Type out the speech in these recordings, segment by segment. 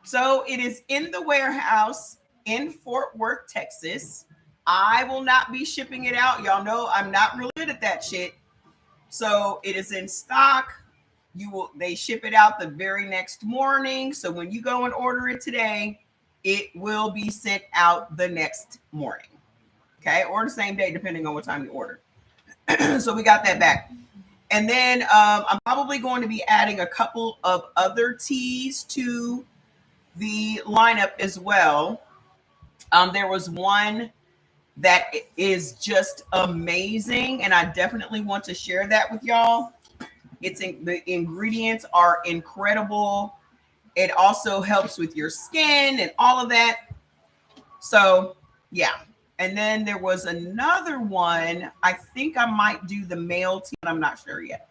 So it is in the warehouse in Fort Worth, Texas. I will not be shipping it out. Y'all know I'm not really good at that shit. So it is in stock. They ship it out the very next morning. So when you go and order it today, it will be sent out the next morning. Okay, or the same day, depending on what time you order. So we got that back. And then I'm probably going to be adding a couple of other teas to the lineup as well. There was one that is just amazing, and I definitely want to share that with y'all. The ingredients are incredible. It also helps with your skin and all of that. So yeah. And then there was another one. I think I might do the male tea, but I'm not sure yet.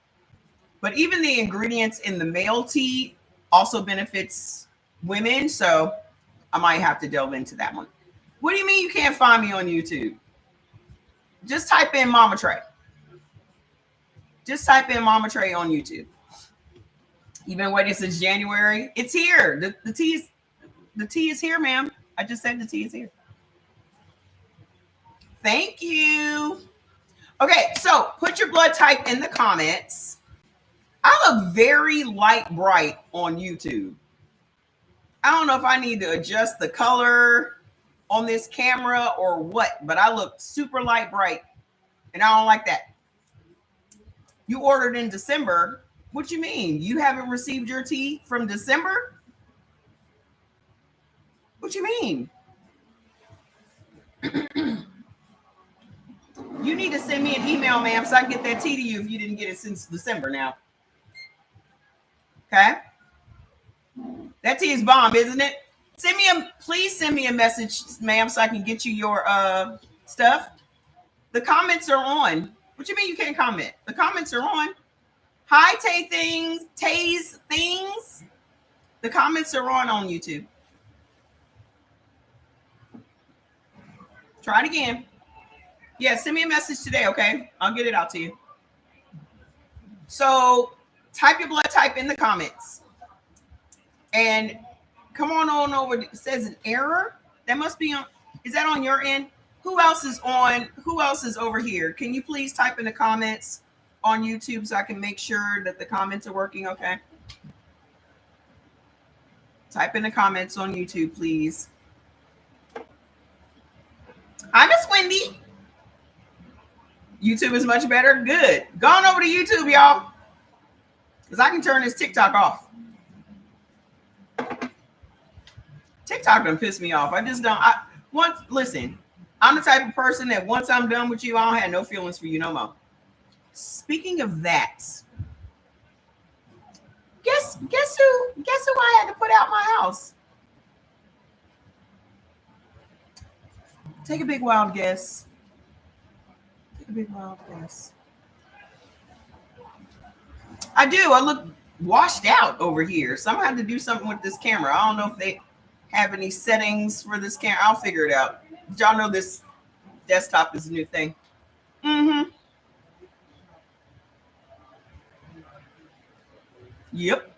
But even the ingredients in the male tea also benefits women. So I might have to delve into that one. What do you mean you can't find me on YouTube? Just type in Mama Trey. Just type in Mama Trey on YouTube. You've been waiting since January. It's here. The tea is here, ma'am. I just said the tea is here. Thank you. Okay, so put your blood type in the comments. I look very light bright on YouTube. I don't know if I need to adjust the color on this camera or what, but I look super light bright, and I don't like that. You ordered in December. What you mean? You haven't received your tea from December? What you mean? You need to send me an email, ma'am, so I can get that tea to you if you didn't get it since December now. Okay? That tea is bomb, isn't it? Please send me a message, ma'am, so I can get you your stuff. The comments are on. What you mean you can't comment? The comments are on. Hi, Tay's things. The comments are on YouTube. Try it again. Yeah, send me a message today, okay? I'll get it out to you. So type your blood type in the comments. And come on over. It says an error. That must be on. Is that on your end? Who else is on? Who else is over here? Can you please type in the comments on YouTube so I can make sure that the comments are working, okay? Type in the comments on YouTube, please. Hi, Miss Wendy. YouTube is much better. Good. Go on over to YouTube, y'all. Because I can turn this TikTok off. TikTok done piss me off. I just don't. Listen, I'm the type of person that once I'm done with you, I don't have no feelings for you no more. Speaking of that, guess who I had to put out my house? Take a big wild guess. Take a big wild guess. I do. I look washed out over here. So I'm gonna have to do something with this camera. I don't know if they have any settings for this camera. I'll figure it out. Y'all know this desktop is a new thing. Mm-hmm. Yep.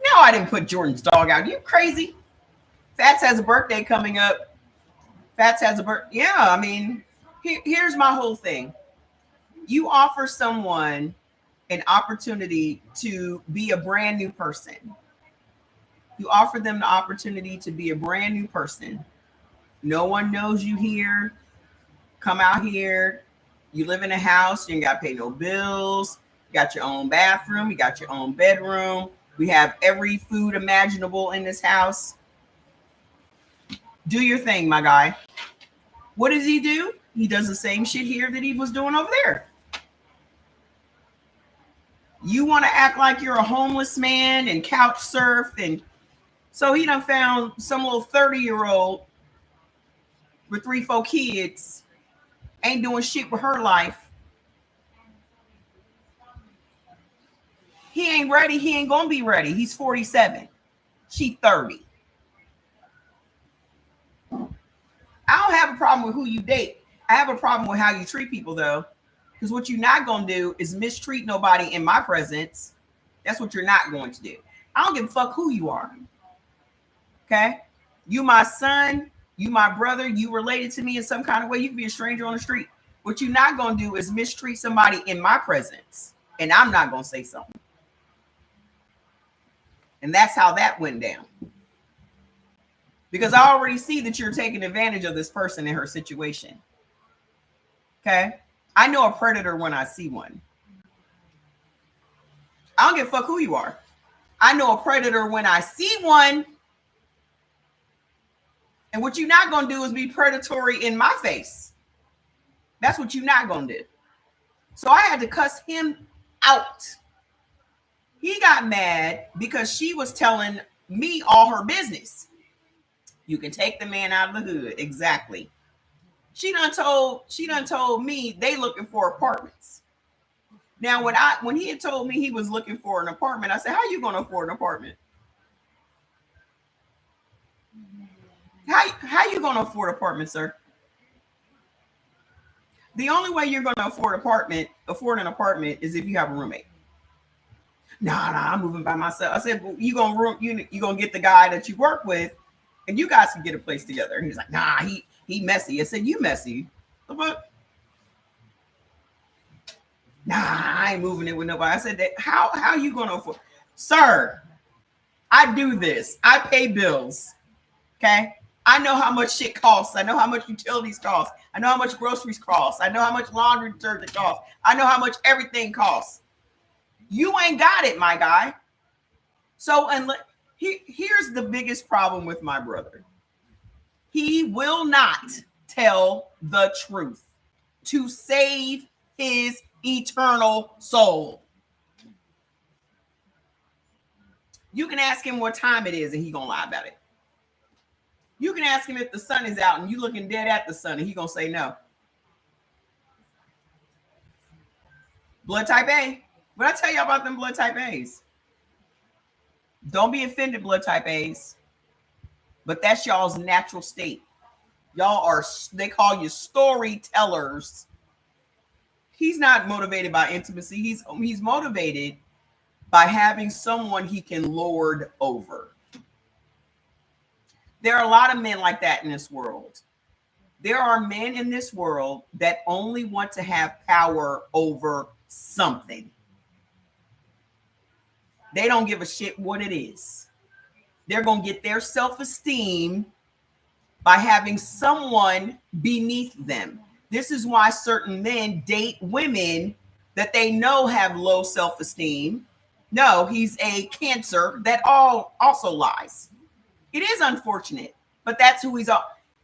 No, I didn't put Jordan's dog out. You crazy? Fats has a birthday coming up. Fats has a birthday. Yeah, I mean, here's my whole thing. You offer someone an opportunity to be a brand new person. You offer them the opportunity to be a brand new person. No one knows you here. Come out here. You live in a house. You ain't got to pay no bills. You got your own bathroom. You got your own bedroom. We have every food imaginable in this house. Do your thing, my guy. What does he do? He does the same shit here that he was doing over there. You want to act like you're a homeless man and couch surf, and so he done found some little 30-year-old with 3-4 kids, ain't doing shit with her life. He ain't ready. He ain't gonna be ready. He's 47. She 30. I don't have a problem with who you date. I have a problem with how you treat people, though. Because what you're not going to do is mistreat nobody in my presence. That's what you're not going to do. I don't give a fuck who you are. Okay? You my son, you my brother, you related to me in some kind of way. You can be a stranger on the street. What you're not going to do is mistreat somebody in my presence. And I'm not going to say something. And that's how that went down. Because I already see that you're taking advantage of this person in her situation. Okay? I know a predator when I see one. I don't give a fuck who you are. I know a predator when I see one. And what you're not going to do is be predatory in my face. That's what you're not going to do. So I had to cuss him out. He got mad because she was telling me all her business. You can take the man out of the hood. Exactly. She done told me they looking for apartments. Now, when he had told me he was looking for an apartment, I said, how you going to afford an apartment? How you going to afford an apartment, sir? The only way you're going to afford an apartment is if you have a roommate. Nah, I'm moving by myself. I said, well, you gonna get the guy that you work with, and you guys can get a place together. And he's like, nah, he messy. I said, you messy. The fuck? Nah, I ain't moving it with nobody. I said, that how you gonna afford? Sir, I do this. I pay bills. Okay. I know how much shit costs. I know how much utilities cost. I know how much groceries cost. I know how much laundry detergent costs. I know how much everything costs. You ain't got it, my guy. So, and here's the biggest problem with my brother. He will not tell the truth to save his eternal soul. You can ask him what time it is and he's gonna lie about it. You can ask him if the sun is out and you looking dead at the sun and he's gonna say no. Blood type A. What I tell y'all about them blood type A's? Don't be offended, blood type A's. But that's y'all's natural state. Y'all are, they call you storytellers. He's not motivated by intimacy. He's motivated by having someone he can lord over. There are a lot of men like that in this world. There are men in this world that only want to have power over something. They don't give a shit what it is. They're going to get their self-esteem by having someone beneath them. This is why certain men date women that they know have low self-esteem. No, he's a Cancer that also lies. It is unfortunate, but that's who he's.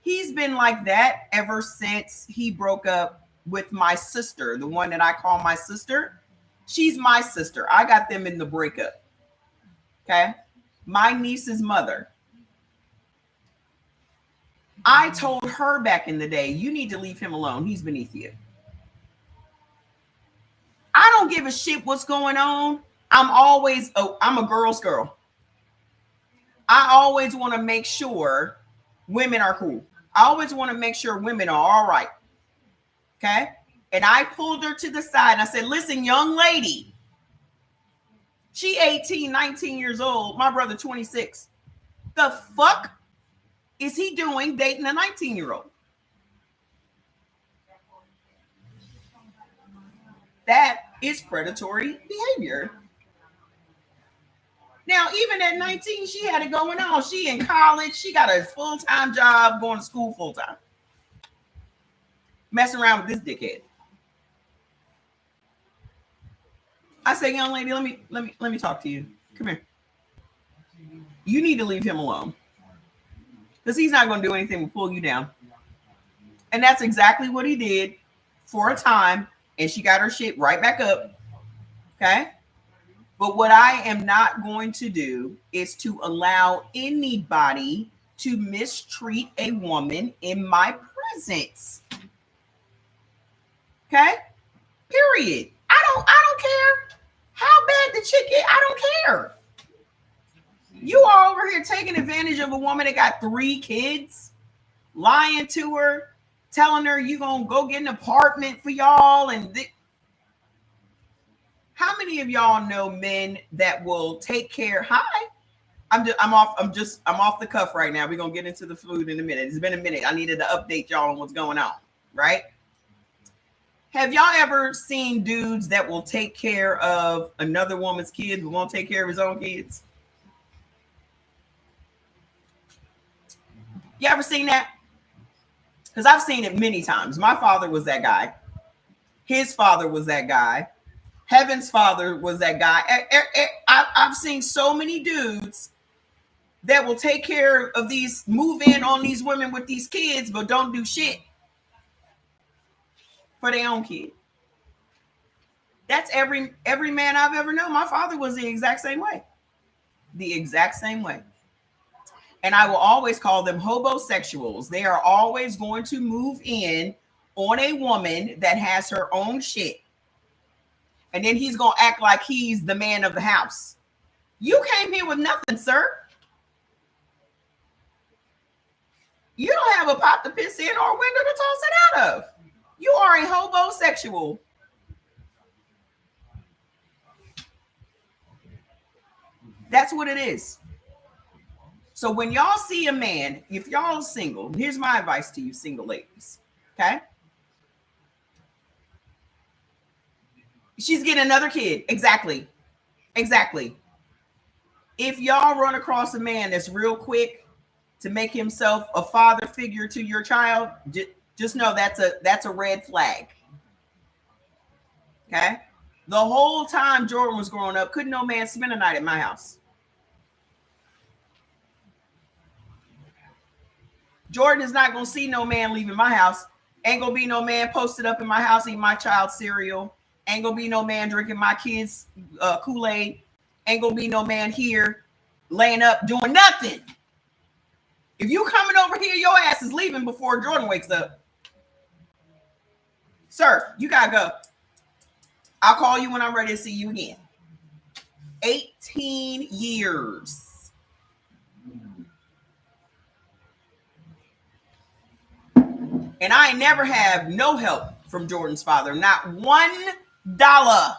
He's been like that ever since he broke up with my sister, the one that I call my sister. She's my sister. I got them in the breakup. Okay. My niece's mother. I told her back in the day, you need to leave him alone. He's beneath you. I don't give a shit what's going on. I'm a girl's girl. I always want to make sure women are cool. I always want to make sure women are all right. Okay. And I pulled her to the side and I said, listen, young lady, she 18, 19 years old. My brother, 26. The fuck is he doing dating a 19-year-old? That is predatory behavior. Now, even at 19, she had it going on. She in college. She got a full-time job, going to school full-time. Messing around with this dickhead. I say, young lady, let me talk to you. Come here. You need to leave him alone. Because he's not going to do anything but pull you down. And that's exactly what he did for a time. And she got her shit right back up. Okay? But what I am not going to do is to allow anybody to mistreat a woman in my presence. Okay? Period. I don't care how bad the chick is. I don't care. You are over here taking advantage of a woman that got 3 kids, lying to her, telling her you gonna go get an apartment for y'all. And how many of y'all know men that will take care? Hi. I'm off the cuff right now. We're gonna get into the food in a minute. It's been a minute. I needed to update y'all on what's going on, right? Have y'all ever seen dudes that will take care of another woman's kids but won't take care of his own kids? You ever seen that? Because I've seen it many times. My father was that guy. His father was that guy. Heaven's father was that guy. I've seen so many dudes that will take care of these, move in on these women with these kids, but don't do shit for their own kid. That's every man I've ever known. My father was the exact same way. The exact same way. And I will always call them hobosexuals. They are always going to move in on a woman that has her own shit. And then he's going to act like he's the man of the house. You came here with nothing, sir. You don't have a pot to piss in or a window to toss it out of. You are a hobosexual. That's what it is. So when y'all see a man, if y'all are single, here's my advice to you single ladies, okay? She's getting another kid. Exactly. If y'all run across a man that's real quick to make himself a father figure to your child, just know that's a red flag. Okay? The whole time Jordan was growing up, couldn't no man spend a night at my house. Jordan is not going to see no man leaving my house. Ain't going to be no man posted up in my house eating my child's cereal. Ain't going to be no man drinking my kids' Kool-Aid. Ain't going to be no man here laying up doing nothing. If you coming over here, your ass is leaving before Jordan wakes up. Sir, you got to go. I'll call you when I'm ready to see you again. 18 years. And I never have no help from Jordan's father. Not $1.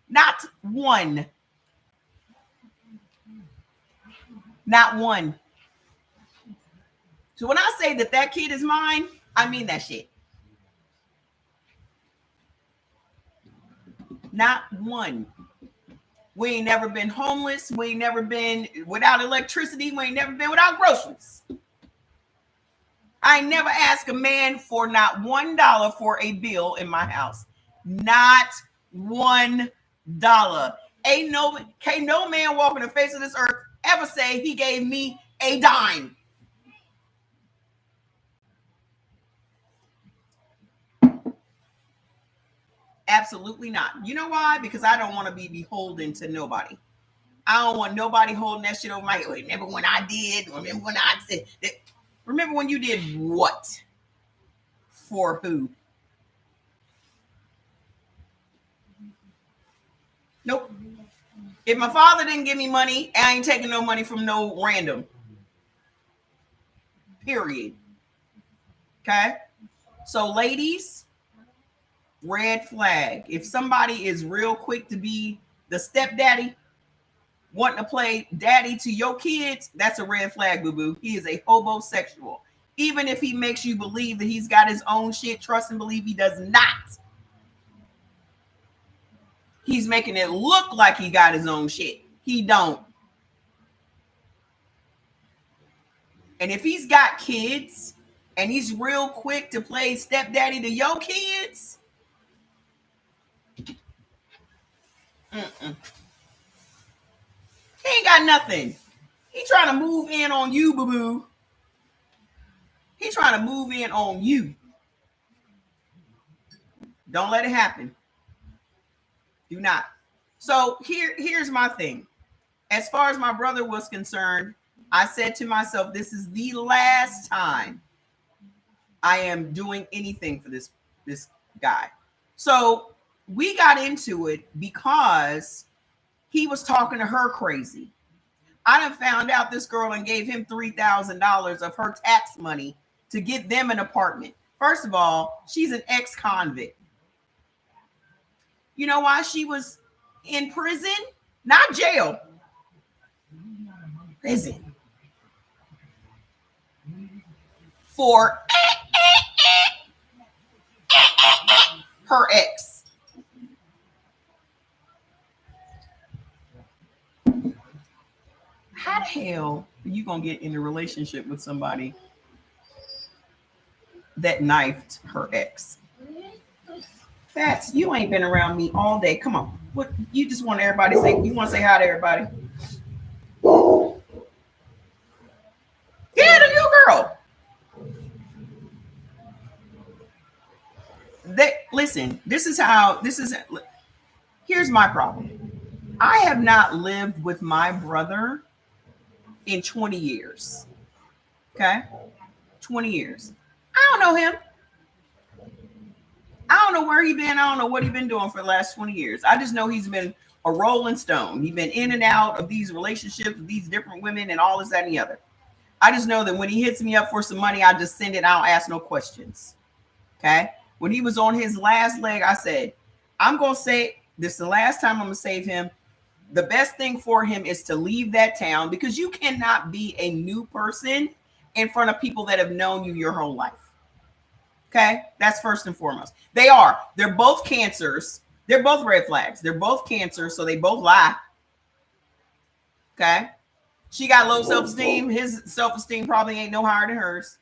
Not one. Not one. So when I say that kid is mine, I mean that shit. Not one. We ain't never been homeless. We ain't never been without electricity. We ain't never been without groceries. I never asked a man for not $1 for a bill in my house. Not $1. Can't no man walking the face of this earth ever say he gave me a dime. Absolutely not. You know why? Because I don't want to be beholden to nobody. I don't want nobody holding that shit over my head. Remember when I did? Remember when I said that? Remember when you did what? For who? Nope. If my father didn't give me money, I ain't taking no money from no random. Period. Okay? So ladies, red flag. If somebody is real quick to be the stepdaddy, wanting to play daddy to your kids, that's a red flag, boo-boo. He is a hobosexual. Even if he makes you believe that he's got his own shit, trust and believe he does not. He's making it look like he got his own shit. He don't. And if he's got kids and he's real quick to play stepdaddy to your kids, he ain't got nothing. He trying to move in on you, boo-boo. He's trying to move in on you. Don't let it happen. Do not. So here's my thing. As far as my brother was concerned, I said to myself, this is the last time I am doing anything for this guy. So we got into it because he was talking to her crazy. I done found out this girl and gave him $3,000 of her tax money to get them an apartment. First of all, she's an ex-convict. You know why she was in prison, not jail, prison, for her ex. How the hell are you gonna get in a relationship with somebody that knifed her ex? Fats, you ain't been around me all day. Come on. What you just want everybody to say? You want to say hi to everybody? Yeah, the new girl. Listen, this is how this is. Here's my problem. I have not lived with my brother in 20 years. Okay? 20 years. I don't know him. I don't know where he been. I don't know what he been doing for the last 20 years. I just know he's been a rolling stone. He's been in and out of these relationships with these different women and all this, that, and the other. I just know that when he hits me up for some money, I just send it. I don't ask no questions. Okay? When he was on his last leg, I said, I'm going to say this is the last time I'm going to save him. The best thing for him is to leave that town, because you cannot be a new person in front of people that have known you your whole life. Okay, that's first and foremost. They're both cancers. They're both red flags. They're both cancers, so they both lie. Okay, she got low self-esteem. His self-esteem probably ain't no higher than hers.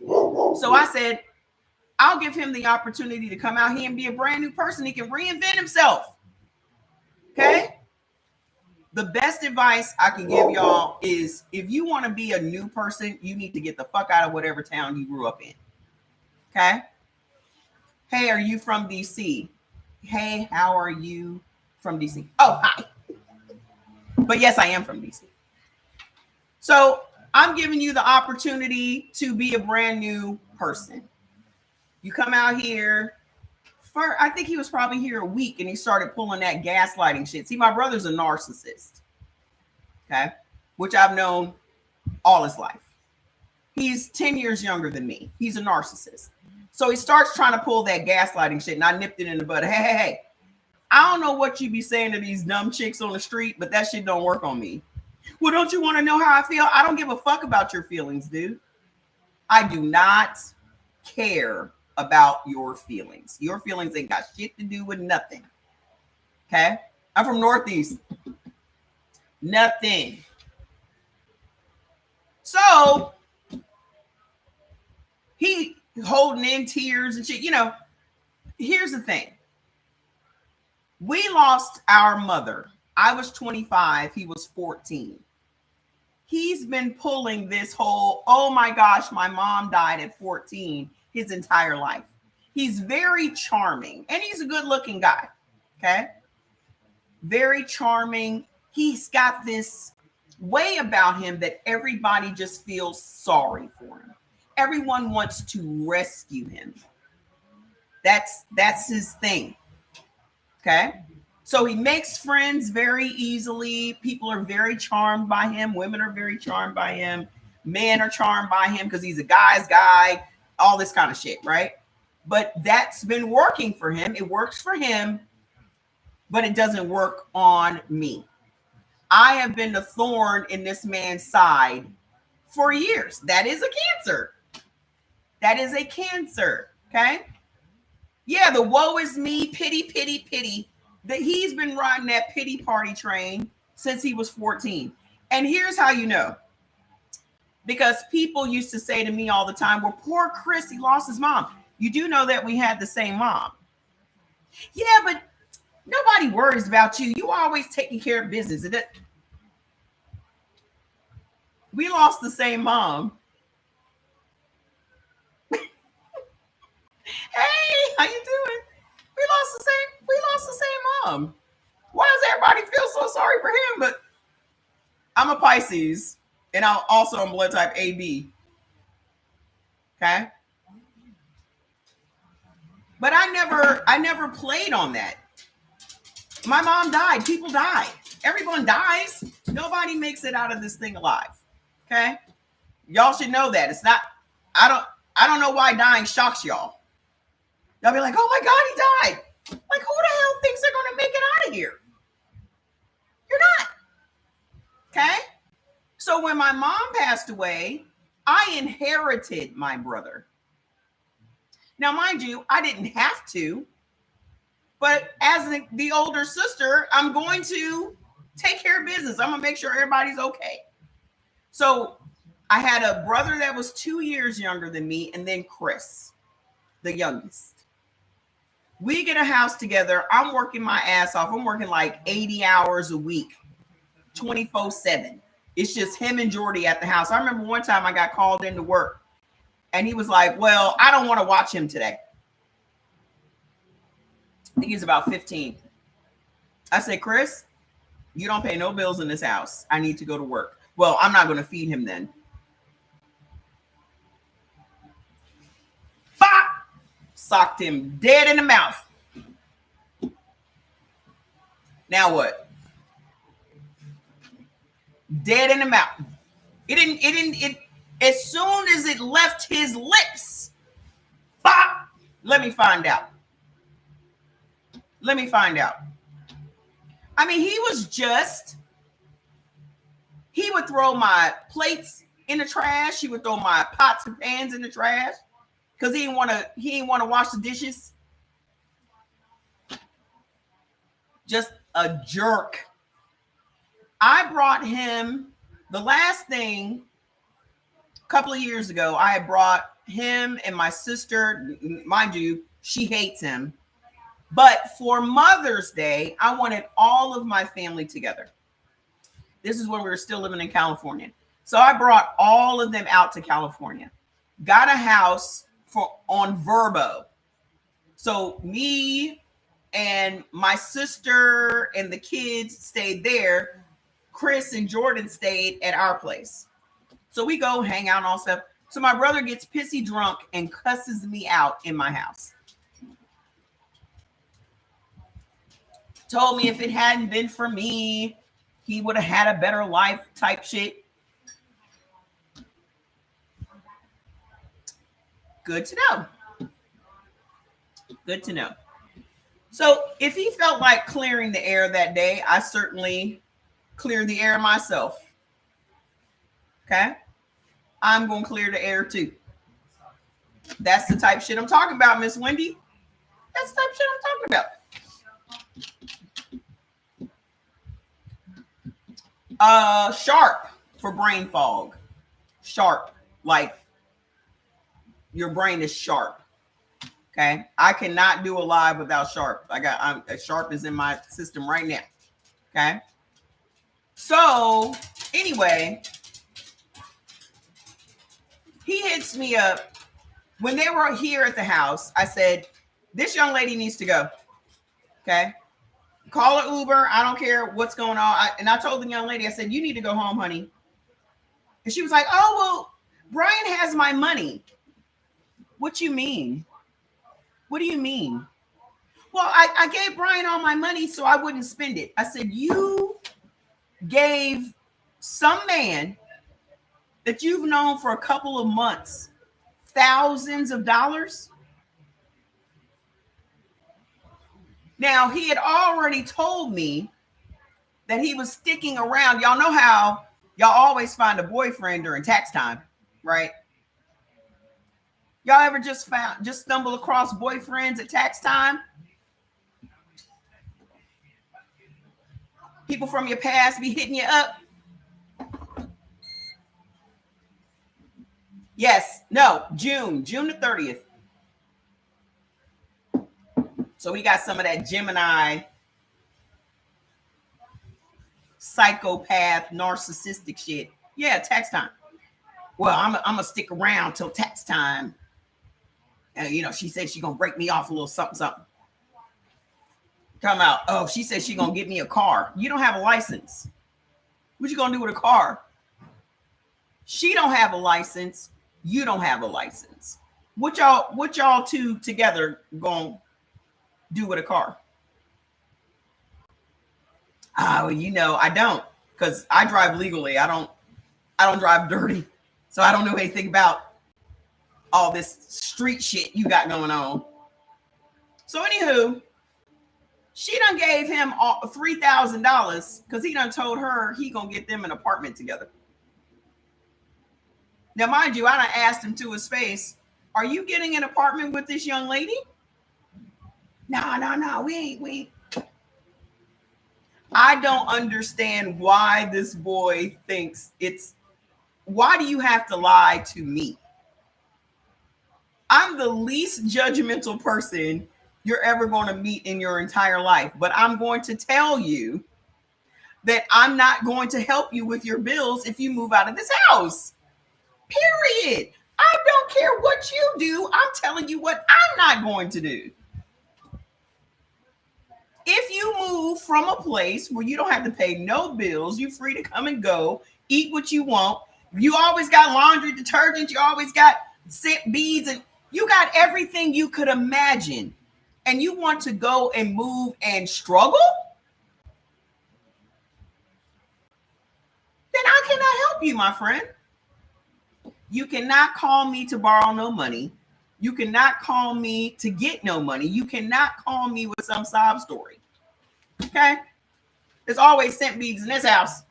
So I said, I'll give him the opportunity to come out here and be a brand new person. He can reinvent himself. Okay. The best advice I can give y'all is, if you want to be a new person, you need to get the fuck out of whatever town you grew up in. Okay. Hey, are you from DC? Hey, how are you from DC? Oh, hi. But yes, I am from DC. So I'm giving you the opportunity to be a brand new person. You come out here for, I think he was probably here a week and he started pulling that gaslighting shit. See, my brother's a narcissist. Okay. Which I've known all his life. He's 10 years younger than me. He's a narcissist. So he starts trying to pull that gaslighting shit, and I nipped it in the bud. Hey, I don't know what you be saying to these dumb chicks on the street, but that shit don't work on me. Well, don't you want to know how I feel? I don't give a fuck about your feelings, dude. I do not care about your feelings. Your feelings ain't got shit to do with nothing. Okay? I'm from Northeast. Nothing. So he holding in tears and shit. You know, here's the thing. We lost our mother. I was 25. He was 14. He's been pulling this whole, oh my gosh, my mom died at 14 his entire life. He's very charming and he's a good looking guy. Okay. Very charming. He's got this way about him that everybody just feels sorry for him. Everyone wants to rescue him. That's his thing. Okay. So he makes friends very easily. People are very charmed by him. Women are very charmed by him. Men are charmed by him because he's a guy's guy, all this kind of shit, right? But that's been working for him. It works for him, but it doesn't work on me. I have been the thorn in this man's side for years. That is a cancer. That is a cancer. Okay. Yeah, the woe is me, pity, pity, pity. That he's been riding that pity party train since he was 14. And here's how you know. Because people used to say to me all the time, well, poor Chris, he lost his mom. You do know that we had the same mom. Yeah, but nobody worries about you. You always taking care of business. We lost the same mom. Hey, how you doing? We lost the same mom. Why does everybody feel so sorry for him? But I'm a Pisces, and I'm also blood type AB. Okay. But I never played on that. My mom died. People die. Everyone dies. Nobody makes it out of this thing alive. Okay. Y'all should know that. It's not, I don't know why dying shocks y'all. They'll be like, oh my God, he died. Like, who the hell thinks they're going to make it out of here? So when my mom passed away, I inherited my brother. Now, mind you, I didn't have to, but as the older sister, I'm going to take care of business. I'm going to make sure everybody's okay. So I had a brother that was 2 years younger than me, and then Chris, the youngest. We get a house together. I'm working my ass off. I'm working like 80 hours a week, 24/7. It's just him and Jordy at the house. I remember one time I got called into work, and he was like, well, I don't want to watch him today. I think he's about 15. I said, Chris, you don't pay no bills in this house. I need to go to work. Well, I'm not going to feed him then. Bop! Socked him dead in the mouth. Now what? Dead in the mouth. It as soon as it left his lips, bop! Let me find out. I mean, he would throw my plates in the trash. He would throw my pots and pans in the trash because he didn't want to wash the dishes. Just a jerk. I brought him the last thing a couple of years ago. I had brought him and my sister, mind you, she hates him. But for Mother's Day, I wanted all of my family together. This is when we were still living in California. So I brought all of them out to California. Got a house on Verbo. So me and my sister and the kids stayed there. Chris and Jordan stayed at our place. So we go hang out and all stuff. So my brother gets pissy drunk and cusses me out in my house. Told me if it hadn't been for me, he would have had a better life type shit. Good to know. Good to know. So if he felt like clearing the air that day, I certainly cleared the air myself. Okay? I'm going to clear the air too. That's the type of shit I'm talking about, Miss Wendy. That's the type of shit I'm talking about. Sharp for brain fog. Sharp, like your brain is sharp. Okay, I cannot do a live without Sharp. Sharp is in my system right now. Okay, so anyway, he hits me up when they were here at the house. I said, "This young lady needs to go." Okay. Call an Uber. I don't care what's going on. And I told the young lady, I said, you need to go home, honey. And she was like, oh, well, Brian has my money. What you mean? What do you mean? Well, I gave Brian all my money so I wouldn't spend it. I said, you gave some man that you've known for a couple of months thousands of dollars? Now, he had already told me that he was sticking around. Y'all know how y'all always find a boyfriend during tax time, right? Y'all ever just stumble across boyfriends at tax time? People from your past be hitting you up. Yes, no, June the 30th. So we got some of that Gemini, psychopath, narcissistic shit. Yeah, tax time. Well, I'm gonna stick around till tax time. She said she's gonna break me off a little something. Come out. Oh, she said she's gonna get me a car. You don't have a license. What you gonna do with a car? She don't have a license. You don't have a license. What y'all two together gonna do with a car? Oh, I don't, because I drive legally. I don't drive dirty. So I don't know anything about all this street shit you got going on. So anywho, she done gave him $3,000 because he done told her he gonna get them an apartment together. Now, mind you, I done asked him to his face, are you getting an apartment with this young lady? No, no, no, we ain't. I don't understand why this boy thinks it's, why do you have to lie to me? I'm the least judgmental person you're ever going to meet in your entire life, but I'm going to tell you that I'm not going to help you with your bills if you move out of this house. Period. I don't care what you do. I'm telling you what I'm not going to do. If you move from a place where you don't have to pay no bills, you're free to come and go, eat what you want. You always got laundry detergent. You always got scent beads, and you got everything you could imagine. And you want to go and move and struggle? Then I cannot help you, my friend. You cannot call me to borrow no money. You cannot call me to get no money. You cannot call me with some sob story. Okay? There's always scent beads in this house.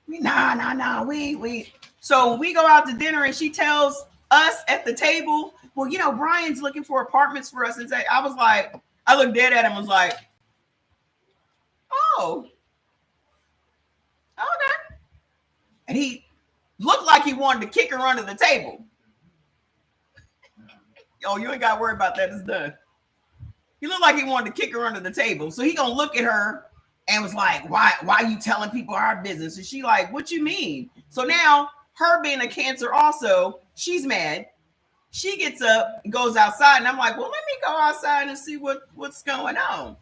Nah. We. So when we go out to dinner and she tells us at the table, well, you know, Brian's looking for apartments for us. And I was like, I looked dead at him and was like, oh, okay. And he looked like he wanted to kick her under the table. Oh, you ain't got to worry about that. It's done. He looked like he wanted to kick her under the table. So he gonna look at her and was like, why are you telling people our business? And she like, what you mean? So now her being a Cancer also, she's mad. She gets up and goes outside. And I'm like, well, let me go outside and see what's going on.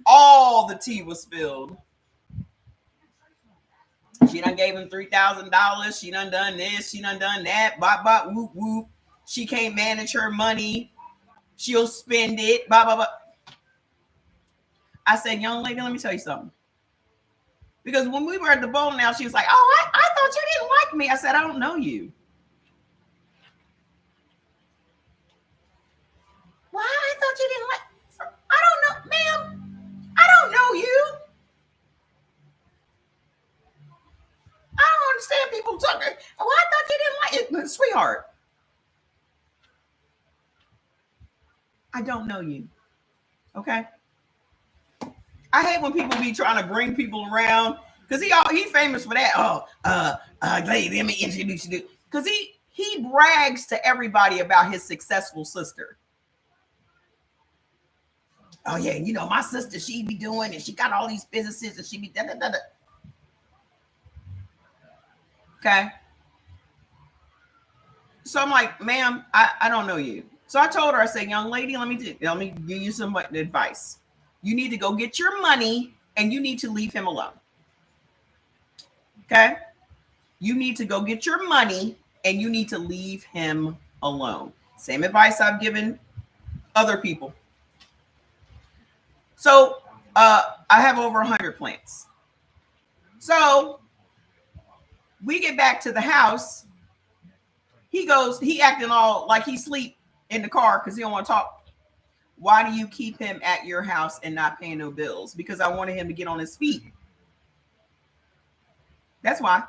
All the tea was spilled. She done gave him $3,000. She done this. She done that. Bop, bop, whoop, whoop. She can't manage her money. She'll spend it. Blah, blah, blah. I said, young lady, let me tell you something. Because when we were at the bowling now, she was like, oh, I thought you didn't like me. I said, I don't know you. Why? I thought you didn't like. I don't know, ma'am. I don't know you. I don't understand people talking. Oh, I thought you didn't like it, sweetheart. I don't know you. Okay. I hate when people be trying to bring people around because he famous for that. Oh, lady, let me introduce you to, because he brags to everybody about his successful sister. Oh yeah, you know my sister, she be doing, and she got all these businesses, and she be da da da da. Okay. So I'm like, ma'am, I don't know you. So I told her, I said, young lady, let me give you some advice. You need to go get your money and you need to leave him alone. Okay? You need to go get your money and you need to leave him alone. Same advice I've given other people. So I have over 100 plants. So we get back to the house. He acting all like he sleep in the car because he don't want to talk. Why do you keep him at your house and not paying no bills? Because I wanted him to get on his feet. That's why.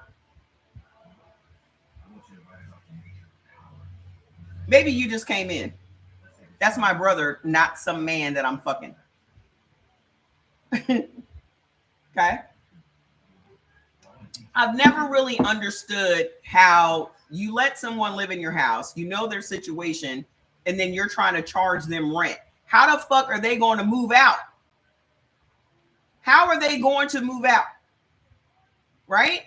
Maybe you just came in. That's my brother, not some man that I'm fucking. Okay. I've never really understood how you let someone live in your house, you know their situation, and then you're trying to charge them rent. How the fuck are they going to move out? How are they going to move out? Right?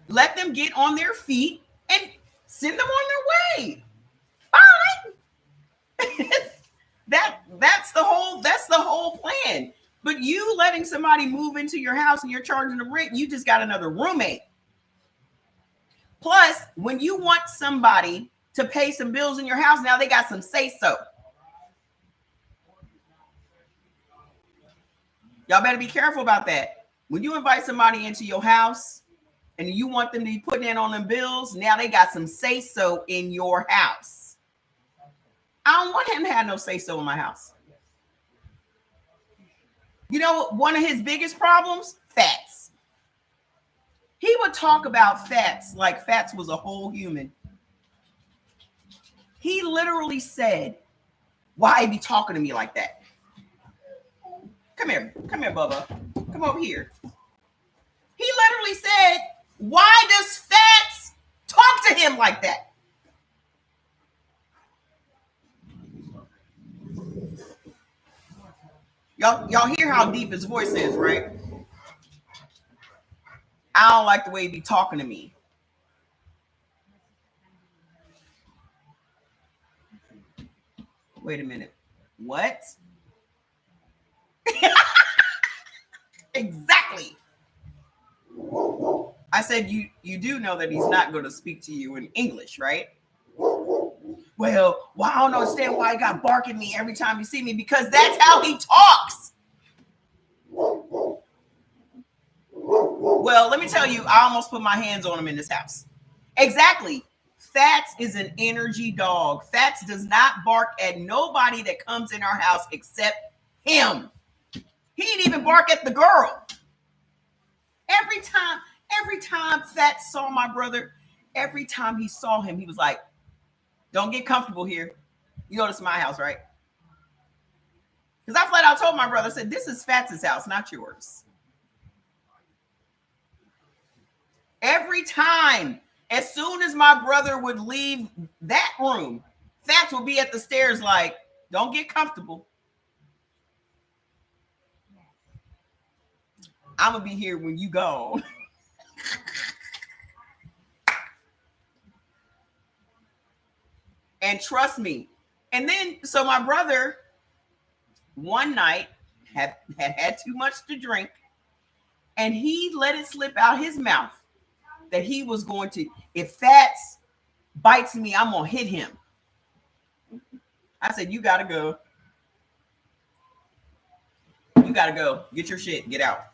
Let them get on their feet and send them on their way. Bye. That's the whole plan. But you letting somebody move into your house and you're charging them rent, you just got another roommate. Plus, when you want somebody to pay some bills in your house, now they got some say so. Y'all better be careful about that. When you invite somebody into your house and you want them to be putting in on them bills, now they got some say so in your house. I don't want him to have no say so in my house. You know, one of his biggest problems? Fats. He would talk about Fats like Fats was a whole human. He literally said, why he be talking to me like that? Come here, Bubba. Come over here. He literally said, why does Fats talk to him like that? Y'all hear how deep his voice is, right? I don't like the way he be talking to me. Wait a minute. What? Exactly. I said you do know that he's not going to speak to you in English, right? Well, I don't understand why he got bark at me every time you see me, because that's how he talks. Well, let me tell you, I almost put my hands on him in this house. Exactly. Fats is an energy dog. Fats does not bark at nobody that comes in our house except him. He didn't even bark at the girl. Every time Fats saw my brother, every time he saw him, he was like, don't get comfortable here. You know, this is my house, right? Because I flat out told my brother, I said, this is Fats' house, not yours. Every time, as soon as my brother would leave that room, Fats would be at the stairs like, don't get comfortable. I'm going to be here when you go. And trust me. And then, so my brother, one night, had too much to drink, and he let it slip out his mouth that he was going to, if Fats bites me, I'm going to hit him. I said, you got to go. You got to go. Get your shit. Get out.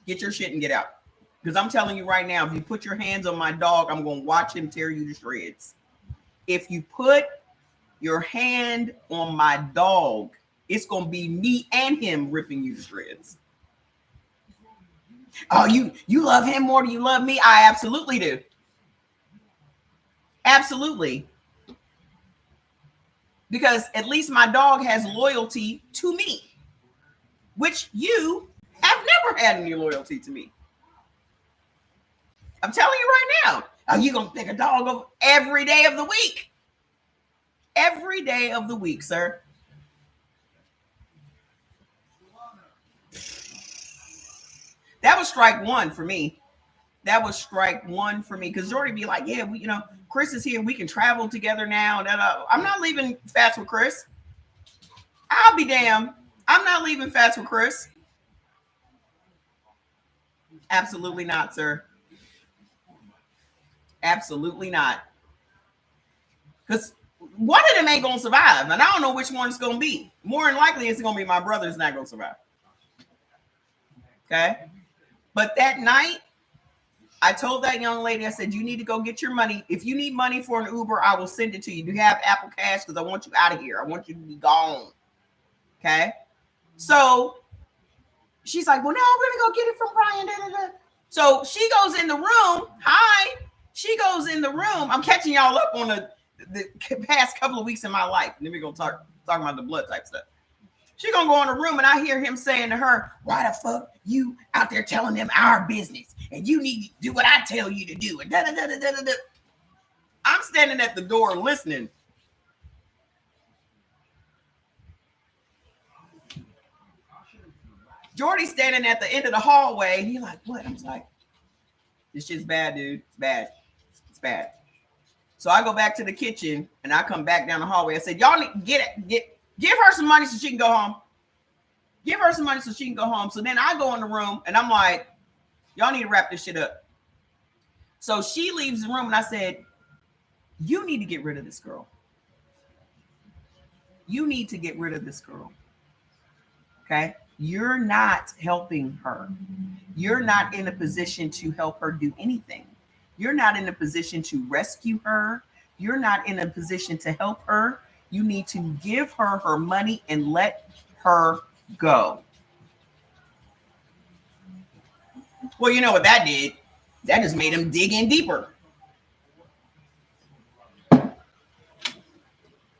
Get your shit and get out. Because I'm telling you right now, if you put your hands on my dog, I'm going to watch him tear you to shreds. If you put your hand on my dog, it's going to be me and him ripping you to shreds. Oh, you love him more than you love me? I absolutely do. Absolutely. Because at least my dog has loyalty to me, which you have never had any loyalty to me. I'm telling you right now. Are you going to pick a dog over every day of the week? Every day of the week, sir. That was strike one for me. That was strike one for me. Because Jordy be like, yeah, Chris is here. We can travel together now. I'm not leaving Fats with Chris. I'll be damned. I'm not leaving Fats with Chris. Absolutely not, sir. Absolutely not. Because one of them ain't going to survive. And I don't know which one it's going to be. More than likely, it's going to be my brother's not going to survive. Okay? But that night, I told that young lady, I said, you need to go get your money. If you need money for an Uber, I will send it to you. Do you have Apple Cash? Because I want you out of here. I want you to be gone. Okay? So she's like, well, no, I'm going to go get it from Brian. Da, da, da. So she goes in the room. Hi. She goes in the room. I'm catching y'all up on the past couple of weeks in my life. And then we're going to talk about the blood type stuff. She gonna go in the room and I hear him saying to her, why the fuck you out there telling them our business? And you need to do what I tell you to do. And da, da, da, da, da, da. I'm standing at the door listening. Jordy's standing at the end of the hallway. He like, what? I was like, this shit's bad, dude. It's bad. It's bad. So I go back to the kitchen and I come back down the hallway. I said, y'all need to give her some money so she can go home. Give her some money so she can go home. So then I go in the room and I'm like, y'all need to wrap this shit up. So she leaves the room and I said, you need to get rid of this girl. You need to get rid of this girl. Okay? You're not helping her. You're not in a position to help her do anything. You're not in a position to rescue her. You're not in a position to help her. You need to give her her money and let her go. Well, you know what that did? That just made him dig in deeper.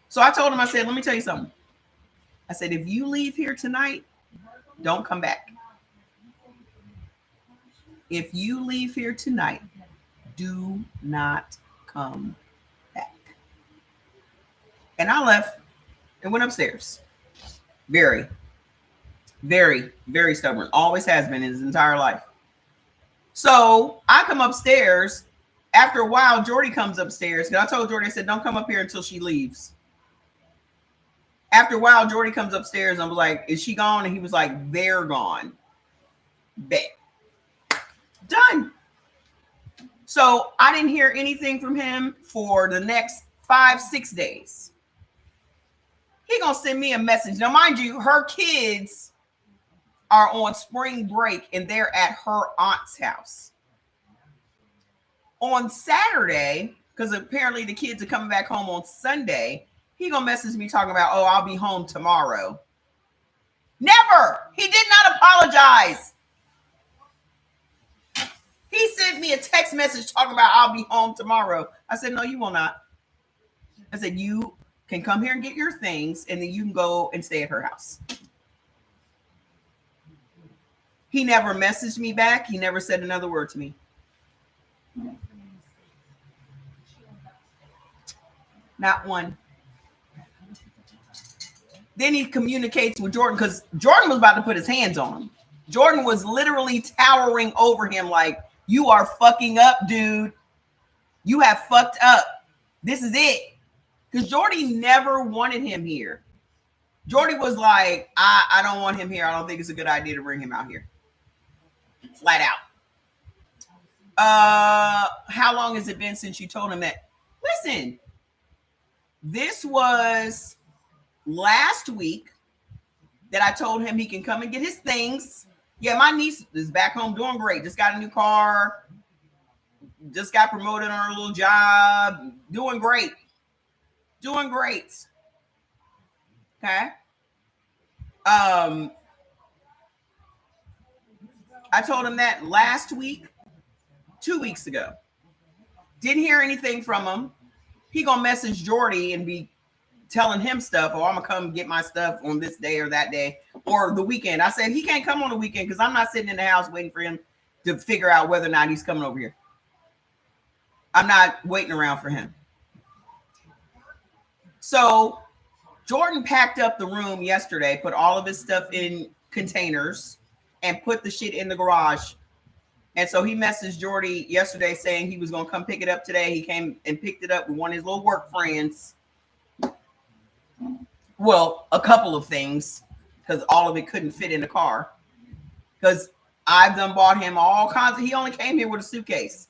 So I told him, I said, let me tell you something. I said, if you leave here tonight, don't come back. If you leave here tonight, do not come back. And I left and went upstairs. Very, very, very stubborn. Always has been his entire life. So I come upstairs. After a while, Jordy comes upstairs. And I told Jordy, I said, don't come up here until she leaves. After a while, Jordy comes upstairs. And I was like, is she gone? And he was like, they're gone. Bet. Done. So I didn't hear anything from him for the next 5-6 days. He gonna send me a message. Now, mind you, her kids are on spring break and they're at her aunt's house. On Saturday, because apparently the kids are coming back home on Sunday, he gonna message me talking about, oh, I'll be home tomorrow. Never. He did not apologize. He sent me a text message talking about I'll be home tomorrow. I said, no, you will not. I said, you can come here and get your things and then you can go and stay at her house. He never messaged me back. He never said another word to me. Not one. Then he communicates with Jordan because Jordan was about to put his hands on him. Jordan was literally towering over him like, you are fucking up, dude. You have fucked up. This is it. Because Jordy never wanted him here. Jordy was like, I don't want him here. I don't think it's a good idea to bring him out here. Flat out. How long has it been since you told him that? Listen, this was last week that I told him he can come and get his things. Yeah, my niece is back home doing great. Just got a new car. Just got promoted on her little job. Doing great. Doing great. Okay. I told him that last week, 2 weeks ago. Didn't hear anything from him. He gonna message Jordy and be telling him stuff. Oh, I'm gonna come get my stuff on this day or that day or the weekend. I said he can't come on the weekend because I'm not sitting in the house waiting for him to figure out whether or not he's coming over here. I'm not waiting around for him. So Jordan packed up the room yesterday, put all of his stuff in containers and put the shit in the garage. And so he messaged Jordy yesterday saying he was going to come pick it up today. He came and picked it up with one of his little work friends. Well, a couple of things because all of it couldn't fit in the car. Because I've done bought him all kinds of, he only came here with a suitcase.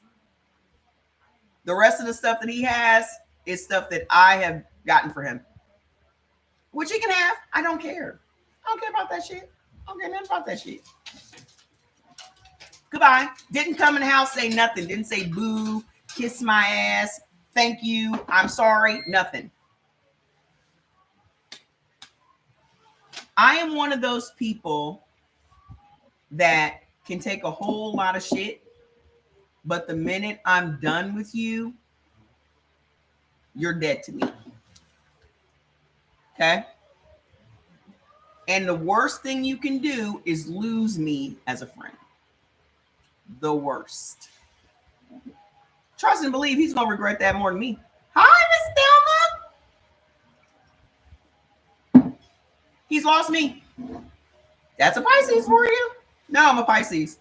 The rest of the stuff that he has is stuff that I have gotten for him. Which he can have. I don't care. I don't care about that shit. I don't care nothing about that shit. Goodbye. Didn't come in the house, say nothing. Didn't say boo, kiss my ass, thank you, I'm sorry, nothing. I am one of those people that can take a whole lot of shit, but the minute I'm done with you, you're dead to me. Okay? And the worst thing you can do is lose me as a friend. The worst. Trust and believe he's going to regret that more than me. Hi, Miss Thelma. He's lost me. That's a Pisces for you. No, I'm a Pisces.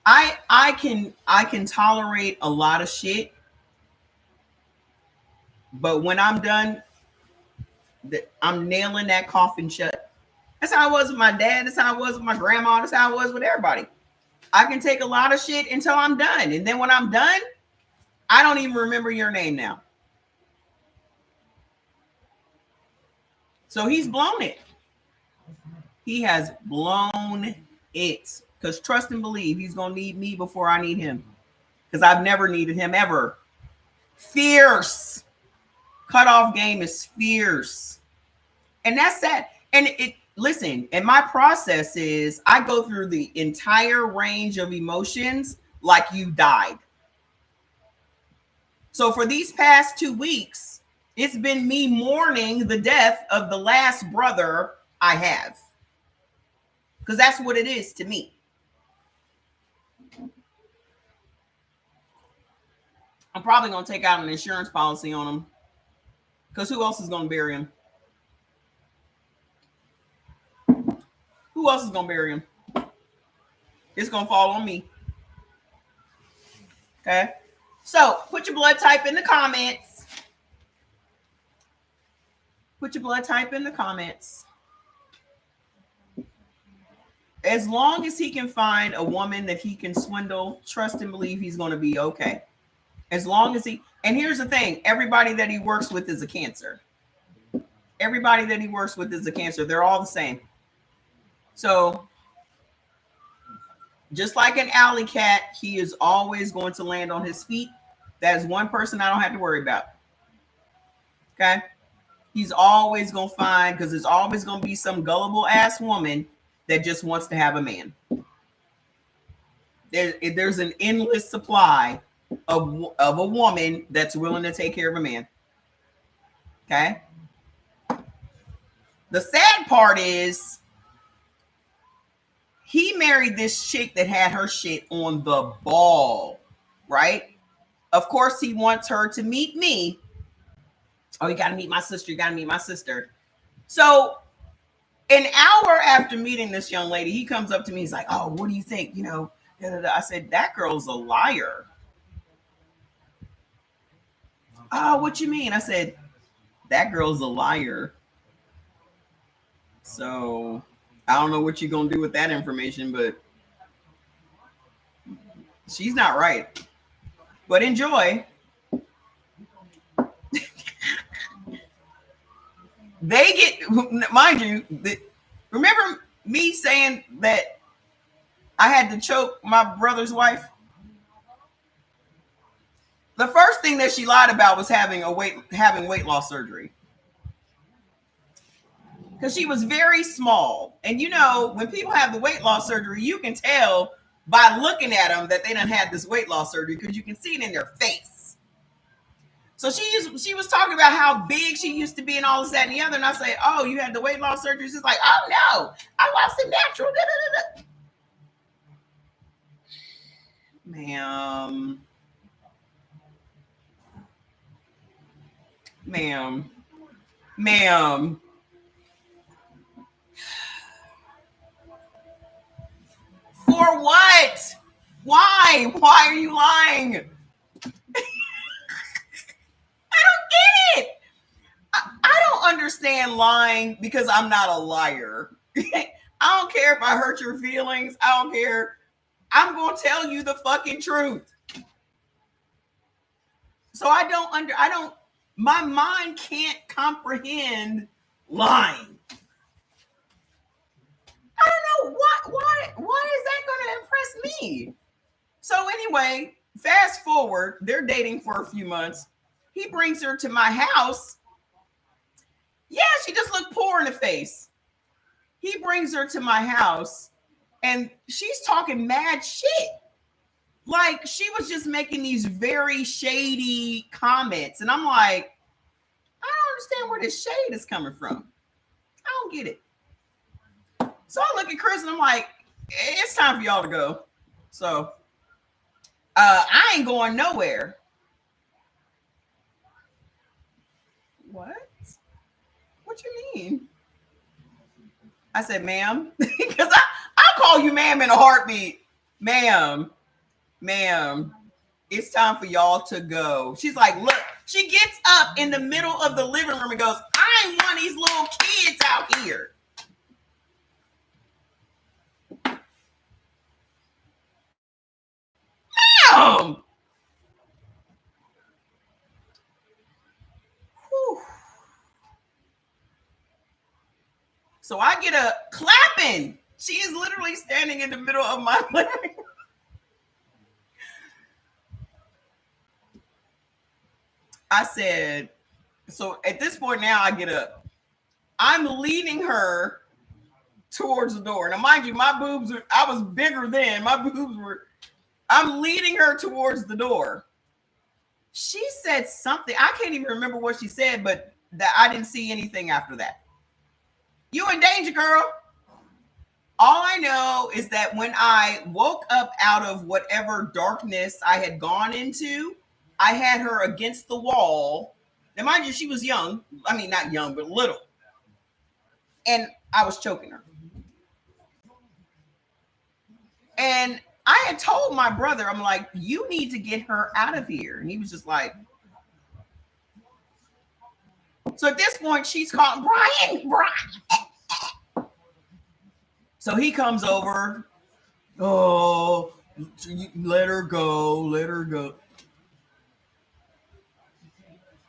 I can tolerate a lot of shit, but when I'm done, I'm nailing that coffin shut. That's how I was with my dad. That's how I was with my grandma. That's how I was with everybody. I can take a lot of shit until I'm done. And then when I'm done, I don't even remember your name now. So he's blown it. He has blown it. Because trust and believe he's going to need me before I need him. Because I've never needed him ever. Fierce. Cutoff game is fierce. And that's that. And it listen, and my process is I go through the entire range of emotions like you died. So for these past 2 weeks, it's been me mourning the death of the last brother I have. Because that's what it is to me. I'm probably going to take out an insurance policy on him. Because who else is going to bury him? Who else is going to bury him? It's going to fall on me. Okay. So put your blood type in the comments. Put your blood type in the comments. As long as he can find a woman that he can swindle, trust and believe he's going to be okay. As long as he, and here's the thing, everybody that he works with is a Cancer. Everybody that he works with is a Cancer. They're all the same. So just like an alley cat, he is always going to land on his feet. That's one person I don't have to worry about. Okay. He's always going to find, because there's always going to be some gullible ass woman that just wants to have a man. There's an endless supply of a woman that's willing to take care of a man. Okay. The sad part is he married this chick that had her shit on the ball, right? Of course, he wants her to meet me. Oh, you got to meet my sister. You got to meet my sister. So an hour after meeting this young lady, he comes up to me. He's like, oh, what do you think? You know, I said, that girl's a liar. Oh, what you mean? I said, that girl's a liar. So I don't know what you're going to do with that information, but she's not right. But enjoy. They get, mind you, remember me saying that I had to choke my brother's wife? The first thing that she lied about was having weight loss surgery. Because she was very small. And you know, when people have the weight loss surgery, you can tell by looking at them that they done had this weight loss surgery because you can see it in their face. So she was talking about how big she used to be and all this, that, and the other. And I say, oh, you had the weight loss surgery? She's like, oh, no, I lost it natural. Ma'am. For what? Why? Why are you lying? I don't get it. I don't understand lying because I'm not a liar. I don't care if I hurt your feelings. I don't care. I'm going to tell you the fucking truth. So my mind can't comprehend lying. I don't know why is that going to impress me? So anyway, fast forward, they're dating for a few months. He brings her to my house. Yeah, she just looked poor in the face. He brings her to my house and she's talking mad shit. Like she was just making these very shady comments. And I'm like, I don't understand where this shade is coming from. I don't get it. So I look at Chris and I'm like, it's time for y'all to go. So I ain't going nowhere. What? What you mean? I said, ma'am, because I'll call you ma'am in a heartbeat. Ma'am, it's time for y'all to go. She's like, look, she gets up in the middle of the living room and goes, I ain't one of these little kids out here. Ma'am. Whew. So I get a clapping. She is literally standing in the middle of my living room. I said, so at this point now I get up. I'm leading her towards the door. Now, mind you, my boobs are, I was bigger then. My boobs were, I'm leading her towards the door. She said something. I can't even remember what she said, but that I didn't see anything after that. You in danger, girl. All I know is that when I woke up out of whatever darkness I had gone into, I had her against the wall. Now, mind you, she was young. I mean, not young, but little. And I was choking her. And I had told my brother, I'm like, you need to get her out of here. And he was just like, so at this point, she's calling, Brian. So he comes over. Oh, let her go. Let her go.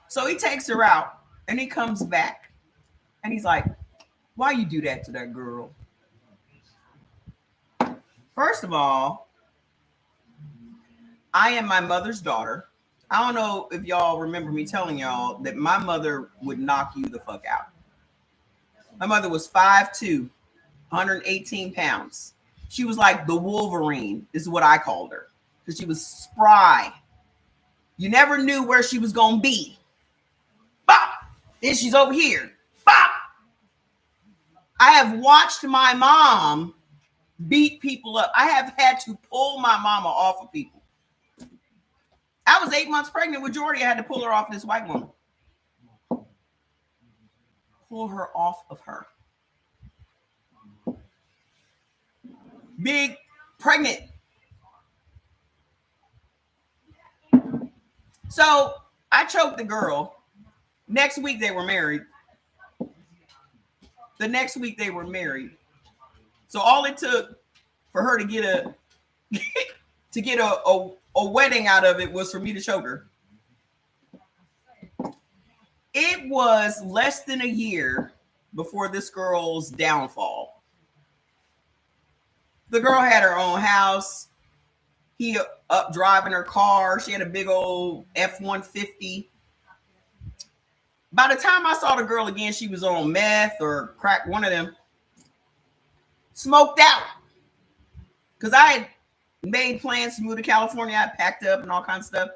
So he takes her out and he comes back and he's like, why you do that to that girl? First of all, I am my mother's daughter. I don't know if y'all remember me telling y'all that my mother would knock you the fuck out. My mother was 5'2", 118 pounds. She was like the Wolverine, is what I called her, because she was spry. You never knew where she was going to be. Bop! Then she's over here. Bop! I have watched my mom beat people up. I have had to pull my mama off of people. I was 8 months pregnant with Jordy. I had to pull her off this white woman. Pull her off of her. Big, pregnant. So I choked the girl. Next week they were married. The next week they were married. So all it took for her to get a wedding out of it was for me to choke her. It was less than a year before this girl's downfall. The girl had her own house. He up driving her car. She had a big old F-150. By the time I saw the girl again, she was on meth or crack, one of them. Smoked out. Because I had made plans to move to California. I packed up and all kinds of stuff.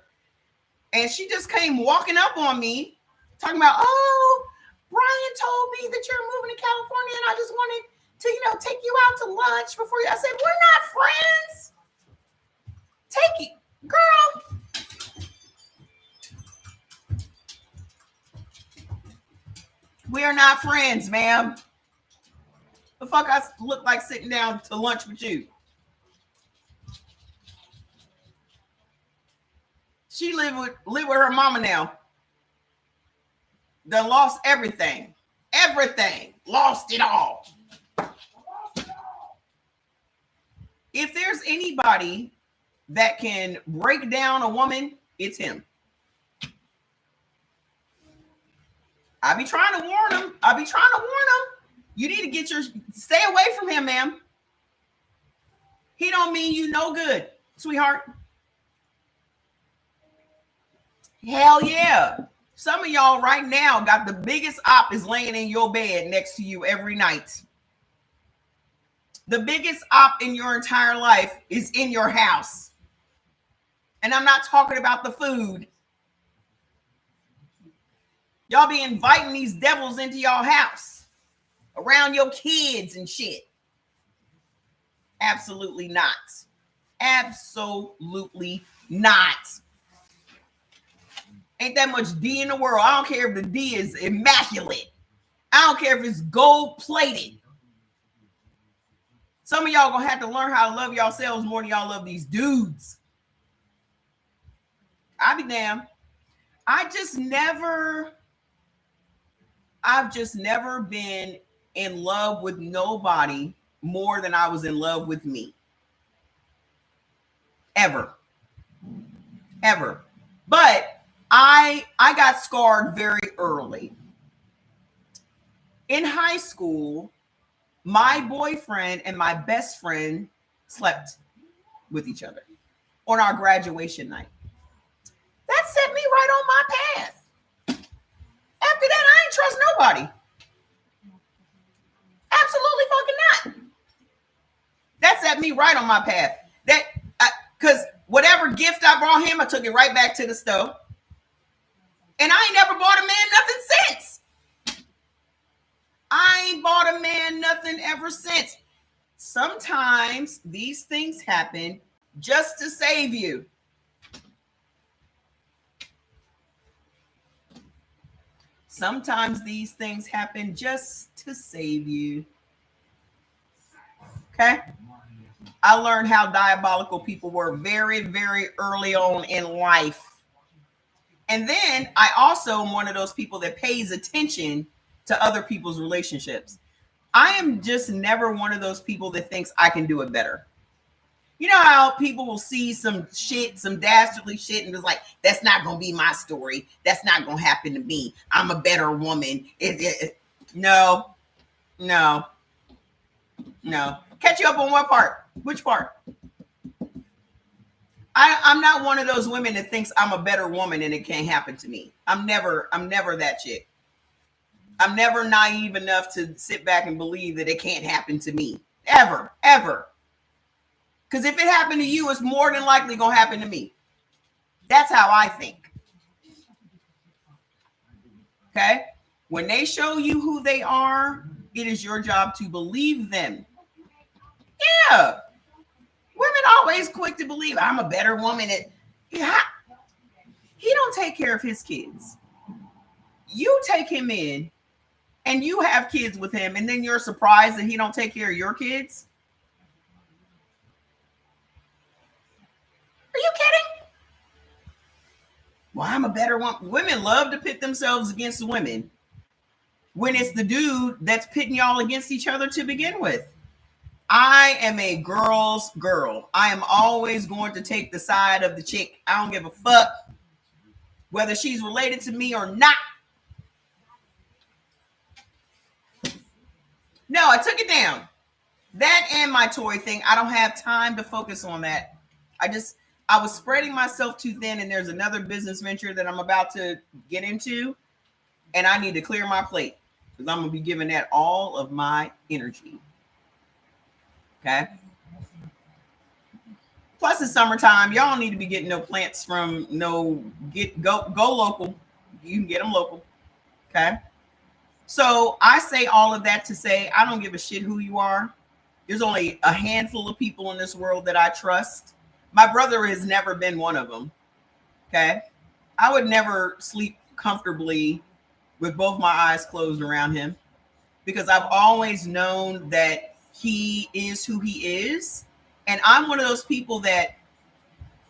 And she just came walking up on me, talking about, oh, Brian told me that you're moving to California and I just wanted to, take you out to lunch before you. I said, we're not friends. Take it, girl. We are not friends, ma'am. The fuck I look like sitting down to lunch with you? She live with her mama now. Done lost everything. Everything. Lost it all. If there's anybody that can break down a woman, it's him. I be trying to warn him. You need to stay away from him, ma'am. He don't mean you no good, sweetheart. Hell yeah. Some of y'all right now got the biggest op is laying in your bed next to you every night. The biggest op in your entire life is in your house. And I'm not talking about the food. Y'all be inviting these devils into y'all house around your kids and shit. Absolutely not. Absolutely not. Ain't that much D in the world. I don't care if the D is immaculate. I don't care if it's gold plated. Some of y'all gonna have to learn how to love yourselves more than y'all love these dudes. I'll be damned. I've just never been in love with nobody more than I was in love with me. Ever. But I got scarred very early. In high school, my boyfriend and my best friend slept with each other on our graduation night. That set me right on my path. After that, I ain't trust nobody. Absolutely fucking not. me right on my path. Because whatever gift I brought him, I took it right back to the stove. And I ain't never bought a man nothing since. I ain't bought a man nothing ever since. Sometimes these things happen just to save you. Sometimes these things happen just to save you. Okay? I learned how diabolical people were very, very early on in life. And then I also am one of those people that pays attention to other people's relationships. I am just never one of those people that thinks I can do it better. You know how people will see some shit, some dastardly shit, and it's like, that's not going to be my story. That's not going to happen to me. I'm a better woman. No. Catch you up on one part. Which part? I'm not one of those women that thinks I'm a better woman and it can't happen to me. I'm never that chick. I'm never naive enough to sit back and believe that it can't happen to me. Ever. Because if it happened to you, it's more than likely going to happen to me. That's how I think. Okay? When they show you who they are, it is your job to believe them. Yeah. Women always quick to believe I'm a better woman. He don't take care of his kids. You take him in and you have kids with him, and then you're surprised that he don't take care of your kids? Are you kidding? Well, I'm a better woman. Women love to pit themselves against women when it's the dude that's pitting y'all against each other to begin with. I am a girl's girl. I am always going to take the side of the chick. I don't give a fuck whether she's related to me or not. No, I took it down. That and my toy thing, I don't have time to focus on that. I was spreading myself too thin, and there's another business venture that I'm about to get into, and I need to clear my plate because I'm going to be giving that all of my energy. Okay? Plus, it's summertime. Y'all don't need to be getting no plants from go local. You can get them local. Okay? So I say all of that to say I don't give a shit who you are. There's only a handful of people in this world that I trust. My brother has never been one of them. Okay? I would never sleep comfortably with both my eyes closed around him because I've always known that he is who he is. And I'm one of those people that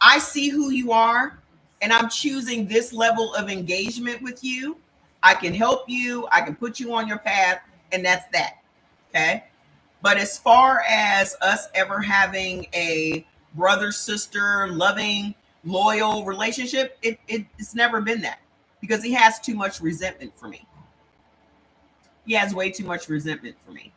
I see who you are and I'm choosing this level of engagement with you. I can help you. I can put you on your path, and that's that. Okay. But as far as us ever having a brother, sister, loving, loyal relationship, it's never been that because he has too much resentment for me. He has way too much resentment for me.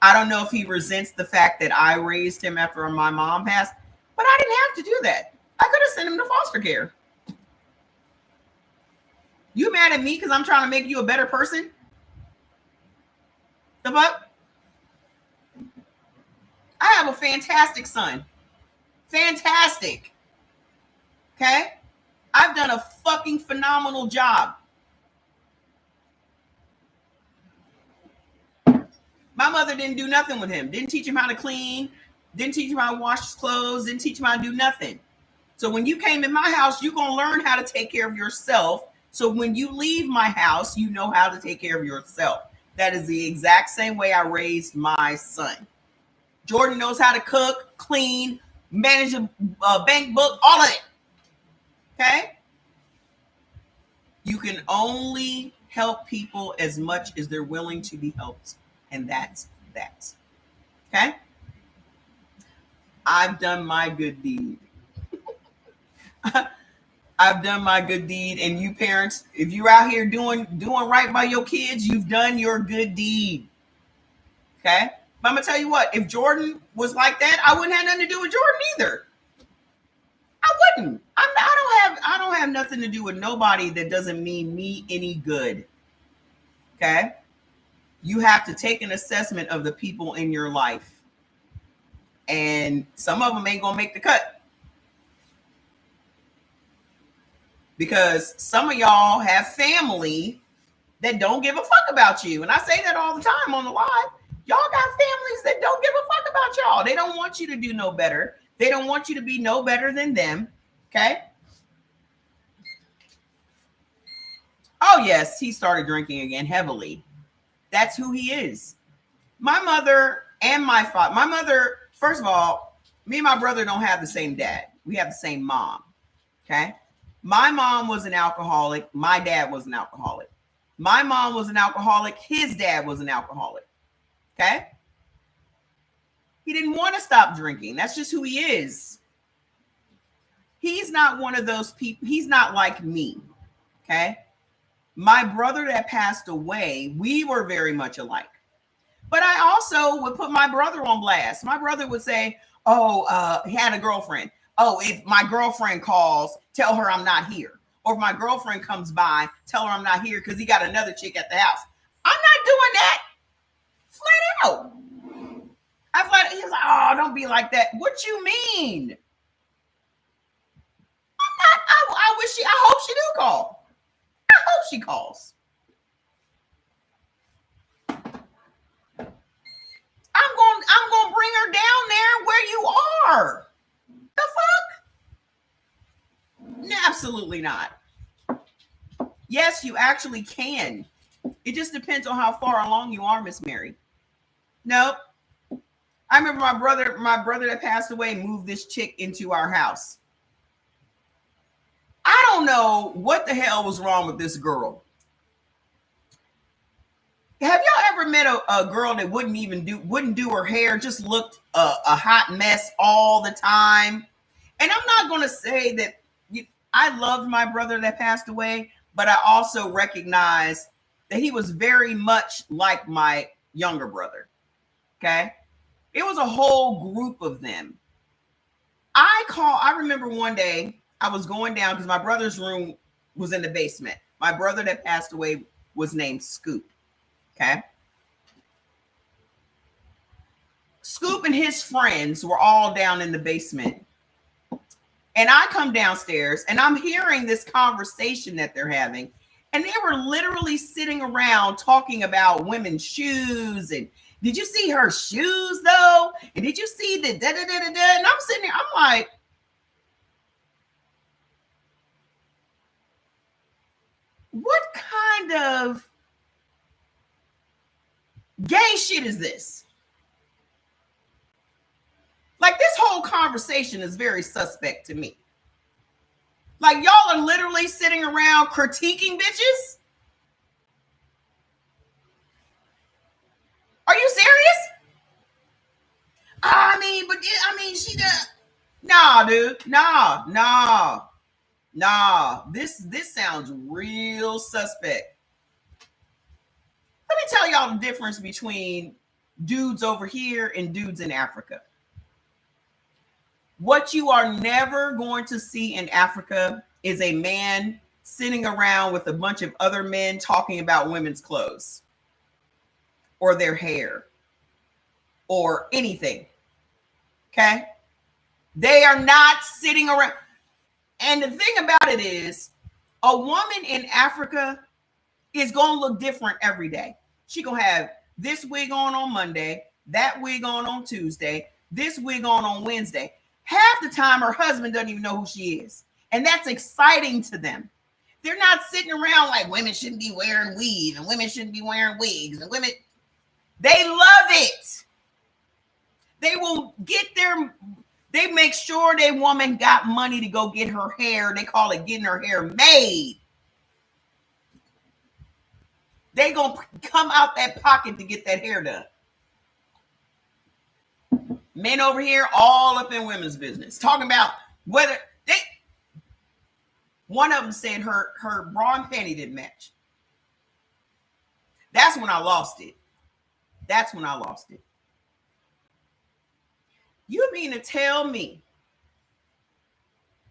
I don't know if he resents the fact that I raised him after my mom passed, but I didn't have to do that. I could have sent him to foster care. You mad at me because I'm trying to make you a better person? The fuck? I have a fantastic son. Fantastic. Okay? I've done a fucking phenomenal job. My mother didn't do nothing with him. Didn't teach him how to clean. Didn't teach him how to wash his clothes. Didn't teach him how to do nothing. So when you came in my house, you're going to learn how to take care of yourself. So when you leave my house, you know how to take care of yourself. That is the exact same way I raised my son. Jordan knows how to cook, clean, manage a bank book, all of it. Okay? You can only help people as much as they're willing to be helped. And that's that. Okay? I've done my good deed. I've done my good deed. And you parents, if you're out here doing right by your kids, you've done your good deed. Okay? But I'm going to tell you what, if Jordan was like that, I wouldn't have nothing to do with Jordan either. I wouldn't. I don't have nothing to do with nobody that doesn't mean me any good. Okay? You have to take an assessment of the people in your life. And some of them ain't gonna make the cut because some of y'all have family that don't give a fuck about you. And I say that all the time on the live. Y'all got families that don't give a fuck about y'all. They don't want you to do no better. They don't want you to be no better than them. Okay. Oh, yes, he started drinking again heavily. That's who he is. My mother and my father, my mother, first of all, me and my brother don't have the same dad. We have the same mom. Okay. My mom was an alcoholic. My dad was an alcoholic. My mom was an alcoholic. His dad was an alcoholic. Okay. He didn't want to stop drinking. That's just who he is. He's not one of those people. He's not like me. Okay. My brother that passed away, we were very much alike. But I also would put my brother on blast. My brother would say, oh, he had a girlfriend. Oh, if my girlfriend calls, tell her I'm not here. Or if my girlfriend comes by, tell her I'm not here because he got another chick at the house. I'm not doing that. Flat out. He's like, oh, don't be like that. What you mean? I wish I hope she do call. I hope she calls. I'm going to bring her down there where you are. The fuck? Absolutely not. Yes, you actually can. It just depends on how far along you are, Miss Mary. Nope. I remember my brother that passed away moved this chick into our house. I don't know what the hell was wrong with this girl. Have y'all ever met a girl that wouldn't do her hair, just looked a hot mess all the time? And I'm not going to say that I loved my brother that passed away, but I also recognize that he was very much like my younger brother. Okay. It was a whole group of them. I remember one day I was going down because my brother's room was in the basement. My brother that passed away was named Scoop. Okay. Scoop and his friends were all down in the basement. And I come downstairs and I'm hearing this conversation that they're having. And they were literally sitting around talking about women's shoes. And did you see her shoes though? And did you see the da da da da da? And I'm sitting there, I'm like, what kind of gay shit is this? Like, this whole conversation is very suspect to me. Like, y'all are literally sitting around critiquing bitches? Are you serious? She does. Nah, dude. Nah. This sounds real suspect. Let me tell y'all the difference between dudes over here and dudes in Africa. What you are never going to see in Africa is a man sitting around with a bunch of other men talking about women's clothes or their hair or anything. Okay? They are not sitting around. And the thing about it is, a woman in Africa is going to look different every day. She going to have this wig on Monday, that wig on Tuesday, this wig on Wednesday. Half the time, her husband doesn't even know who she is. And that's exciting to them. They're not sitting around like women shouldn't be wearing weave and women shouldn't be wearing wigs. And women, they love it. They will they make sure their woman got money to go get her hair. They call it getting her hair made. They gonna come out that pocket to get that hair done. Men over here all up in women's business, talking about whether they. One of them said her bra and panty didn't match. That's when I lost it. You mean to tell me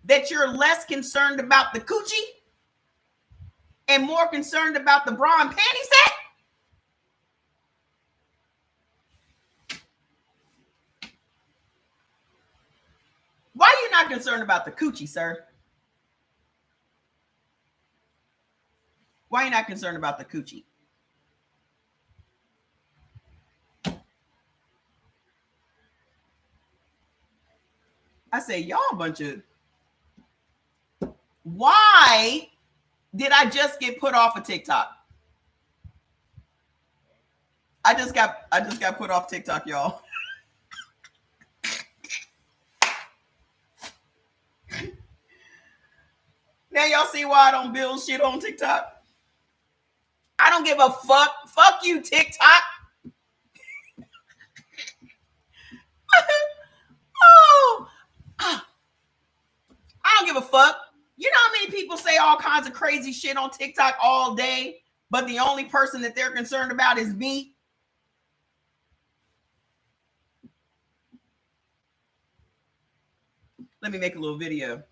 that you're less concerned about the coochie and more concerned about the bra and panty set? concerned about the coochie, sir? Why are you not concerned about the coochie? I say, y'all a bunch of... Why did I just get put off of TikTok? I just got put off TikTok, y'all. Now y'all see why I don't build shit on TikTok? I don't give a fuck. Fuck you, TikTok. Oh, I don't give a fuck. You know how many people say all kinds of crazy shit on TikTok all day, but the only person that they're concerned about is me? Let me make a little video.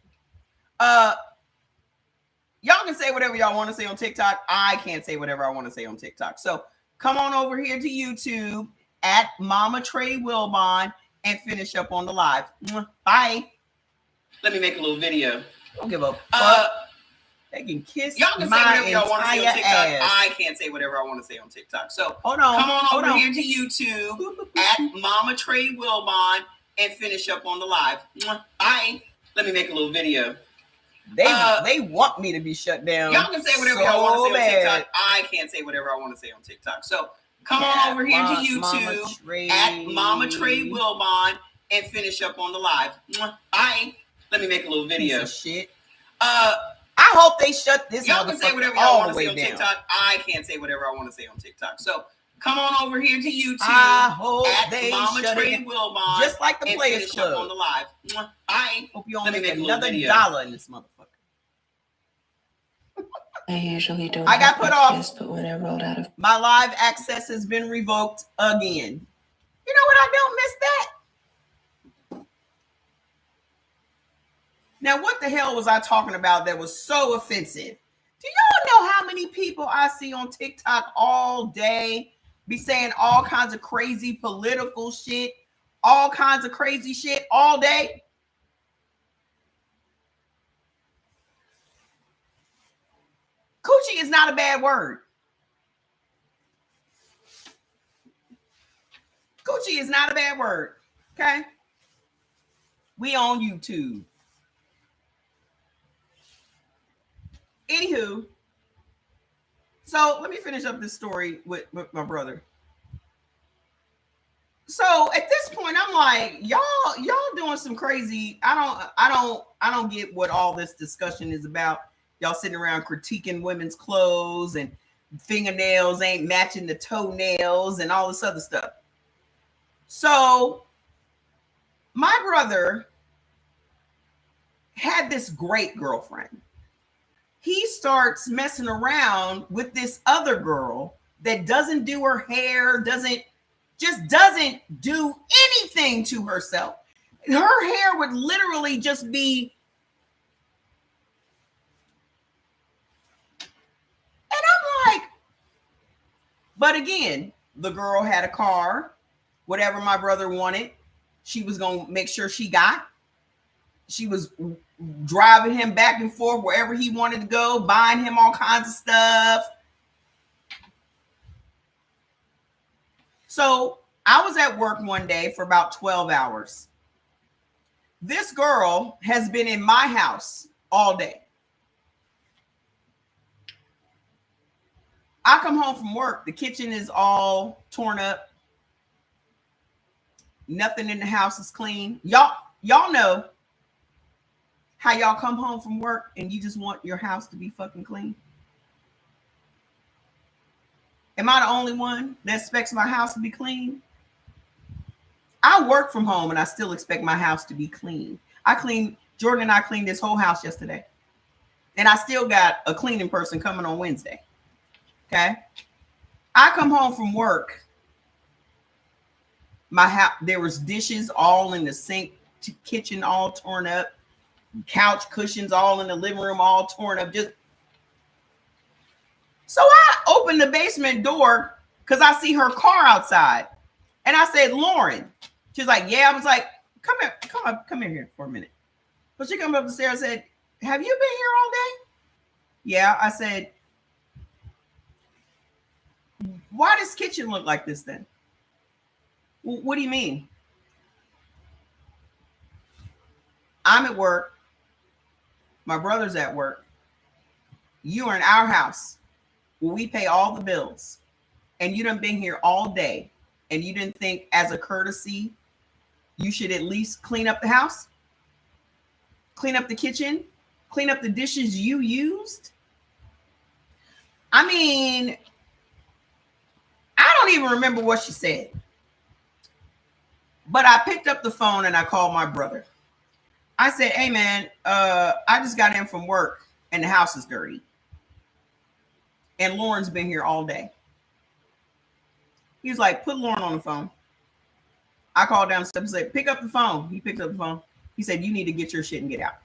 Y'all can say whatever y'all want to say on TikTok. I can't say whatever I want to say on TikTok. So come on over here to YouTube at Mama Trey Wilbon and finish up on the live. Bye. Let me make a little video. Don't give a fuck. They can kiss y'all can say whatever y'all want to say on TikTok. Ass. I can't say whatever I want to say on TikTok. So come on over here to YouTube at Mama Trey Wilbon and finish up on the live. Bye. Let me make a little video. They want me to be shut down. Y'all can say whatever y'all want to say on TikTok. I can't say whatever I want to say on TikTok. So come on over here to YouTube at Mama Trey Wilbon and finish up on the live. Bye. Let me make a little video. Shit. I hope they shut this. Y'all can say whatever y'all want to say on TikTok. I can't say whatever I want to say on TikTok. So come on over here to YouTube at Mama Trey Wilbon, just like the Players Club, up on the live. Bye. Hope you all make another dollar in this motherfucker. I usually don't. I got put off, but when I rolled out of my live access has been revoked again. You know what? I don't miss that. Now, what the hell was I talking about that was so offensive? Do y'all know how many people I see on TikTok all day be saying all kinds of crazy political shit, all kinds of crazy shit all day? Coochie is not a bad word. Coochie is not a bad word. Okay? We on YouTube. Anywho, so let me finish up this story with my brother. So at this point, I'm like, y'all doing some crazy. I don't get what all this discussion is about. Y'all sitting around critiquing women's clothes and fingernails ain't matching the toenails and all this other stuff. So my brother had this great girlfriend. He starts messing around with this other girl that doesn't do her hair, doesn't do anything to herself. Her hair would literally just be. And I'm like, but again, the girl had a car, whatever my brother wanted, she was going to make sure she got. She was driving him back and forth wherever he wanted to go, buying him all kinds of stuff. So I was at work one day for about 12 hours. This girl has been in my house all day. I come home from work. The kitchen is all torn up. Nothing in the house is clean. Y'all know how y'all come home from work and you just want your house to be fucking clean? Am I the only one that expects my house to be clean? I work from home and I still expect my house to be clean. Jordan and I cleaned this whole house yesterday. And I still got a cleaning person coming on Wednesday. Okay? I come home from work. My house, there was dishes all in the sink, kitchen all torn up. Couch cushions all in the living room, all torn up. So I opened the basement door because I see her car outside. And I said, Lauren. She's like, yeah. I was like, come here for a minute. So she comes up the stairs and said, have you been here all day? Yeah. I said, why does kitchen look like this then? What do you mean? I'm at work. My brother's at work. You are in our house where we pay all the bills. And you done been here all day. And you didn't think as a courtesy, you should at least clean up the house? Clean up the kitchen? Clean up the dishes you used? I mean, I don't even remember what she said. But I picked up the phone and I called my brother. I said, hey man, I just got in from work and the house is dirty. And Lauren's been here all day. He was like, put Lauren on the phone. I called downstairs and said, pick up the phone. He picked up the phone. He said, you need to get your shit and get out.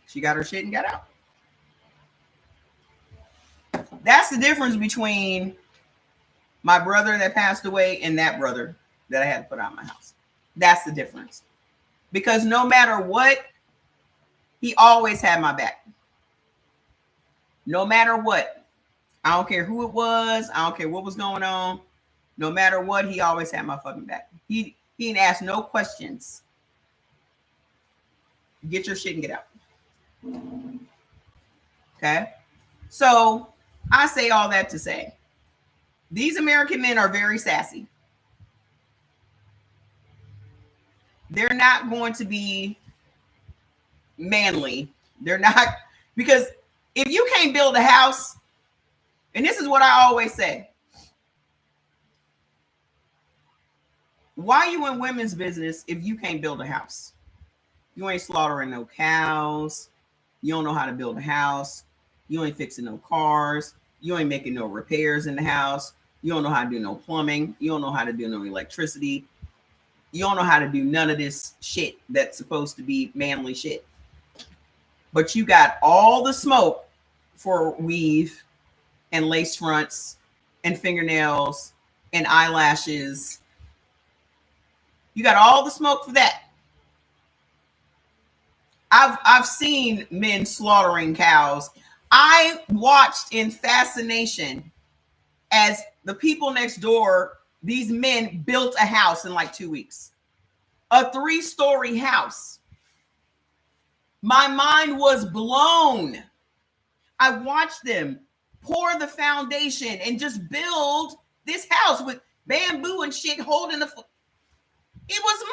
She got her shit and got out. That's the difference between my brother that passed away and that brother that I had to put out of my house. That's the difference. Because no matter what, he always had my back. No matter what. I don't care who it was. I don't care what was going on. No matter what, he always had my fucking back. He didn't ask no questions. Get your shit and get out. Okay? So I say all that to say, these American men are very sassy. They're not going to be manly. They're not, because if you can't build a house, and this is what I always say, why are you in women's business if you can't build a house? You ain't slaughtering no cows. You don't know how to build a house. You ain't fixing no cars. You ain't making no repairs in the house. You don't know how to do no plumbing. You don't know how to do no electricity. You don't know how to do none of this shit that's supposed to be manly shit. But you got all the smoke for weave and lace fronts and fingernails and eyelashes. You got all the smoke for that. I've seen men slaughtering cows. I watched in fascination as the people next door, these men built a house in like 2 weeks. A 3-story house. My mind was blown. I watched them pour the foundation and just build this house with bamboo and shit holding the. It was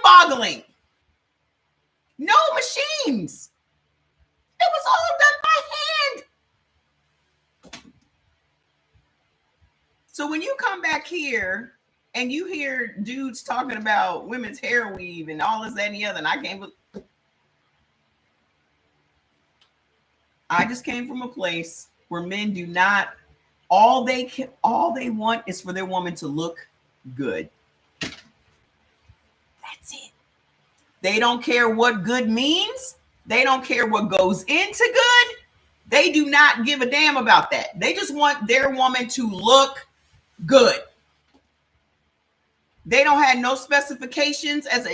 mind-boggling. No machines. It was all done by hand. So when you come back here and you hear dudes talking about women's hair weave and all this, that, and the other, and I just came from a place where men do not, all they want is for their woman to look good. That's it. They don't care what good means. They don't care what goes into good. They do not give a damn about that. They just want their woman to look good. They don't have no specifications as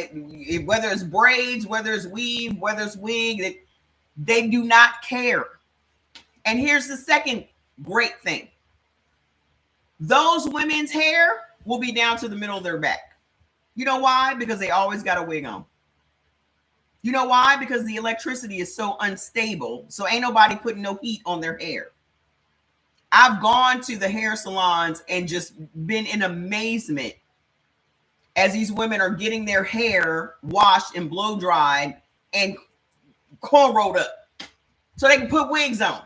whether it's braids, whether it's weave, whether it's wig. They do not care. And here's the second great thing. Those women's hair will be down to the middle of their back. You know why? Because they always got a wig on. You know why? Because the electricity is so unstable. So ain't nobody putting no heat on their hair. I've gone to the hair salons and just been in amazement as these women are getting their hair washed and blow dried and cornrowed up so they can put wigs on.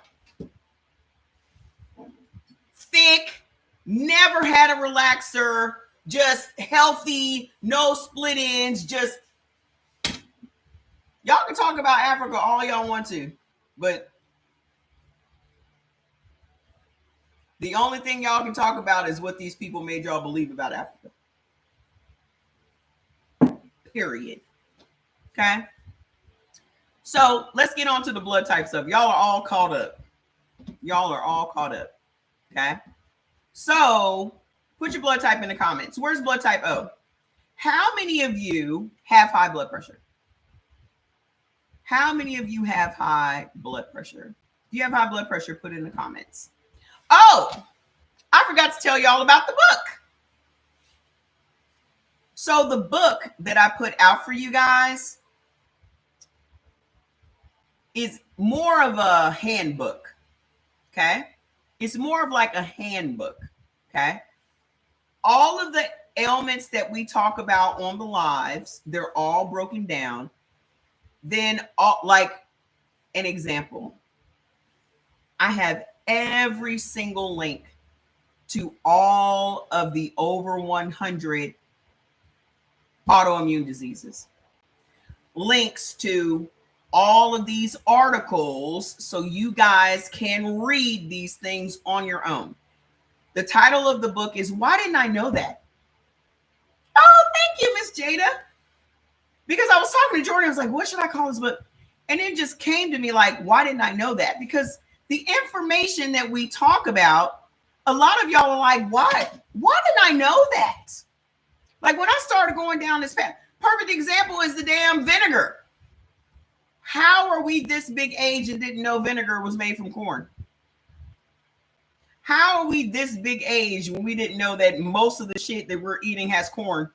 Thick, never had a relaxer, just healthy, no split ends, just. Y'all can talk about Africa all y'all want to, but the only thing y'all can talk about is what these people made y'all believe about Africa. Period. Okay? So let's get on to the blood type stuff. Y'all are all caught up. Okay? So Put your blood type in the comments. Where's blood type O? How many of you have high blood pressure? How many of you have high blood pressure? If you have high blood pressure, put it in the comments. Oh, I forgot to tell you all about the book. So the book that I put out for you guys is more of a handbook, okay? It's more of like a handbook, okay? All of the ailments that we talk about on the lives, they're all broken down. Then, like an example, I have every single link to all of the over 100 autoimmune diseases. Links to all of these articles so you guys can read these things on your own. The title of the book is Why Didn't I Know That? Oh, thank you, Miss Jada. Because I was talking to Jordan, I was like, what should I call this book? And it just came to me like, why didn't I know that? Because the information that we talk about, a lot of y'all are like, why? Why didn't I know that? Like when I started going down this path, perfect example is the damn vinegar. How are we this big age and didn't know vinegar was made from corn? How are we this big age when we didn't know that most of the shit that we're eating has corn?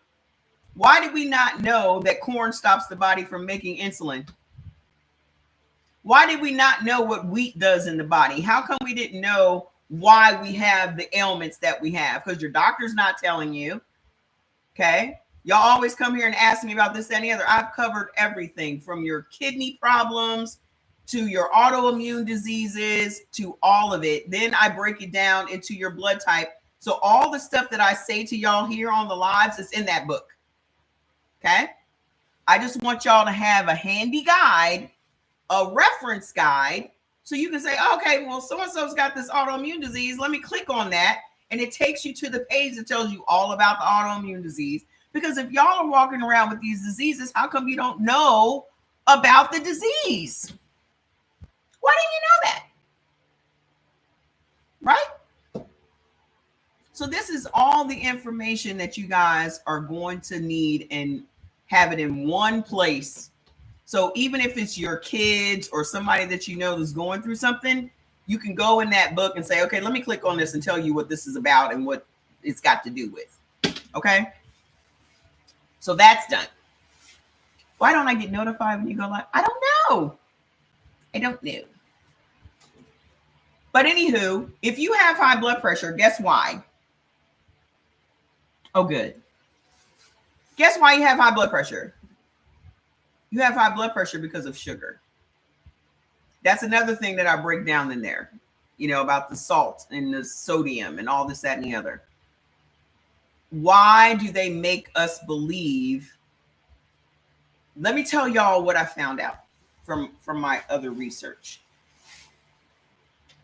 Why did we not know that corn stops the body from making insulin? Why did we not know what wheat does in the body? How come we didn't know why we have the ailments that we have? Because your doctor's not telling you. Okay. Y'all always come here and ask me about this, that, and the other. I've covered everything from your kidney problems to your autoimmune diseases to all of it. Then I break it down into your blood type. So all the stuff that I say to y'all here on the lives is in that book. Okay. I just want y'all to have a handy guide, a reference guide, so you can say, okay, well, so-and-so's got this autoimmune disease. Let me click on that. And it takes you to the page that tells you all about the autoimmune disease. Because if y'all are walking around with these diseases, how come you don't know about the disease? Why didn't you know that? Right? So this is all the information that you guys are going to need and have it in one place. So even if it's your kids or somebody that you know is going through something, you can go in that book and say, okay, let me click on this and tell you what this is about and what it's got to do with. Okay. So that's done. Why don't I get notified when you go live? I don't know. I don't know. But anywho, if you have high blood pressure, guess why? Oh, good. Guess why you have high blood pressure? You have high blood pressure because of sugar. That's another thing that I break down in there, you know, about the salt and the sodium and all this, that, and the other. Why do they make us believe? Let me tell y'all what I found out from my other research.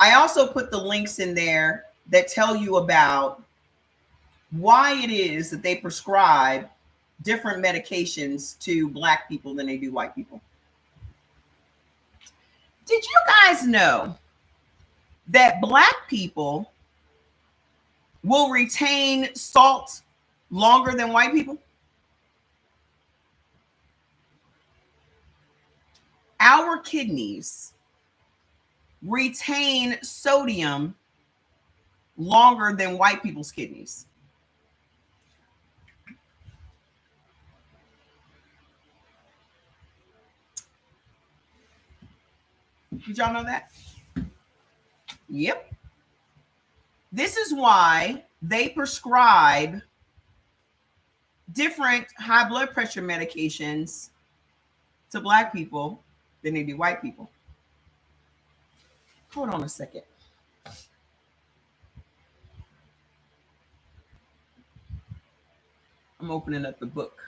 I also put the links in there that tell you about why it is that they prescribe different medications to Black people than they do white people. Did you guys know that Black people will retain salt longer than white people? Our kidneys retain sodium longer than white people's kidneys. Did y'all know that? Yep. This is why they prescribe different high blood pressure medications to Black people than they do white people. Hold on a second. I'm opening up the book.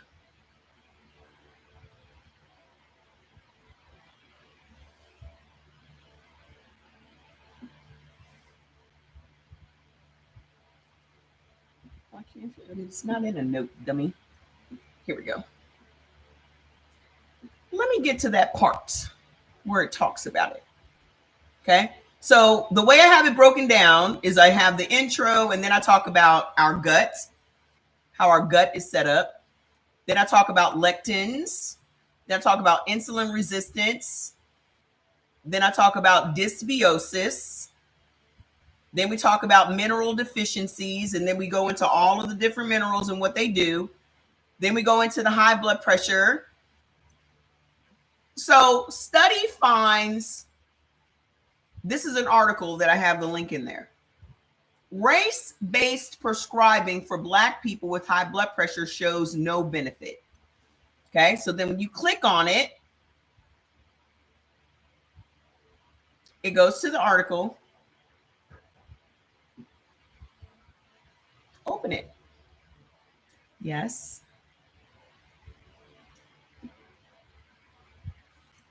It's not in a note, dummy. Here we go. Let me get to that part where it talks about it. Okay. So the way I have it broken down is I have the intro, and then I talk about our gut, how our gut is set up. Then I talk about lectins. Then I talk about insulin resistance. Then I talk about dysbiosis. Then we talk about mineral deficiencies, and then we go into all of the different minerals and what they do. Then we go into the high blood pressure. So study finds, this is an article that I have the link in there. Race-based prescribing for Black people with high blood pressure shows no benefit. Okay, so then when you click on it, it goes to the article. Open it. Yes.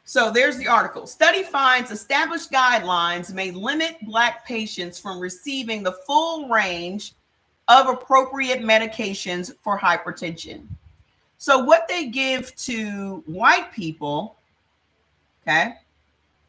So there's the article. Study finds established guidelines may limit Black patients from receiving the full range of appropriate medications for hypertension. So what they give to white people, okay,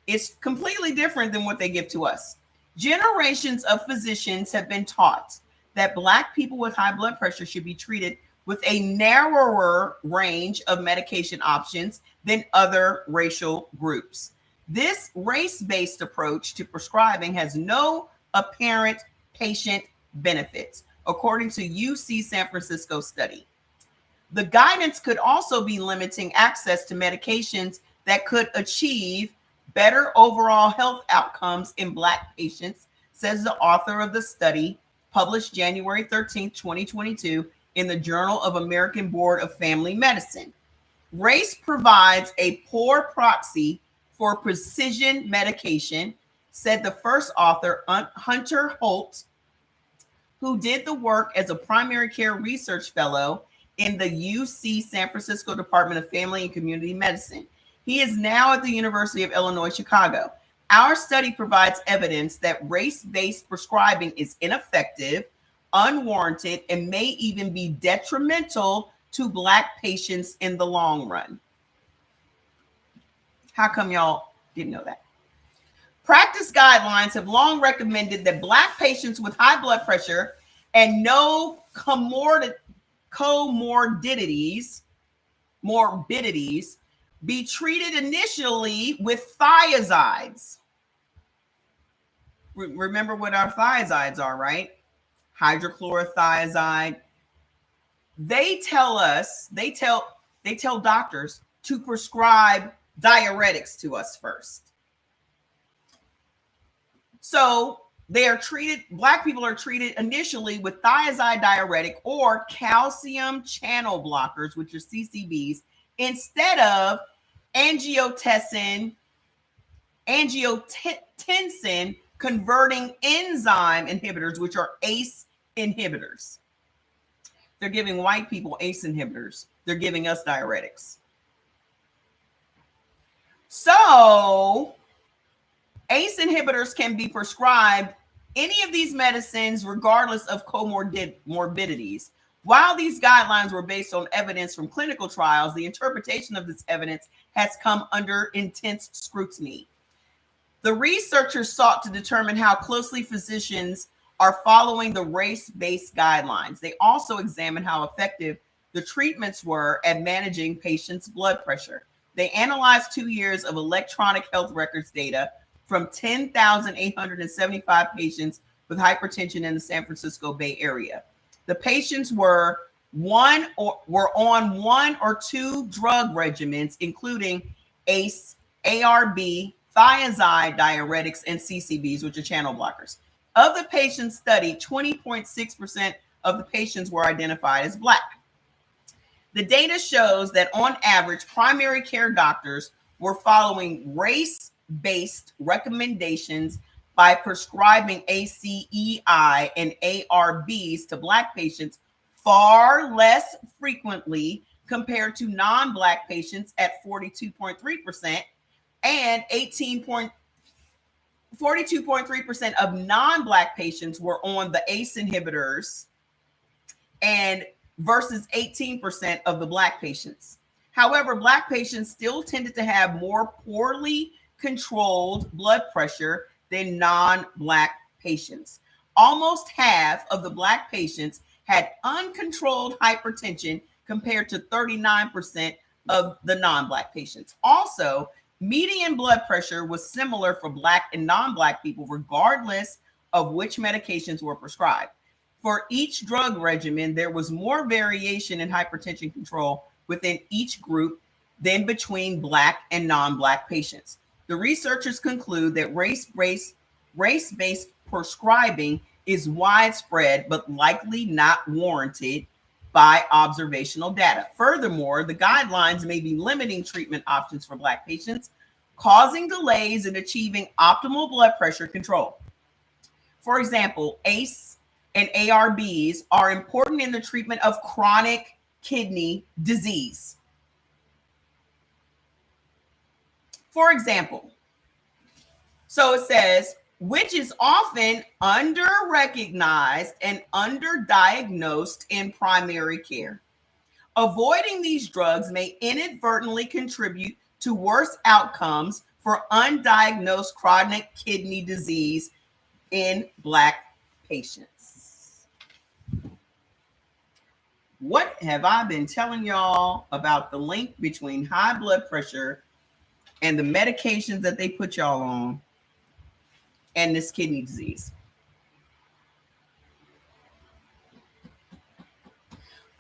it's completely different than what they give to us. Generations of physicians have been taught that Black people with high blood pressure should be treated with a narrower range of medication options than other racial groups. This race-based approach to prescribing has no apparent patient benefits, according to UC San Francisco study. The guidance could also be limiting access to medications that could achieve better overall health outcomes in Black patients, says the author of the study, published January 13, 2022, in the Journal of American Board of Family Medicine. Race provides a poor proxy for precision medication, said the first author, Hunter Holt, who did the work as a primary care research fellow in the UC San Francisco Department of Family and Community Medicine. He is now at the University of Illinois, Chicago. Our study provides evidence that race-based prescribing is ineffective, unwarranted, and may even be detrimental to Black patients in the long run. How come y'all didn't know that? Practice guidelines have long recommended that Black patients with high blood pressure and no morbidities be treated initially with thiazides. Remember what our thiazides are, right? Hydrochlorothiazide. They tell doctors to prescribe diuretics to us first. So Black people are treated initially with thiazide diuretic or calcium channel blockers, which are CCBs, instead of angiotensin converting enzyme inhibitors, which are ACE inhibitors. They're giving white people ACE inhibitors. They're giving us diuretics. So ACE inhibitors can be prescribed any of these medicines regardless of comorbidities. While these guidelines were based on evidence from clinical trials, the interpretation of this evidence has come under intense scrutiny. The researchers sought to determine how closely physicians are following the race-based guidelines. They also examined how effective the treatments were at managing patients' blood pressure. They analyzed 2 years of electronic health records data from 10,875 patients with hypertension in the San Francisco Bay Area. The patients were on one or two drug regimens, including ACE, ARB, thiazide diuretics, and CCBs, which are channel blockers. Of the patients studied, 20.6% of the patients were identified as Black. The data shows that on average, primary care doctors were following race-based recommendations by prescribing ACEI and ARBs to Black patients far less frequently compared to non-Black patients at 42.3%, and 42.3% of non-Black patients were on the ACE inhibitors, and versus 18% of the Black patients. However, Black patients still tended to have more poorly controlled blood pressure than non-Black patients. Almost half of the Black patients had uncontrolled hypertension compared to 39% of the non-Black patients. Also, median blood pressure was similar for Black and non-Black people, regardless of which medications were prescribed. For each drug regimen, there was more variation in hypertension control within each group than between Black and non-Black patients. The researchers conclude that race-based prescribing is widespread but likely not warranted by observational data. Furthermore, the guidelines may be limiting treatment options for Black patients, causing delays in achieving optimal blood pressure control. For example, ACE and ARBs are important in the treatment of chronic kidney disease. For example, so it says, which is often under-recognized and underdiagnosed in primary care. Avoiding these drugs may inadvertently contribute to worse outcomes for undiagnosed chronic kidney disease in Black patients. What have I been telling y'all about the link between high blood pressure and the medications that they put y'all on and this kidney disease?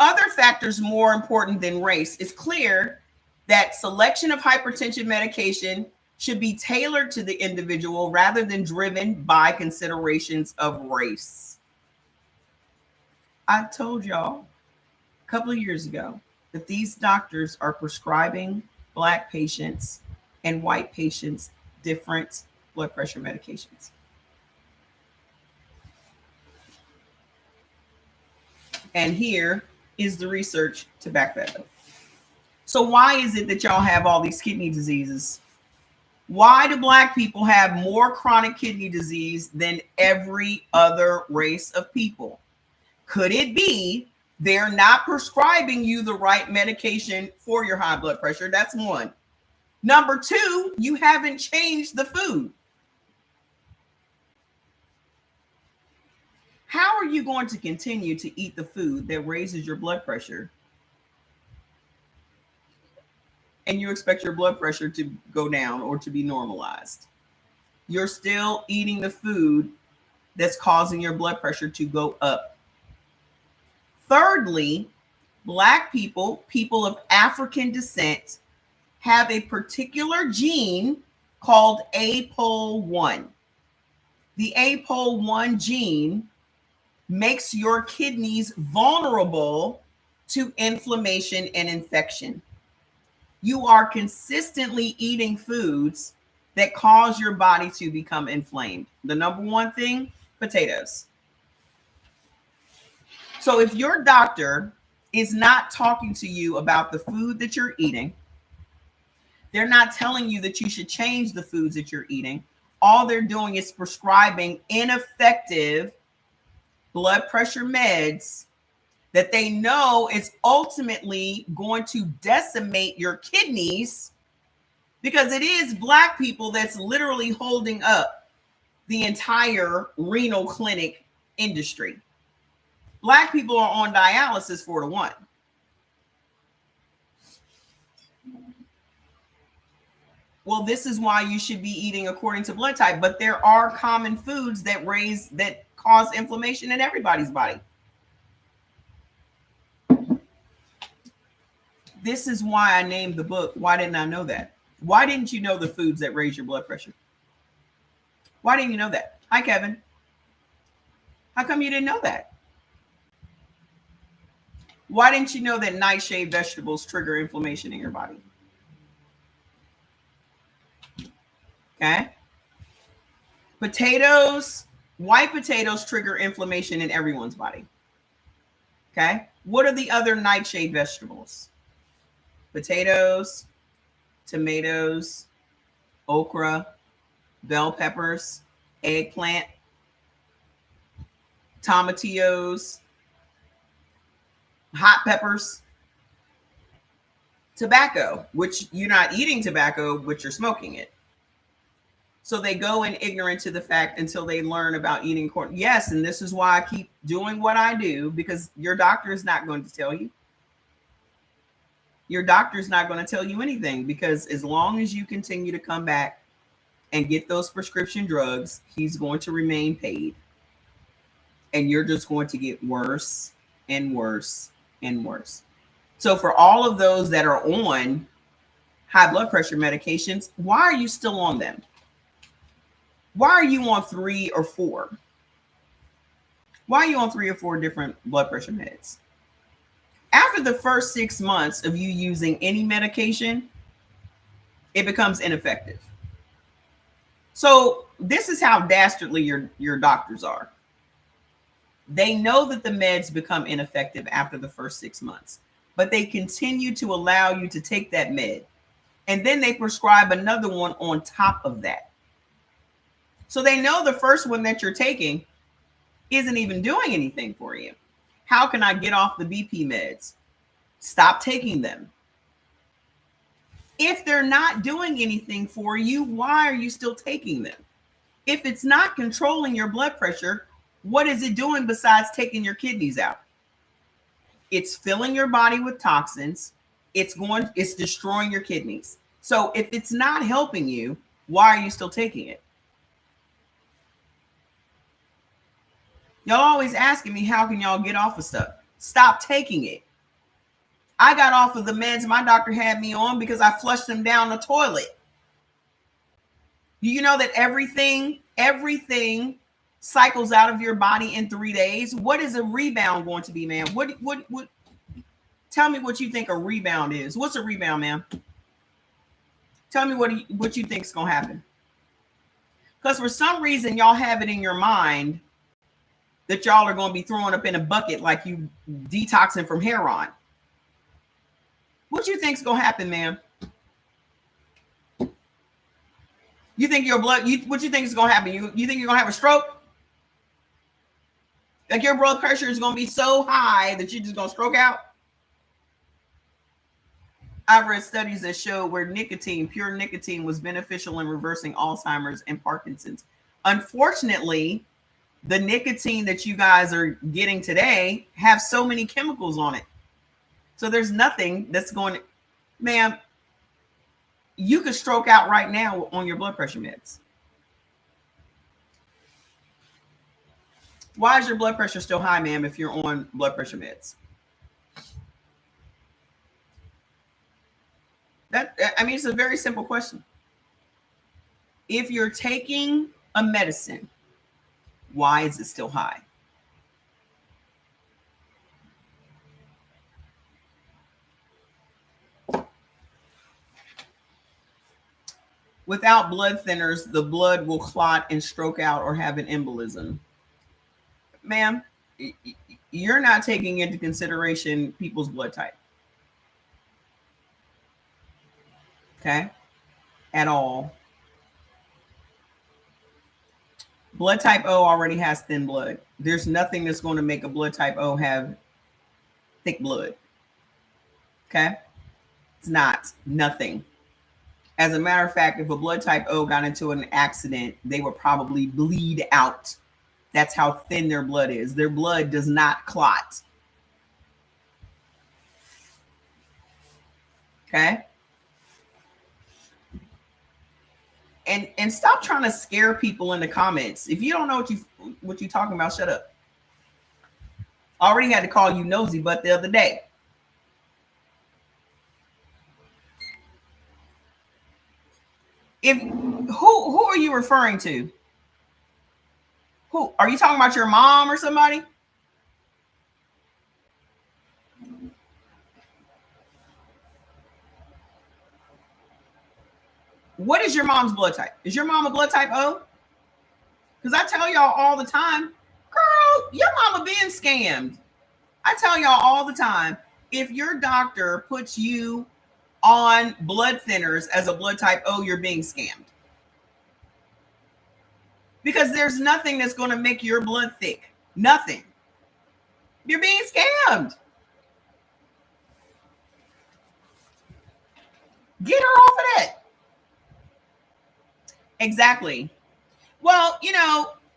Other factors more important than race. It's clear that selection of hypertension medication should be tailored to the individual rather than driven by considerations of race. I told y'all a couple of years ago that these doctors are prescribing Black patients and white patients different blood pressure medications. And here is the research to back that up. So why is it that y'all have all these kidney diseases? Why do Black people have more chronic kidney disease than every other race of people? Could it be they're not prescribing you the right medication for your high blood pressure? That's one. Number two, you haven't changed the food. How are you going to continue to eat the food that raises your blood pressure and you expect your blood pressure to go down or to be normalized? You're still eating the food that's causing your blood pressure to go up. Thirdly, Black people, people of African descent, have a particular gene called APOL1. The APOL1 gene makes your kidneys vulnerable to inflammation and infection. You are consistently eating foods that cause your body to become inflamed. The number one thing, potatoes. So if your doctor is not talking to you about the food that you're eating, they're not telling you that you should change the foods that you're eating. All they're doing is prescribing ineffective blood pressure meds that they know is ultimately going to decimate your kidneys, because it is Black people that's literally holding up the entire renal clinic industry. Black people are on dialysis 4-1. Well, this is why you should be eating according to blood type, but there are common foods that cause inflammation in everybody's body. This is why I named the book, Why Didn't I Know That? Why didn't you know the foods that raise your blood pressure? Why didn't you know that? Hi, Kevin. How come you didn't know that? Why didn't you know that nightshade vegetables trigger inflammation in your body? Okay. Potatoes, white potatoes trigger inflammation in everyone's body. Okay. What are the other nightshade vegetables? Potatoes, tomatoes, okra, bell peppers, eggplant, tomatillos, hot peppers, tobacco, which you're not eating tobacco, but you're smoking it. So they go in ignorant to the fact until they learn about eating corn. Yes, and this is why I keep doing what I do, because your doctor is not going to tell you. Your doctor is not going to tell you anything, because as long as you continue to come back and get those prescription drugs, he's going to remain paid. And you're just going to get worse and worse and worse. So for all of those that are on high blood pressure medications, why are you still on them? Why are you on 3 or 4? Why are you on 3 or 4 different blood pressure meds? After the first 6 months of you using any medication, it becomes ineffective. So this is how dastardly your doctors are. They know that the meds become ineffective after the first 6 months, but they continue to allow you to take that med. And then they prescribe another one on top of that. So they know the first one that you're taking isn't even doing anything for you. How can I get off the BP meds? Stop taking them. If they're not doing anything for you, why are you still taking them? If it's not controlling your blood pressure, what is it doing besides taking your kidneys out? It's filling your body with toxins. It's destroying your kidneys. So if it's not helping you, why are you still taking it? Y'all always asking me, how can y'all get off of stuff? Stop taking it. I got off of the meds my doctor had me on because I flushed them down the toilet. Do you know that everything cycles out of your body in 3 days? What is a rebound going to be, man? What tell me what you think a rebound is. What's a rebound, man? Tell me what you think is going to happen. Because for some reason, y'all have it in your mind that y'all are going to be throwing up in a bucket like you detoxing from heroin. What you think is going to happen, man? You think your blood, what you think is going to happen? You think you're going to have a stroke? Like your blood pressure is going to be so high that you're just going to stroke out? I've read studies that show where pure nicotine was beneficial in reversing Alzheimer's and Parkinson's. Unfortunately, the nicotine that you guys are getting today have so many chemicals on it. So there's nothing that's going to, ma'am, you could stroke out right now on your blood pressure meds. Why is your blood pressure still high, ma'am, if you're on blood pressure meds? It's a very simple question. If you're taking a medicine, why is it still high? Without blood thinners, the blood will clot and stroke out or have an embolism. Ma'am, you're not taking into consideration people's blood type. Okay? At all. Blood type O already has thin blood. There's nothing that's going to make a blood type O have thick blood. Okay? It's not. Nothing. As a matter of fact, if a blood type O got into an accident, they would probably bleed out. That's how thin their blood is. Their blood does not clot. Okay? And stop trying to scare people in the comments. If you don't know what you talking about, shut up. I already had to call you nosy butt the other day. Who are you referring to? Who are you talking about? Your mom or somebody? What is your mom's blood type? Is your mom a blood type O? Because I tell y'all all the time, girl, your mama being scammed. I tell y'all all the time, if your doctor puts you on blood thinners as a blood type O, you're being scammed. Because there's nothing that's going to make your blood thick. Nothing. You're being scammed. Get her off of that. Exactly. Well,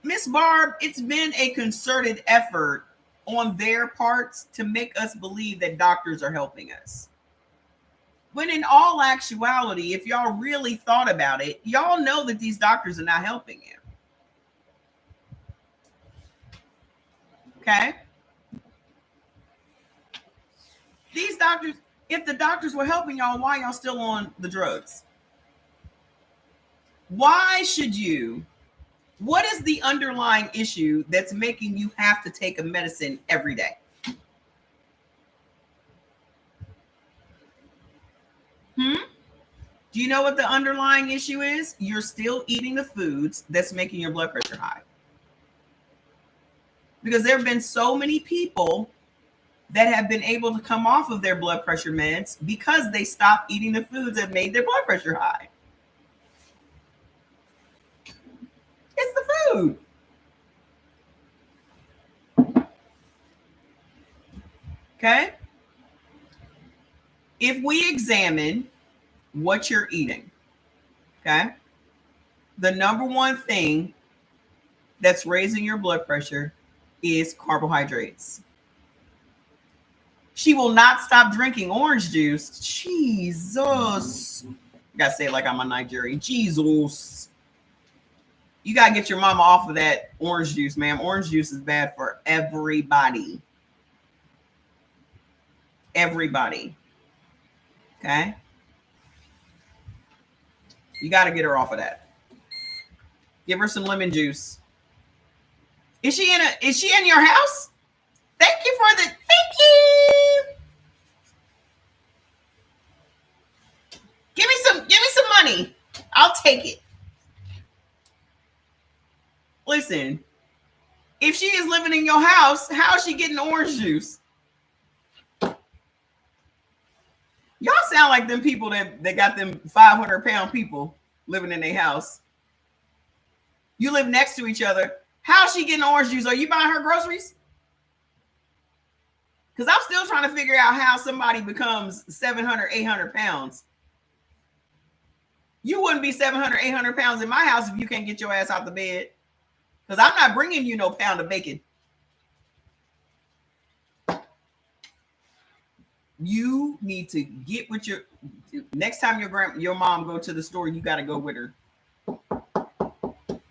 Miss Barb, it's been a concerted effort on their parts to make us believe that doctors are helping us. When in all actuality, if y'all really thought about it, y'all know that these doctors are not helping you. Okay? These doctors, if the doctors were helping y'all, why y'all still on the drugs? Why should you? What is the underlying issue that's making you have to take a medicine every day? Hmm? Do you know what the underlying issue is? You're still eating the foods that's making your blood pressure high. Because there have been so many people that have been able to come off of their blood pressure meds because they stopped eating the foods that made their blood pressure high. It's the food. Okay? If we examine what you're eating, okay, the number one thing that's raising your blood pressure is carbohydrates. She will not stop drinking orange juice. Jesus. I gotta say it like I'm a Nigerian. Jesus. You gotta get your mama off of that orange juice, ma'am. Orange juice is bad for everybody. Everybody. Okay? You gotta get her off of that. Give her some lemon juice. Is she in your house? Thank you. Give me some money. I'll take it. Listen, if she is living in your house, how is she getting orange juice? Y'all sound like them people that got them 500-pound people living in their house. You live next to each other. How is she getting orange juice? Are you buying her groceries? Because I'm still trying to figure out how somebody becomes 700, 800 pounds. You wouldn't be 700, 800 pounds in my house if you can't get your ass out the bed. Because I'm not bringing you no pound of bacon. You need to get with your next time your mom go to the store, you got to go with her.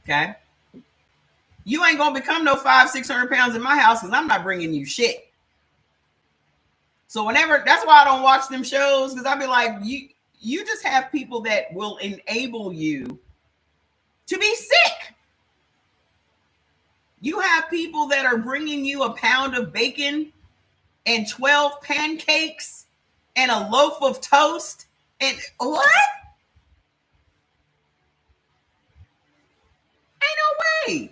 Okay? You ain't gonna become no 500-600 pounds in my house because I'm not bringing you shit. So whenever, that's why I don't watch them shows, because I'll be like, you just have people that will enable you to be sick. You have people that are bringing you a pound of bacon and 12 pancakes and a loaf of toast. And what? Ain't no way.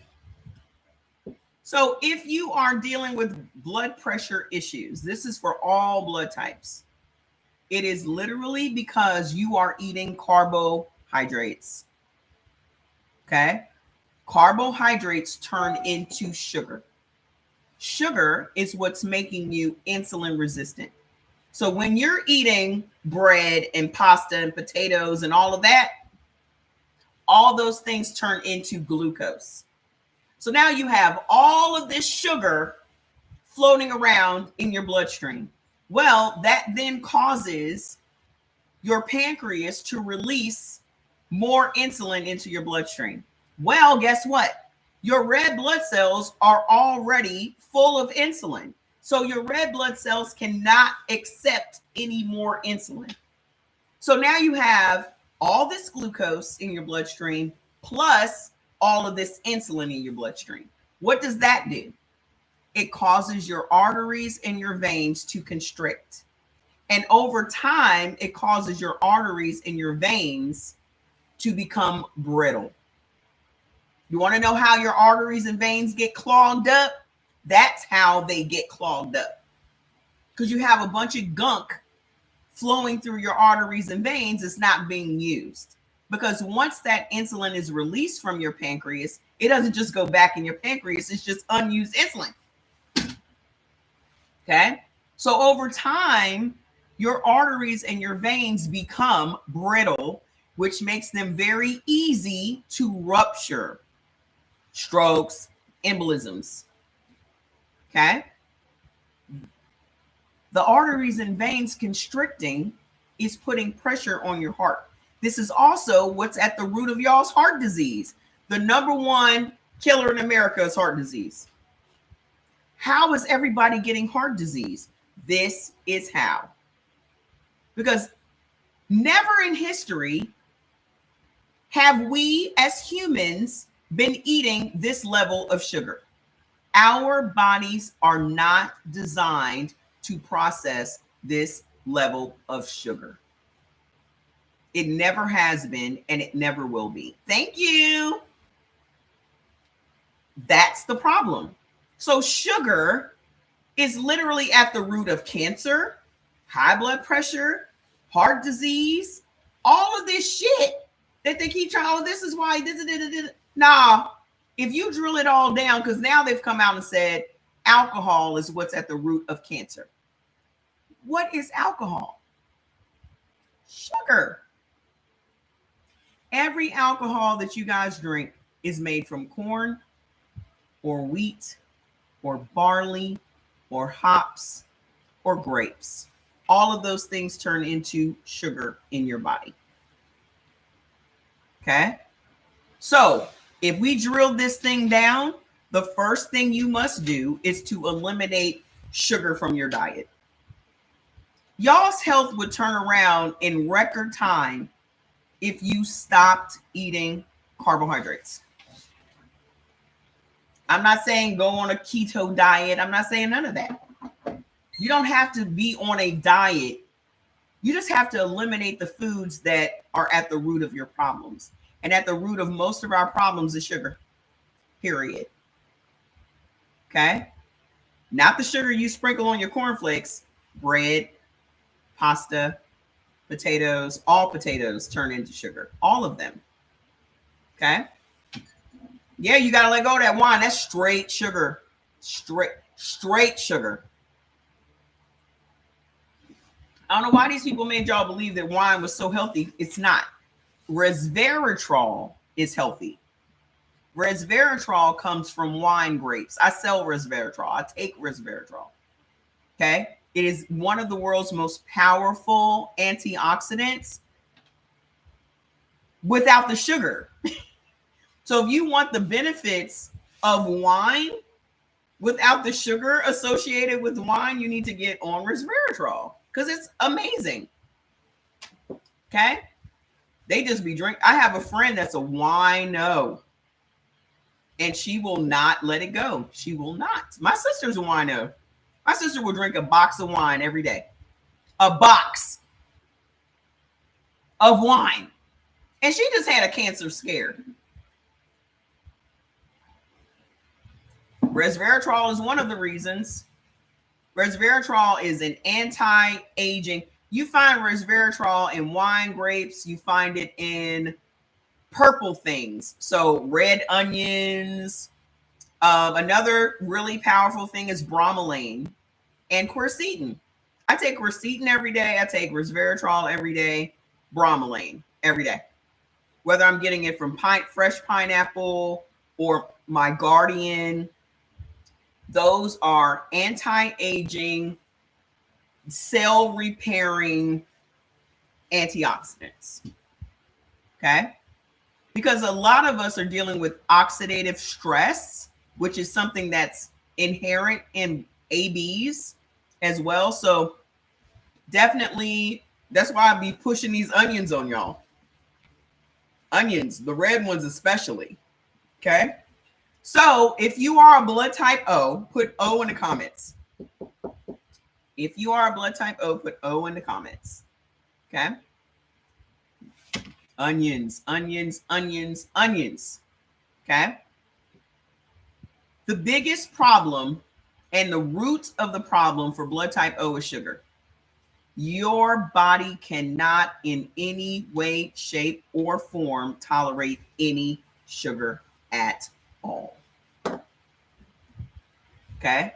So if you are dealing with blood pressure issues, this is for all blood types. It is literally because you are eating carbohydrates. Okay? Carbohydrates turn into sugar. Sugar is what's making you insulin resistant. So when you're eating bread and pasta and potatoes and all of that, all those things turn into glucose. So now you have all of this sugar floating around in your bloodstream. Well, that then causes your pancreas to release more insulin into your bloodstream. Well, guess what? Your red blood cells are already full of insulin. So your red blood cells cannot accept any more insulin. So now you have all this glucose in your bloodstream plus all of this insulin in your bloodstream. What does that do? It causes your arteries and your veins to constrict. And over time, it causes your arteries and your veins to become brittle. You want to know how your arteries and veins get clogged up? That's how they get clogged up. Because you have a bunch of gunk flowing through your arteries and veins is not being used. Because once that insulin is released from your pancreas, it doesn't just go back in your pancreas, it's just unused insulin. Okay? So over time, your arteries and your veins become brittle which makes them very easy to rupture, strokes, embolisms. Okay. The arteries and veins constricting is putting pressure on your heart. This is also what's at the root of y'all's heart disease. The number one killer in America is heart disease. How is everybody getting heart disease? This is how. Because never in history have we as humans been eating this level of sugar. Our bodies are not designed to process this level of sugar. It never has been, and it never will be. Thank you. That's the problem. So sugar is literally at the root of cancer, high blood pressure, heart disease, all of this shit that they keep trying. Oh, this is why. Nah, if you drill it all down, because now they've come out and said alcohol is what's at the root of cancer. What is alcohol? Sugar. Every alcohol that you guys drink is made from corn or wheat or barley or hops or grapes. All of those things turn into sugar in your body. Okay? So if we drill this thing down, the first thing you must do is to eliminate sugar from your diet. Y'all's health would turn around in record time if you stopped eating carbohydrates. I'm not saying go on a keto diet. I'm not saying none of that. You don't have to be on a diet. You just have to eliminate the foods that are at the root of your problems. And at the root of most of our problems is sugar, period. Okay? Not the sugar you sprinkle on your cornflakes, bread, pasta, potatoes. All potatoes turn into sugar. All of them. Okay? Yeah, you got to let go of that wine. That's straight sugar. Straight sugar. I don't know why these people made y'all believe that wine was so healthy. It's not. Resveratrol is healthy. Resveratrol comes from wine grapes. I sell resveratrol. I take resveratrol. Okay? It is one of the world's most powerful antioxidants without the sugar. So if you want the benefits of wine without the sugar associated with wine, you need to get on resveratrol because it's amazing. Okay? They just be drink. I have a friend that's a wino, and she will not let it go. She will not. My sister's a wino. My sister will drink a box of wine every day. A box of wine. And she just had a cancer scare. Resveratrol is one of the reasons. Resveratrol is an anti-aging. You find resveratrol in wine grapes. You find it in purple things. So red onions. Another really powerful thing is bromelain and quercetin. I take quercetin every day. I take resveratrol every day. Bromelain every day. Whether I'm getting it from fresh pineapple or my Guardian. Those are anti-aging, cell repairing antioxidants. Okay? Because a lot of us are dealing with oxidative stress, which is something that's inherent in ABs as well. So definitely, that's why I be pushing these onions on y'all. Onions, the red ones especially. Okay? So if you are a blood type O, put O in the comments. If you are a blood type O, put O in the comments. Okay? Onions, onions, onions, onions. Okay? The biggest problem and the root of the problem for blood type O is sugar. Your body cannot in any way, shape, or form tolerate any sugar at all. Okay?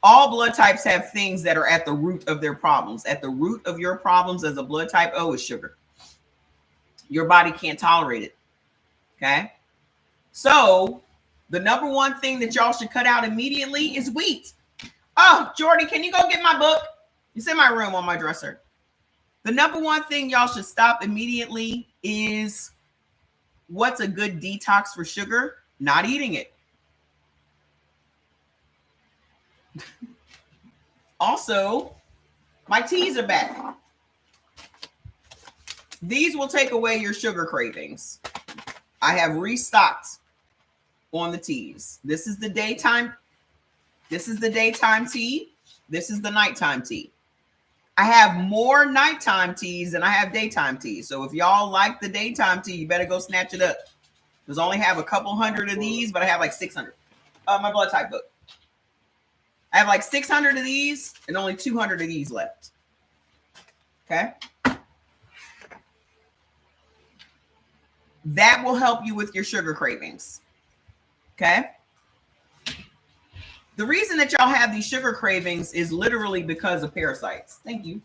All blood types have things that are at the root of their problems. At the root of your problems as a blood type O is sugar. Your body can't tolerate it. Okay. So the number one thing that y'all should cut out immediately is wheat. Oh, Jordy, can you go get my book? It's in my room on my dresser. The number one thing y'all should stop immediately is what's a good detox for sugar? Not eating it. Also, my teas are back. These will take away your sugar cravings. I have restocked on the teas. This is the daytime. This is the daytime tea. This is the nighttime tea. I have more nighttime teas than I have daytime teas. So if y'all like the daytime tea, you better go snatch it up. Because I only have a couple hundred of these, but I have like 600. My blood type book. I have like 600 of these and only 200 of these left. Okay. That will help you with your sugar cravings. Okay. The reason that y'all have these sugar cravings is literally because of parasites. Thank you.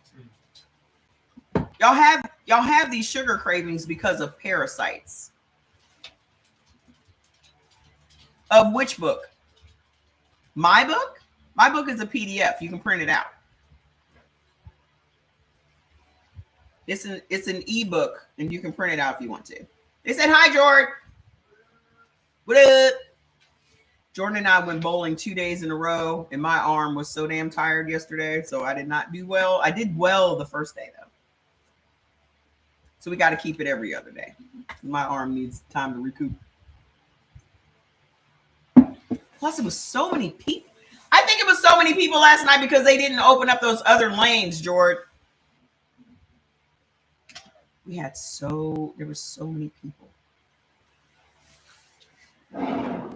Y'all have these sugar cravings because of parasites. Of which book? My book? My book is a PDF. You can print it out. It's an ebook, and you can print it out if you want to. They said, hi, Jordan. What up? Jordan and I went bowling 2 days in a row, and my arm was so damn tired yesterday, so I did not do well. I did well the first day, though. So we got to keep it every other day. My arm needs time to recoup. Plus, it was so many people. I think it was so many people last night because they didn't open up those other lanes, Jordan. There were so many people.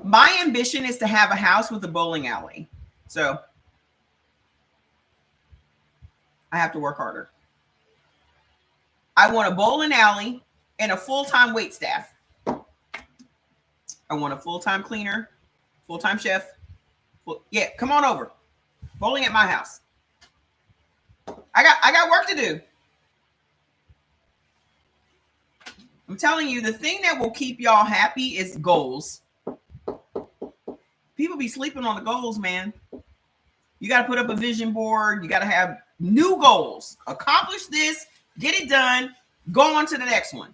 My ambition is to have a house with a bowling alley. So I have to work harder. I want a bowling alley and a full-time wait staff. I want a full-time cleaner, full-time chef. Yeah, come on over. Bowling at my house. I got work to do. I'm telling you, the thing that will keep y'all happy is goals. People be sleeping on the goals, man. You got to put up a vision board. You got to have new goals. Accomplish this, get it done, go on to the next one.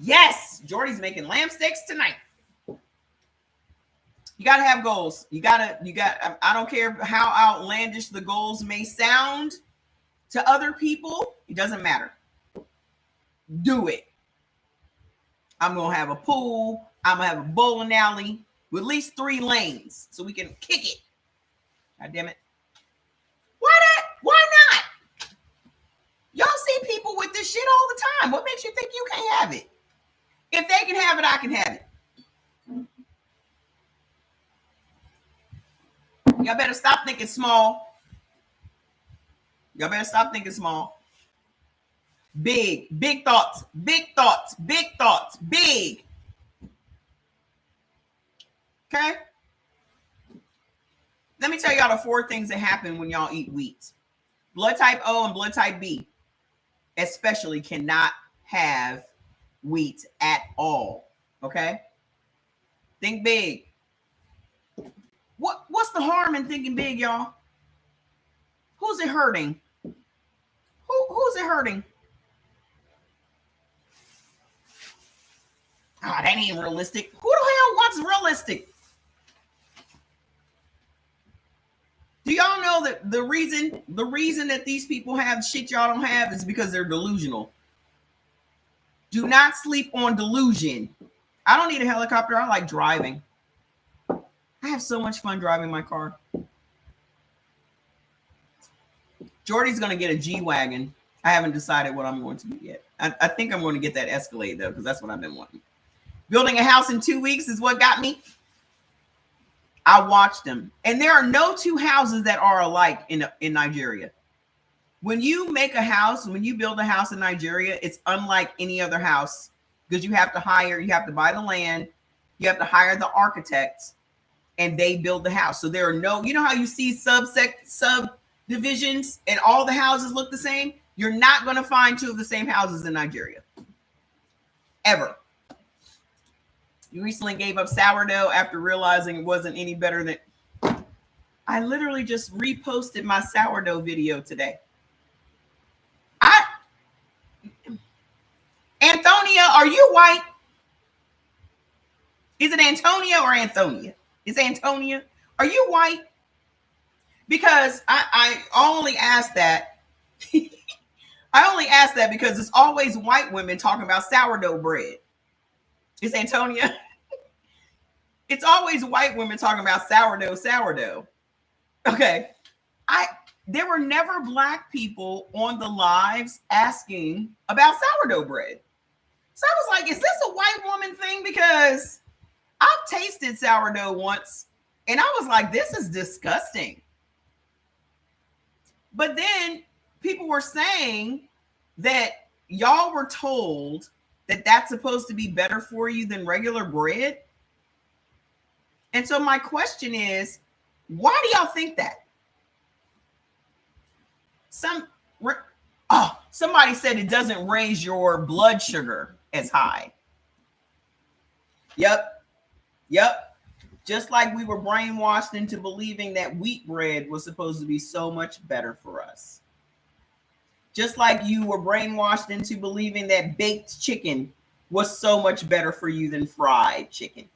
Yes, Jordy's making lamb steaks tonight. You got to have goals. I don't care how outlandish the goals may sound to other people. It doesn't matter. Do it. I'm going to have a pool. I'm going to have a bowling alley with at least 3 lanes so we can kick it. God damn it. Why not? Why not? Y'all see people with this shit all the time. What makes you think you can't have it? If they can have it, I can have it. Y'all better stop thinking small. Y'all better stop thinking small. Big thoughts, big thoughts, big thoughts, big. Okay? Let me tell y'all the 4 things that happen when y'all eat wheat. Blood type O and blood type B especially cannot have wheat at all. Okay? Think big. What's the harm in thinking big, y'all? Who's it hurting? Who's it hurting? Oh, that ain't realistic. Who the hell wants realistic? Do y'all know that the reason that these people have shit y'all don't have is because they're delusional? Do not sleep on delusion. I don't need a helicopter. I like driving. I have so much fun driving my car. Jordy's going to get a G-Wagon. I haven't decided what I'm going to do yet. I think I'm going to get that Escalade, though, because that's what I've been wanting. Building a house in 2 weeks is what got me. I watched them. And there are no 2 houses that are alike in Nigeria. When you make a house, when you build a house in Nigeria, it's unlike any other house because you have to buy the land, you have to hire the architects, and they build the house. So there are no, you know how you see subdivisions and all the houses look the same? You're not going to find two of the same houses in Nigeria. Ever. You recently gave up sourdough after realizing it wasn't any better than. I literally just reposted my sourdough video today. Antonia, are you white? Is it Antonia or Anthonia? Is Antonia? Are you white? Because I only ask that. I only ask that because it's always white women talking about sourdough bread. Is Antonia? It's always white women talking about sourdough. Okay. There were never black people on the lives asking about sourdough bread. So I was like, is this a white woman thing? Because I've tasted sourdough once and I was like, this is disgusting. But then people were saying that y'all were told that that's supposed to be better for you than regular bread. And so my question is, why do y'all think that? Somebody said it doesn't raise your blood sugar as high. Yep. Just like we were brainwashed into believing that wheat bread was supposed to be so much better for us. Just like you were brainwashed into believing that baked chicken was so much better for you than fried chicken.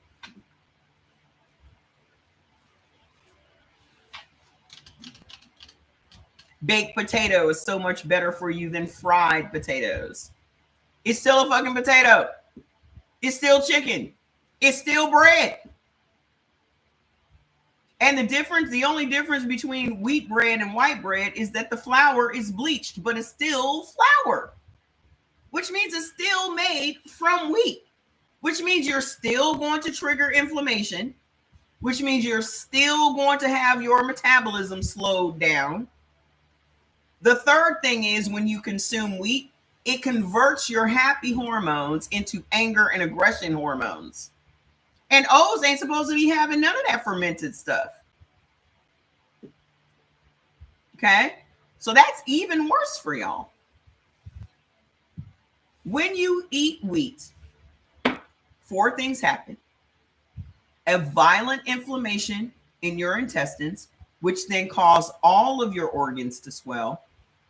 Baked potato is so much better for you than fried potatoes. It's still a fucking potato. It's still chicken. It's still bread. And the only difference between wheat bread and white bread is that the flour is bleached, but it's still flour, which means it's still made from wheat, which means you're still going to trigger inflammation, which means you're still going to have your metabolism slowed down. The third thing is when you consume wheat, it converts your happy hormones into anger and aggression hormones. And O's ain't supposed to be having none of that fermented stuff. Okay? So that's even worse for y'all. When you eat wheat, 4 things happen. A violent inflammation in your intestines, which then cause all of your organs to swell.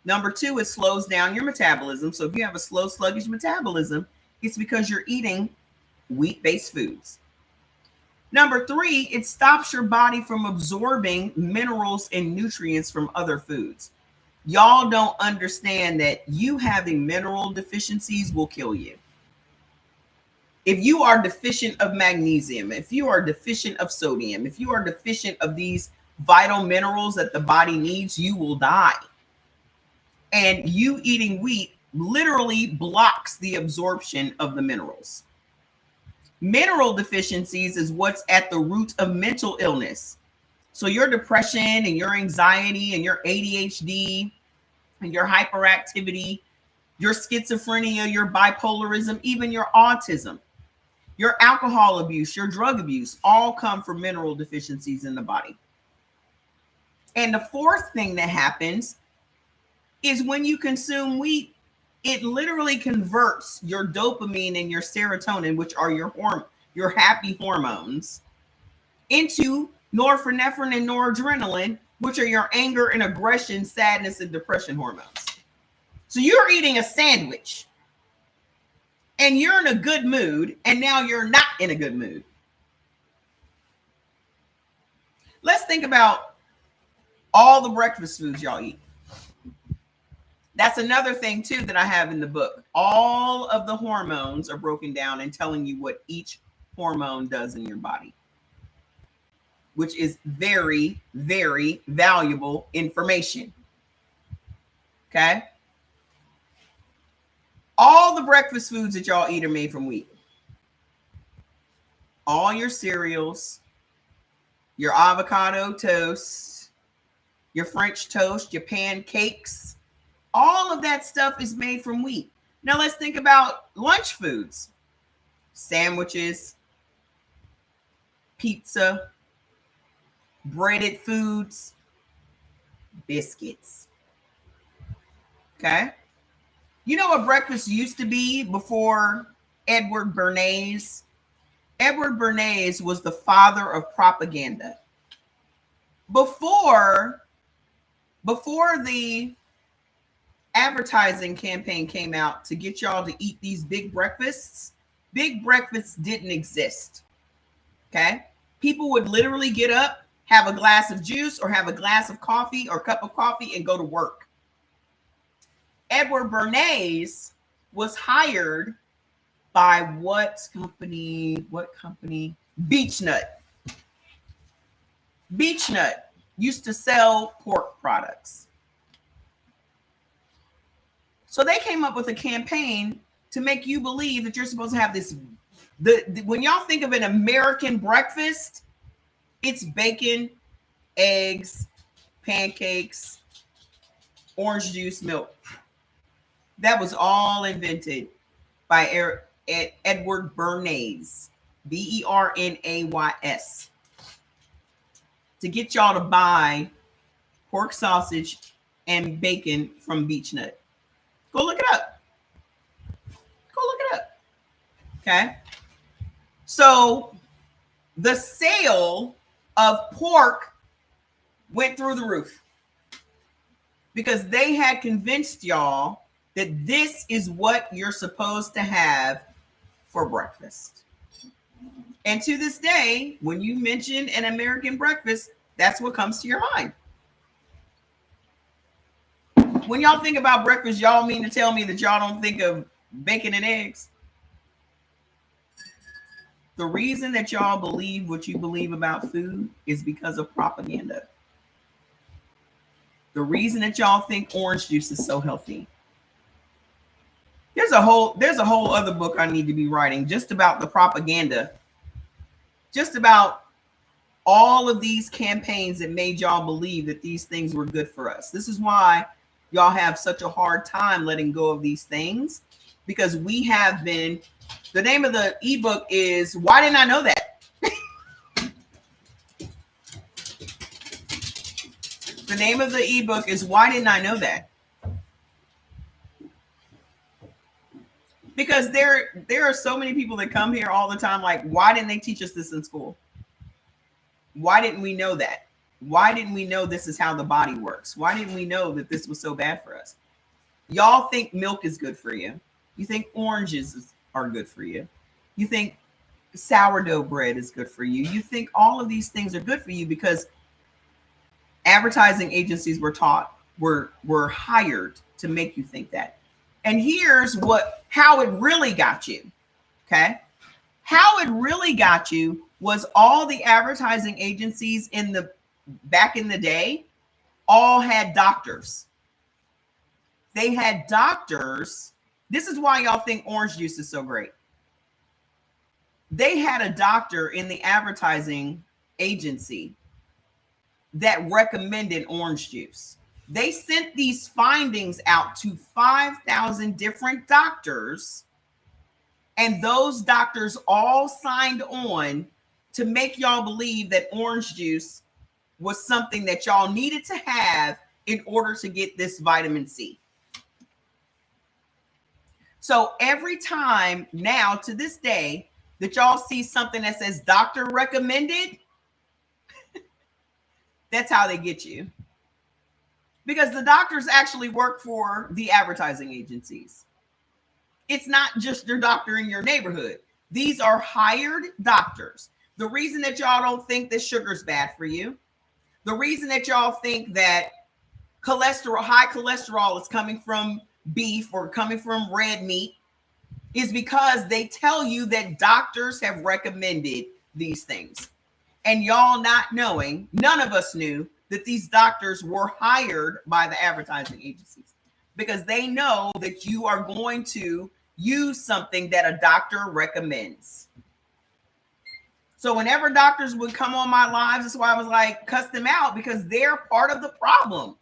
Number 2, it slows down your metabolism. So if you have a slow, sluggish metabolism, it's because you're eating wheat-based foods. Number 3, it stops your body from absorbing minerals and nutrients from other foods. Y'all don't understand that you having mineral deficiencies will kill you. If you are deficient of magnesium, if you are deficient of sodium, if you are deficient of these vital minerals that the body needs, you will die. And you eating wheat literally blocks the absorption of the minerals. Mineral deficiencies is what's at the root of mental illness. So your depression and your anxiety and your ADHD and your hyperactivity, your schizophrenia, your bipolarism, even your autism, your alcohol abuse, your drug abuse, all come from mineral deficiencies in the body. And the 4th thing that happens is when you consume wheat, it literally converts your dopamine and your serotonin, which are your happy hormones, into norepinephrine and noradrenaline, which are your anger and aggression, sadness, and depression hormones. So you're eating a sandwich and you're in a good mood, and now you're not in a good mood. Let's think about all the breakfast foods y'all eat. That's another thing too that I have in the book. All of the hormones are broken down and telling you what each hormone does in your body, which is very, very valuable information. Okay? All the breakfast foods that y'all eat are made from wheat. All your cereals, your avocado toast, your French toast, your pancakes, all of that stuff is made from wheat. Now let's think about lunch foods. Sandwiches, pizza, breaded foods, biscuits. Okay? You know what breakfast used to be before Edward Bernays? Edward Bernays was the father of propaganda. Before the advertising campaign came out to get y'all to eat these big breakfasts didn't exist. Okay? People would literally get up, have a glass of juice or have a glass of coffee or cup of coffee and go to work. Edward Bernays was hired by what company? Beechnut. Beechnut used to sell pork products. So they came up with a campaign to make you believe that you're supposed to have this. When y'all think of an American breakfast, it's bacon, eggs, pancakes, orange juice, milk. That was all invented by Edward Bernays, Bernays, to get y'all to buy pork sausage and bacon from Beechnut. Go look it up. Okay. So the sale of pork went through the roof because they had convinced y'all that this is what you're supposed to have for breakfast. And to this day, when you mention an American breakfast, that's what comes to your mind. When y'all think about breakfast, y'all mean to tell me that y'all don't think of bacon and eggs? The reason that y'all believe what you believe about food is because of propaganda. The reason that y'all think orange juice is so healthy. There's a whole other book I need to be writing just about the propaganda, just about all of these campaigns that made y'all believe that these things were good for us. This is why y'all have such a hard time letting go of these things, because we have been. The name of the ebook is Why Didn't I Know That? The name of the ebook is Why Didn't I Know That? Because there are so many people that come here all the time like, why didn't they teach us this in school? Why didn't we know that? Why didn't we know this is how the body works? Why didn't we know that this was so bad for us? Y'all think milk is good for you. You think oranges are good for you. You think sourdough bread is good for you. You think all of these things are good for you because advertising agencies were hired to make you think that. And here's how it really got you. Okay? How it really got you was all the advertising agencies back in the day all had doctors. They had doctors. This is why y'all think orange juice is so great. They had a doctor in the advertising agency that recommended orange juice. They sent these findings out to 5,000 different doctors, and those doctors all signed on to make y'all believe that orange juice was something that y'all needed to have in order to get this vitamin C. So every time now to this day that y'all see something that says doctor recommended, that's how they get you. Because the doctors actually work for the advertising agencies. It's not just your doctor in your neighborhood. These are hired doctors. The reason that y'all don't think that sugar's bad for you, the reason that y'all think that high cholesterol is coming from beef or coming from red meat is because they tell you that doctors have recommended these things. And y'all not knowing, none of us knew that these doctors were hired by the advertising agencies because they know that you are going to use something that a doctor recommends. So whenever doctors would come on my lives, that's why I was like, cuss them out, because they're part of the problem.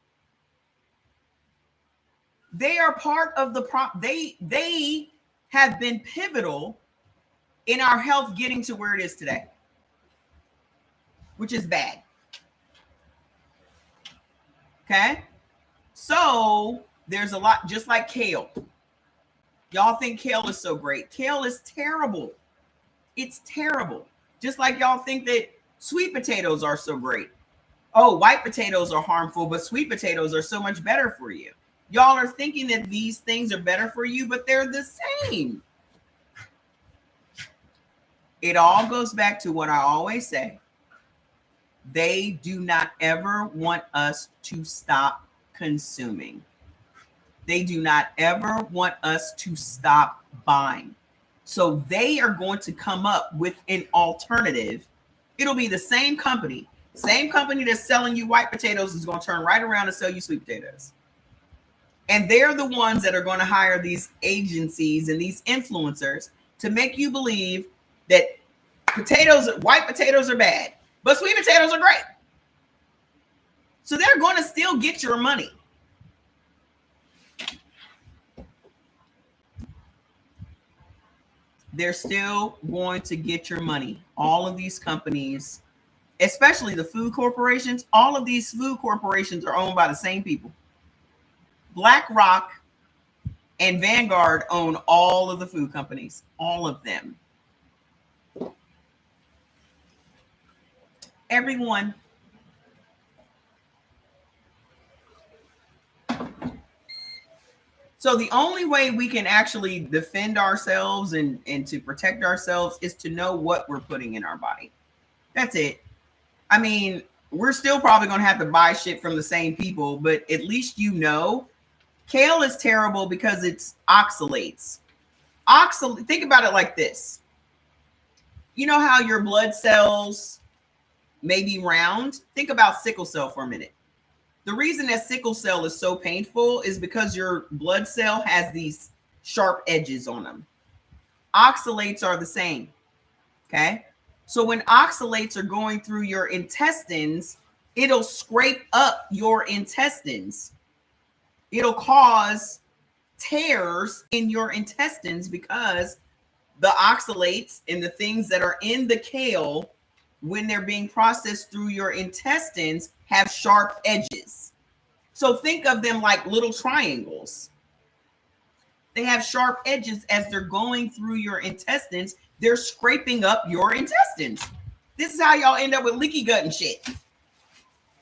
They are part of the problem. They have been pivotal in our health getting to where it is today, which is bad. Okay. So there's a lot, just like kale. Y'all think kale is so great. Kale is terrible. It's terrible. Just like y'all think that sweet potatoes are so great. Oh, white potatoes are harmful, but sweet potatoes are so much better for you. Y'all are thinking that these things are better for you, but they're the same. It all goes back to what I always say. They do not ever want us to stop consuming. They do not ever want us to stop buying. So they are going to come up with an alternative. It'll be the same company. Same company that's selling you white potatoes is going to turn right around and sell you sweet potatoes. And they're the ones that are going to hire these agencies and these influencers to make you believe that white potatoes are bad, but sweet potatoes are great. So they're going to still get your money. They're still going to get your money. All of these companies, especially the food corporations, all of these food corporations are owned by the same people. BlackRock and Vanguard own all of the food companies, all of them. Everyone. So the only way we can actually defend ourselves and to protect ourselves is to know what we're putting in our body. That's it. I mean, we're still probably going to have to buy shit from the same people, but at least you know. Kale is terrible because it's oxalates. Think about it like this. You know how your blood cells may be round? Think about sickle cell for a minute. The reason that sickle cell is so painful is because your blood cell has these sharp edges on them. Oxalates are the same. Okay. So when oxalates are going through your intestines, it'll scrape up your intestines. It'll cause tears in your intestines because the oxalates and the things that are in the kale, when they're being processed through your intestines, have sharp edges. So think of them like little triangles. They have sharp edges as they're going through your intestines. They're scraping up your intestines. This is how y'all end up with leaky gut and shit.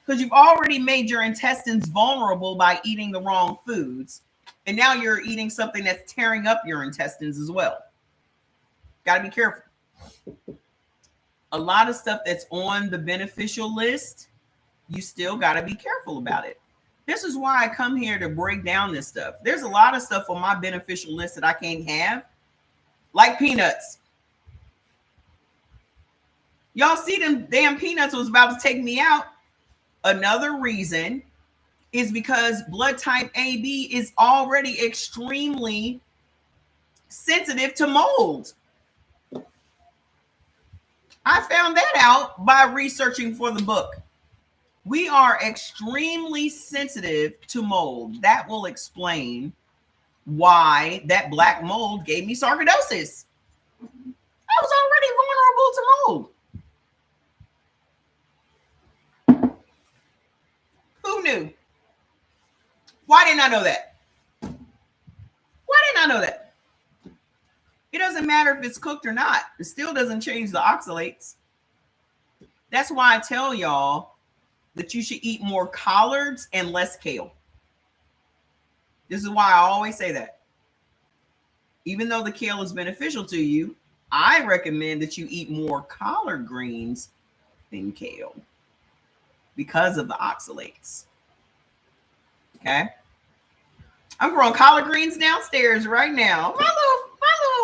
Because you've already made your intestines vulnerable by eating the wrong foods. And now you're eating something that's tearing up your intestines as well. Got to be careful. A lot of stuff that's on the beneficial list, you still got to be careful about it. This is why I come here to break down this stuff. There's a lot of stuff on my beneficial list that I can't have, like peanuts. Y'all see them damn peanuts was about to take me out. Another reason is because blood type AB is already extremely sensitive to mold. I found that out by researching for the book. We are extremely sensitive to mold. That will explain why that black mold gave me sarcoidosis. I was already vulnerable to mold. Who knew? Why didn't I know that? Why didn't I know that? It doesn't matter if it's cooked or not. It still doesn't change the oxalates. That's why I tell y'all that you should eat more collards and less kale. This is why I always say that. Even though the kale is beneficial to you, I recommend that you eat more collard greens than kale because of the oxalates. Okay. I'm growing collard greens downstairs right now. My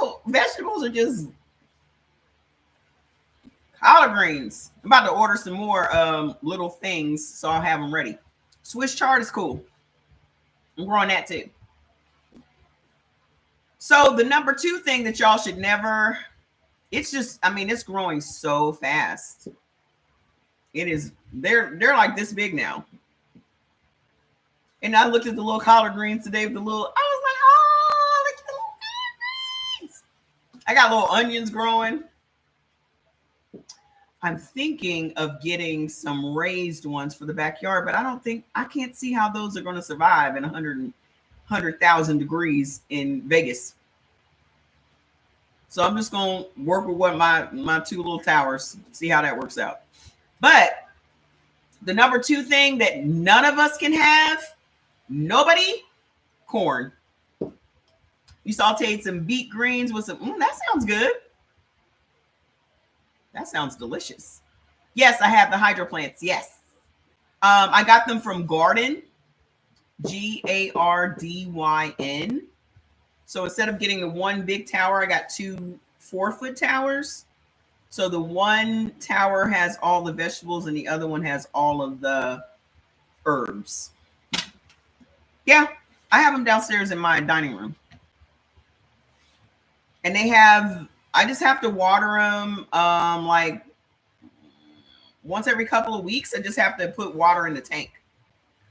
little vegetables are just collard greens. I'm about to order some more little things so I'll have them ready. Swiss chard is cool. I'm growing that too. So the number 2 thing that y'all should never, it's growing so fast. It is, they're like this big now. And I looked at the little collard greens today with the little, I was like, oh, look at the little collard greens. I got little onions growing. I'm thinking of getting some raised ones for the backyard, but I can't see how those are going to survive in 100,000 degrees in Vegas. So I'm just going to work with what my two little towers, see how that works out. But the number two thing that none of us can have, nobody, corn. You sauteed some beet greens with some, that sounds good. That sounds delicious. Yes, I have the hydroplants. Yes. I got them from Garden, Gardyn. So instead of getting the one big tower, I got 2 4-foot towers. So the one tower has all the vegetables and the other one has all of the herbs. Yeah, I have them downstairs in my dining room. And I just have to water them like once every couple of weeks. I just have to put water in the tank.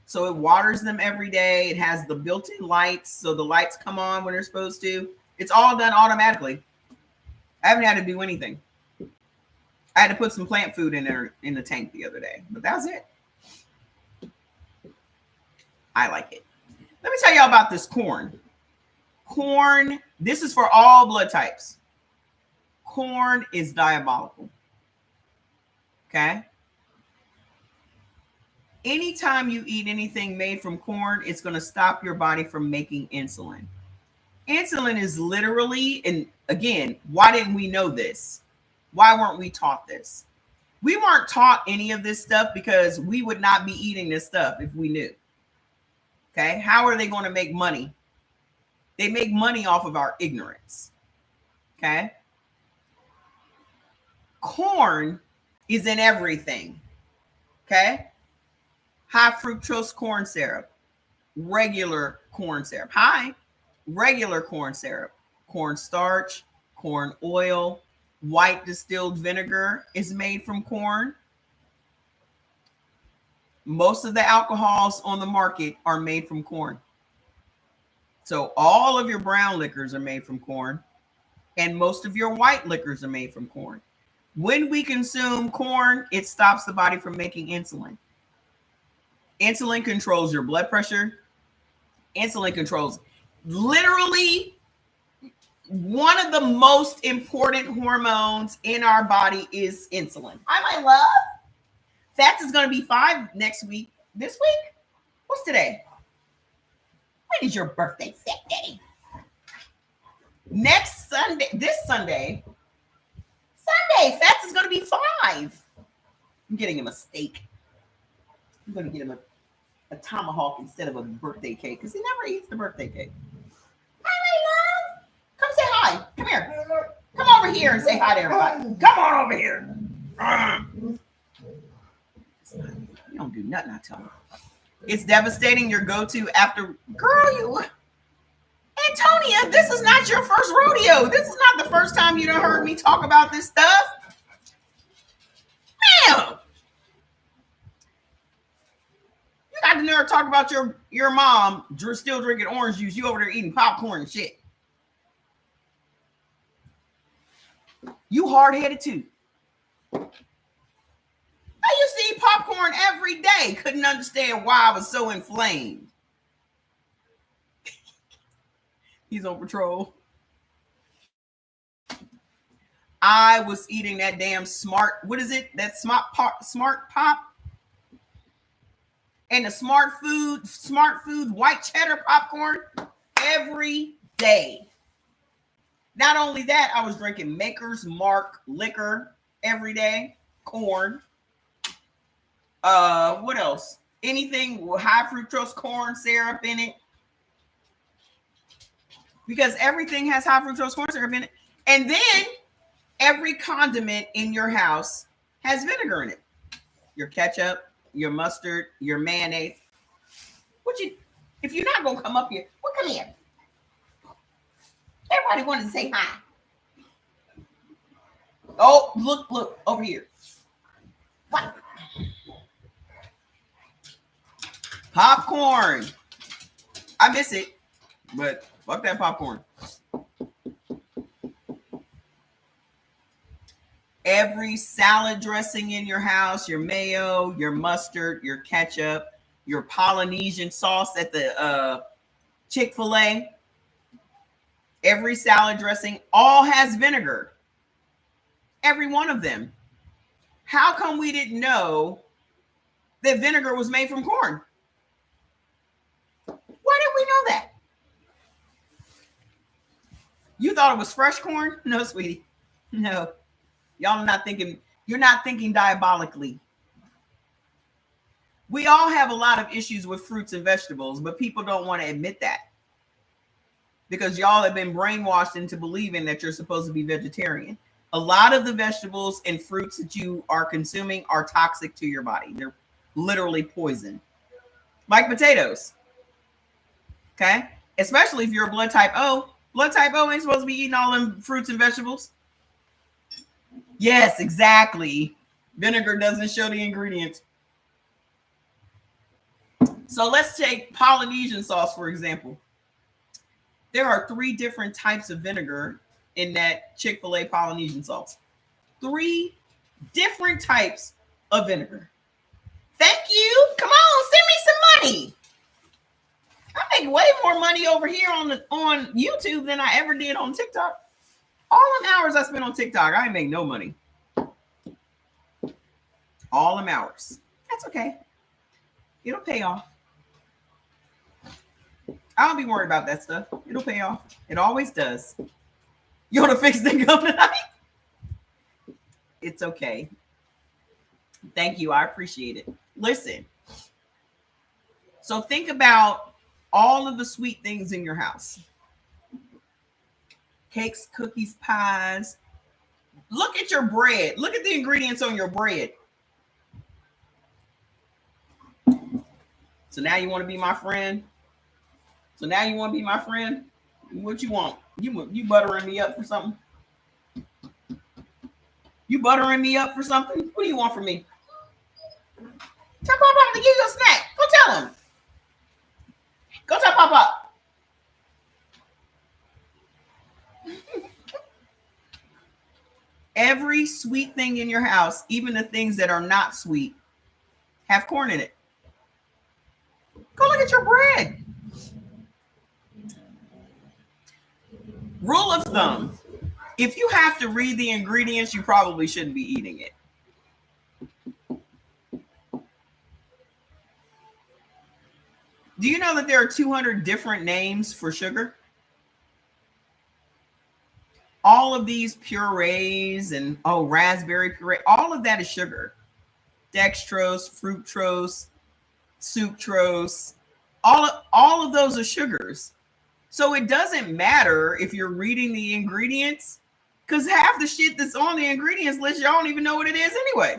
So it waters them every day. It has the built-in lights, so the lights come on when they're supposed to. It's all done automatically. I haven't had to do anything. I had to put some plant food in there in the tank the other day, but that was it. I like it. Let me tell y'all about this corn. Corn, this is for all blood types. Corn is diabolical. Okay? Anytime you eat anything made from corn, it's going to stop your body from making insulin. Insulin is literally, and again, why didn't we know this? Why weren't we taught this? We weren't taught any of this stuff because we would not be eating this stuff if we knew. Okay? How are they going to make money? They make money off of our ignorance. Okay? Corn is in everything. Okay? High fructose corn syrup, regular corn syrup. Regular corn syrup, corn starch, corn oil, white distilled vinegar is made from corn. Most of the alcohols on the market are made from corn. So all of your brown liquors are made from corn, and most of your white liquors are made from corn. When we consume corn, it stops the body from making insulin. Insulin controls your blood pressure. Insulin controls literally one of the most important hormones in our body is insulin. Hi, my love. Fats is going to be 5 next week. This week? What's today? When is your birthday, Fat Daddy? Next Sunday, this Sunday, Fats is going to be 5. I'm getting him a steak. I'm going to get him a tomahawk instead of a birthday cake because he never eats the birthday cake. Hi, my love. Come say hi. Come here. Come over here and say hi to everybody. Come on over here. You don't do nothing, I tell you. It's devastating. Your go-to after, girl, you, Antonia, this is not your first rodeo. This is not the first time you done heard me talk about this stuff. Damn. Got the nerve to talk about your mom still drinking orange juice. You over there eating popcorn and shit. You hard-headed too. I used to eat popcorn every day. Couldn't understand why I was so inflamed. He's on patrol. I was eating that damn smart, what is it? That smart pop. And the smart food white cheddar popcorn every day. Not only that, I was drinking Maker's Mark liquor every day. Corn. What else? Anything with high fructose corn syrup in it. Because everything has high fructose corn syrup in it. And then every condiment in your house has vinegar in it. Your ketchup, your mustard, your mayonnaise. If you're not gonna come up here, well, come here. Everybody wanted to say hi. Oh, look over here. What? Popcorn. I miss it, but fuck that popcorn. Every salad dressing in your house, your mayo, your mustard, your ketchup, your Polynesian sauce at the Chick-fil-A, Every salad dressing, all has vinegar. Every one of them. How come we didn't know that vinegar was made from corn? Why didn't we know that? You thought it was fresh corn? No, sweetie. No. Y'all are not thinking, you're not thinking diabolically. We all have a lot of issues with fruits and vegetables, but people don't want to admit that because y'all have been brainwashed into believing that you're supposed to be vegetarian. A lot of the vegetables and fruits that you are consuming are toxic to your body. They're literally poison. Like potatoes. Okay? Especially if you're a blood type O. Blood type O ain't supposed to be eating all them fruits and vegetables. Yes, exactly. Vinegar doesn't show the ingredients. So let's take Polynesian sauce, for example. There are 3 different types of vinegar in that Chick-fil-A Polynesian sauce. 3 different types of vinegar. Thank you. Come on, send me some money. I make way more money over here on YouTube than I ever did on TikTok. All them hours I spent on TikTok, I ain't make no money. All them hours. That's okay. It'll pay off. I don't be worried about that stuff. It'll pay off. It always does. You want to fix the income tonight? It's okay. Thank you. I appreciate it. Listen. So think about all of the sweet things in your house. Cakes, cookies, pies. Look at your bread. Look at the ingredients on your bread. So now you want to be my friend? What you want? You buttering me up for something? You buttering me up for something? What do you want from me? Tell Pop to give you a snack. Go tell him. Go tell Pop. Every sweet thing in your house, even the things that are not sweet, have corn in it. Go look at your bread. Rule of thumb, if you have to read the ingredients, you probably shouldn't be eating it. Do you know that there are 200 different names for sugar? All of these purees and raspberry puree, all of that is sugar. Dextrose, fructose, sucrose, all of those are sugars. So it doesn't matter if you're reading the ingredients, because half the shit that's on the ingredients list, y'all don't even know what it is anyway.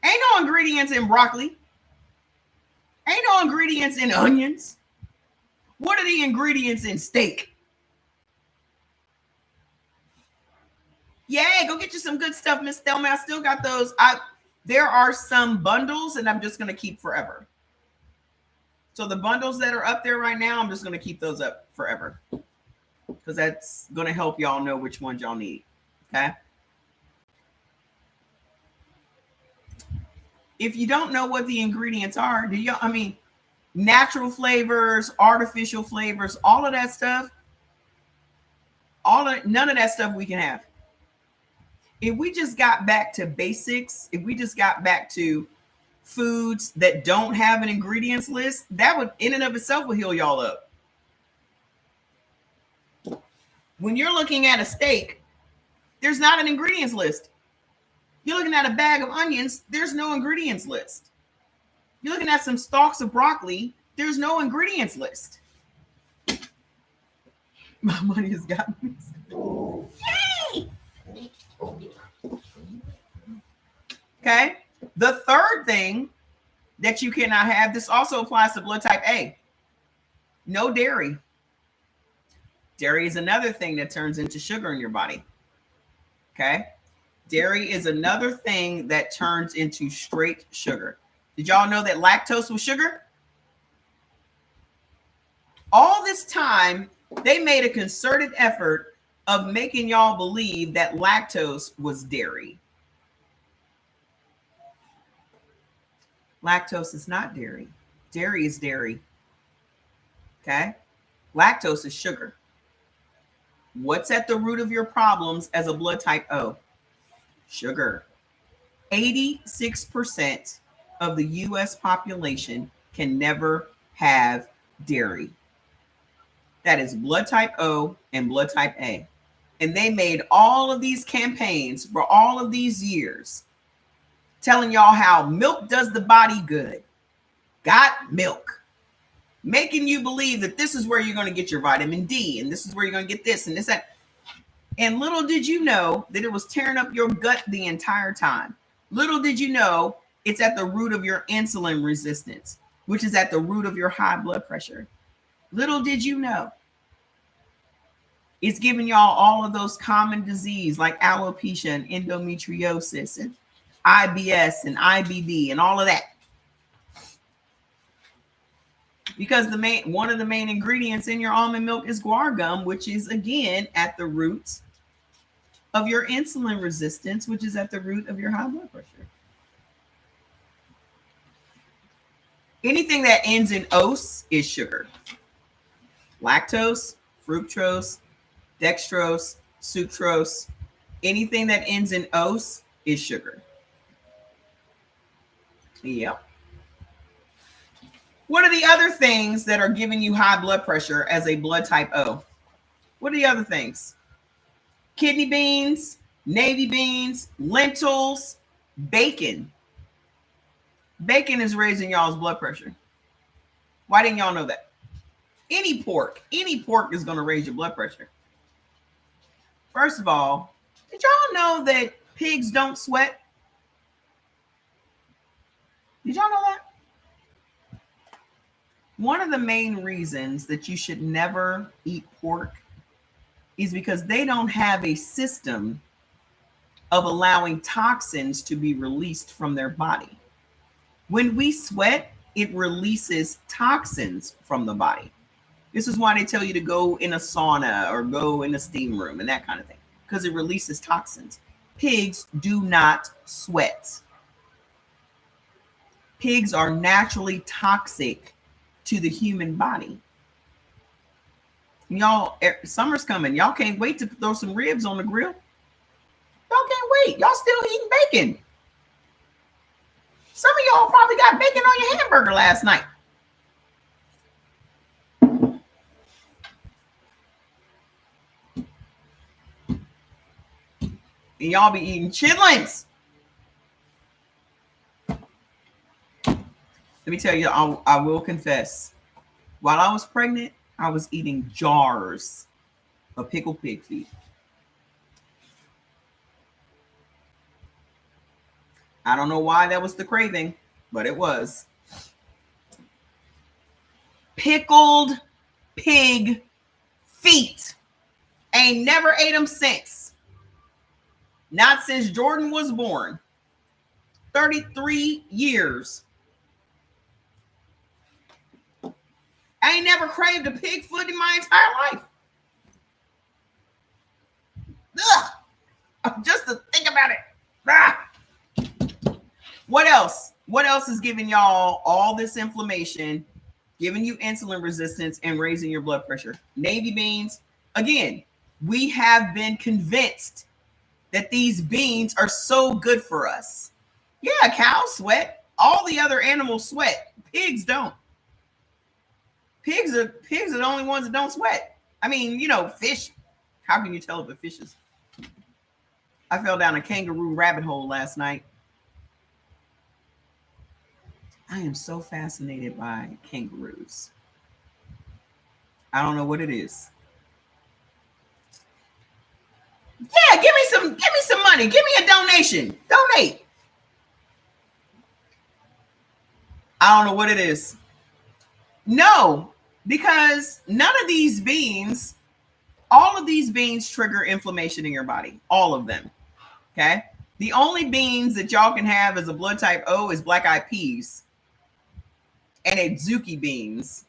Ain't no ingredients in broccoli. Ain't no ingredients in onions. What are the ingredients in steak? Yay, go get you some good stuff, Miss Thelma. I still got those. There are some bundles, and I'm just going to keep forever. So the bundles that are up there right now, I'm just going to keep those up forever because that's going to help y'all know which ones y'all need. Okay. If you don't know what the ingredients are, natural flavors, artificial flavors, all of that stuff, none of that stuff we can have. If we just got back to basics, if we just got back to foods that don't have an ingredients list, that would in and of itself will heal y'all up. When you're looking at a steak, there's not an ingredients list. You're looking at a bag of onions, there's no ingredients list. You're looking at some stalks of broccoli, there's no ingredients list. My money has gotten me. Yay! Okay. The third thing that you cannot have, this also applies to blood type A. No dairy. Dairy is another thing that turns into sugar in your body. Okay. Dairy is another thing that turns into straight sugar. Did y'all know that lactose was sugar? All this time, they made a concerted effort of making y'all believe that lactose was dairy. Lactose is not dairy. Dairy is dairy. Okay? Lactose is sugar. What's at the root of your problems as a blood type O? Sugar. 86% of the US population can never have dairy. That is blood type O and blood type A. And they made all of these campaigns for all of these years telling y'all how milk does the body good. Got milk. Making you believe that this is where you're going to get your vitamin D and this is where you're going to get this and this, that. And little did you know that it was tearing up your gut the entire time. Little did you know it's at the root of your insulin resistance, which is at the root of your high blood pressure. Little did you know it's giving y'all all of those common disease like alopecia and endometriosis and IBS and IBD and all of that. Because one of the main ingredients in your almond milk is guar gum, which is again at the root of your insulin resistance, which is at the root of your high blood pressure. Anything that ends in ose is sugar. Lactose, fructose, dextrose, sucrose, anything that ends in ose is sugar. Yep. What are the other things that are giving you high blood pressure as a blood type O? What are the other things? Kidney beans, navy beans, lentils, bacon. Bacon is raising y'all's blood pressure. Why didn't y'all know that? Any pork is going to raise your blood pressure. First of all, did y'all know that pigs don't sweat? Did y'all know that? One of the main reasons that you should never eat pork is because they don't have a system of allowing toxins to be released from their body. When we sweat, it releases toxins from the body. This is why they tell you to go in a sauna or go in a steam room and that kind of thing, because it releases toxins. Pigs do not sweat. Pigs are naturally toxic to the human body. Y'all, summer's coming. Y'all can't wait to throw some ribs on the grill. Y'all can't wait. Y'all still eating bacon. Some of y'all probably got bacon on your hamburger last night. And y'all be eating chitlins. Let me tell you, I will confess. While I was pregnant, I was eating jars of pickled pig feet. I don't know why that was the craving, but it was. Pickled pig feet. Ain't never ate them since. Not since Jordan was born. 33 years. I ain't never craved a pig foot in my entire life. Ugh. Just to think about it. Ah. What else? What else is giving y'all all this inflammation, giving you insulin resistance and raising your blood pressure? Navy beans. Again, we have been convinced that these beans are so good for us. Yeah, cows sweat. All the other animals sweat. Pigs don't. Pigs are the only ones that don't sweat. I mean, fish. How can you tell if a fish is? I fell down a kangaroo rabbit hole last night. I am so fascinated by kangaroos. I don't know what it is. Yeah, give me some money. Give me a donation. Donate. I don't know what it is. No, because none of these beans, all of these beans trigger inflammation in your body. All of them. Okay. The only beans that y'all can have as a blood type O is black-eyed peas and adzuki beans.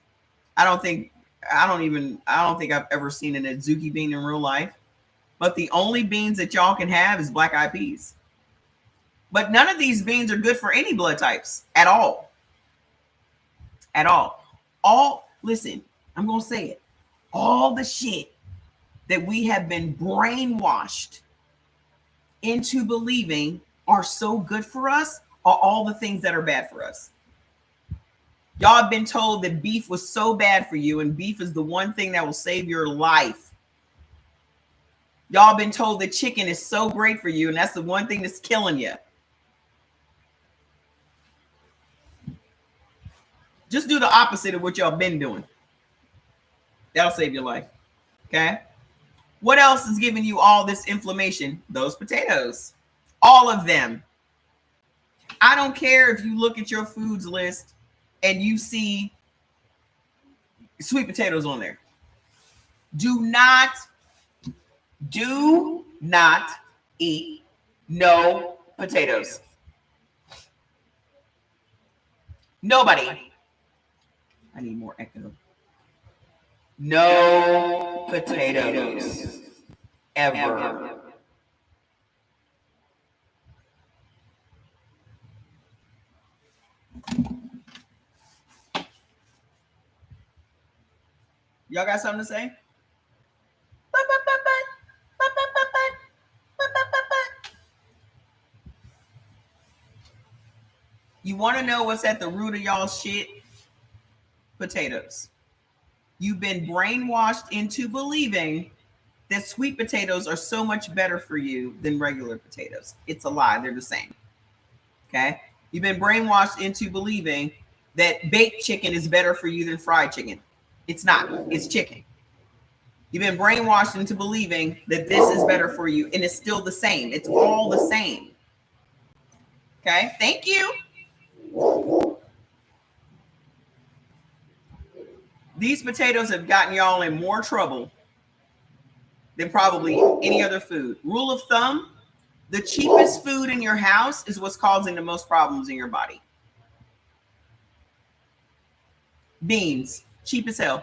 I don't think I've ever seen an adzuki bean in real life. But the only beans that y'all can have is black-eyed peas. But none of these beans are good for any blood types at all. At all. Listen, I'm going to say it. All the shit that we have been brainwashed into believing are so good for us are all the things that are bad for us. Y'all have been told that beef was so bad for you, and beef is the one thing that will save your life. Y'all have been told that chicken is so great for you, and that's the one thing that's killing you. Just do the opposite of what y'all been doing. That'll save your life. Okay? What else is giving you all this inflammation? Those potatoes. All of them. I don't care if you look at your foods list and you see sweet potatoes on there. Do not eat no potatoes. Nobody. I need more echo. No potatoes. Ever. Y'all got something to say? You want to know what's at the root of y'all shit? Potatoes. You've been brainwashed into believing that sweet potatoes are so much better for you than regular potatoes. It's a lie. They're the same. Okay? You've been brainwashed into believing that baked chicken is better for you than fried chicken. It's not. It's chicken. You've been brainwashed into believing that this is better for you, and it's still the same. It's all the same. Okay? Thank you. These potatoes have gotten y'all in more trouble than probably any other food. Rule of thumb, the cheapest food in your house is what's causing the most problems in your body. Beans, cheap as hell.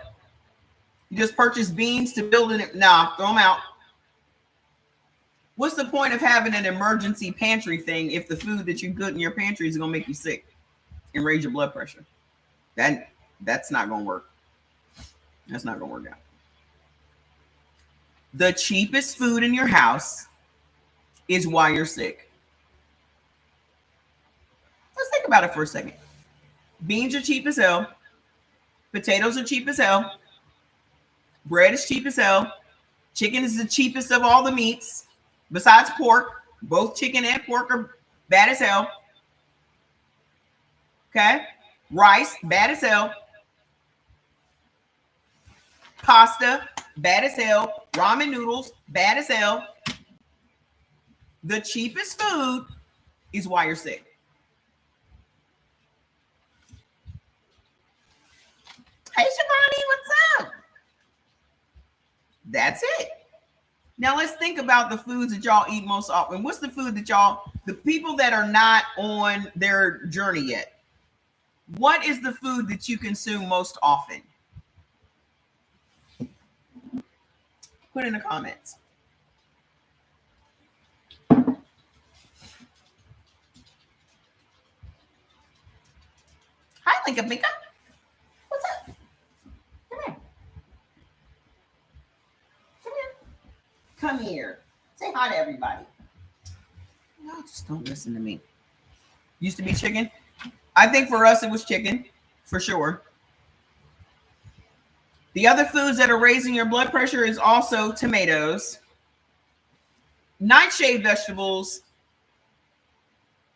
You just purchase beans to build it. Nah, throw them out. What's the point of having an emergency pantry thing if the food that you put in your pantry is going to make you sick and raise your blood pressure? That's not going to work. That's not going to work out. The cheapest food in your house is why you're sick. Let's think about it for a second. Beans are cheap as hell. Potatoes are cheap as hell. Bread is cheap as hell. Chicken is the cheapest of all the meats besides pork. Both chicken and pork are bad as hell. Okay? Rice, bad as hell. Pasta, bad as hell. Ramen noodles, bad as hell. The cheapest food is why you're sick. Hey, Shivani, what's up? That's it. Now let's think about the foods that y'all eat most often. What's the food that the people that are not on their journey yet, what is the food that you consume most often? Put in the comments. Hi, Linka Minka. What's up? Come here. Come here. Come here. Say hi to everybody. No, just don't listen to me. Used to be chicken. I think for us it was chicken, for sure. The other foods that are raising your blood pressure is also tomatoes. Nightshade vegetables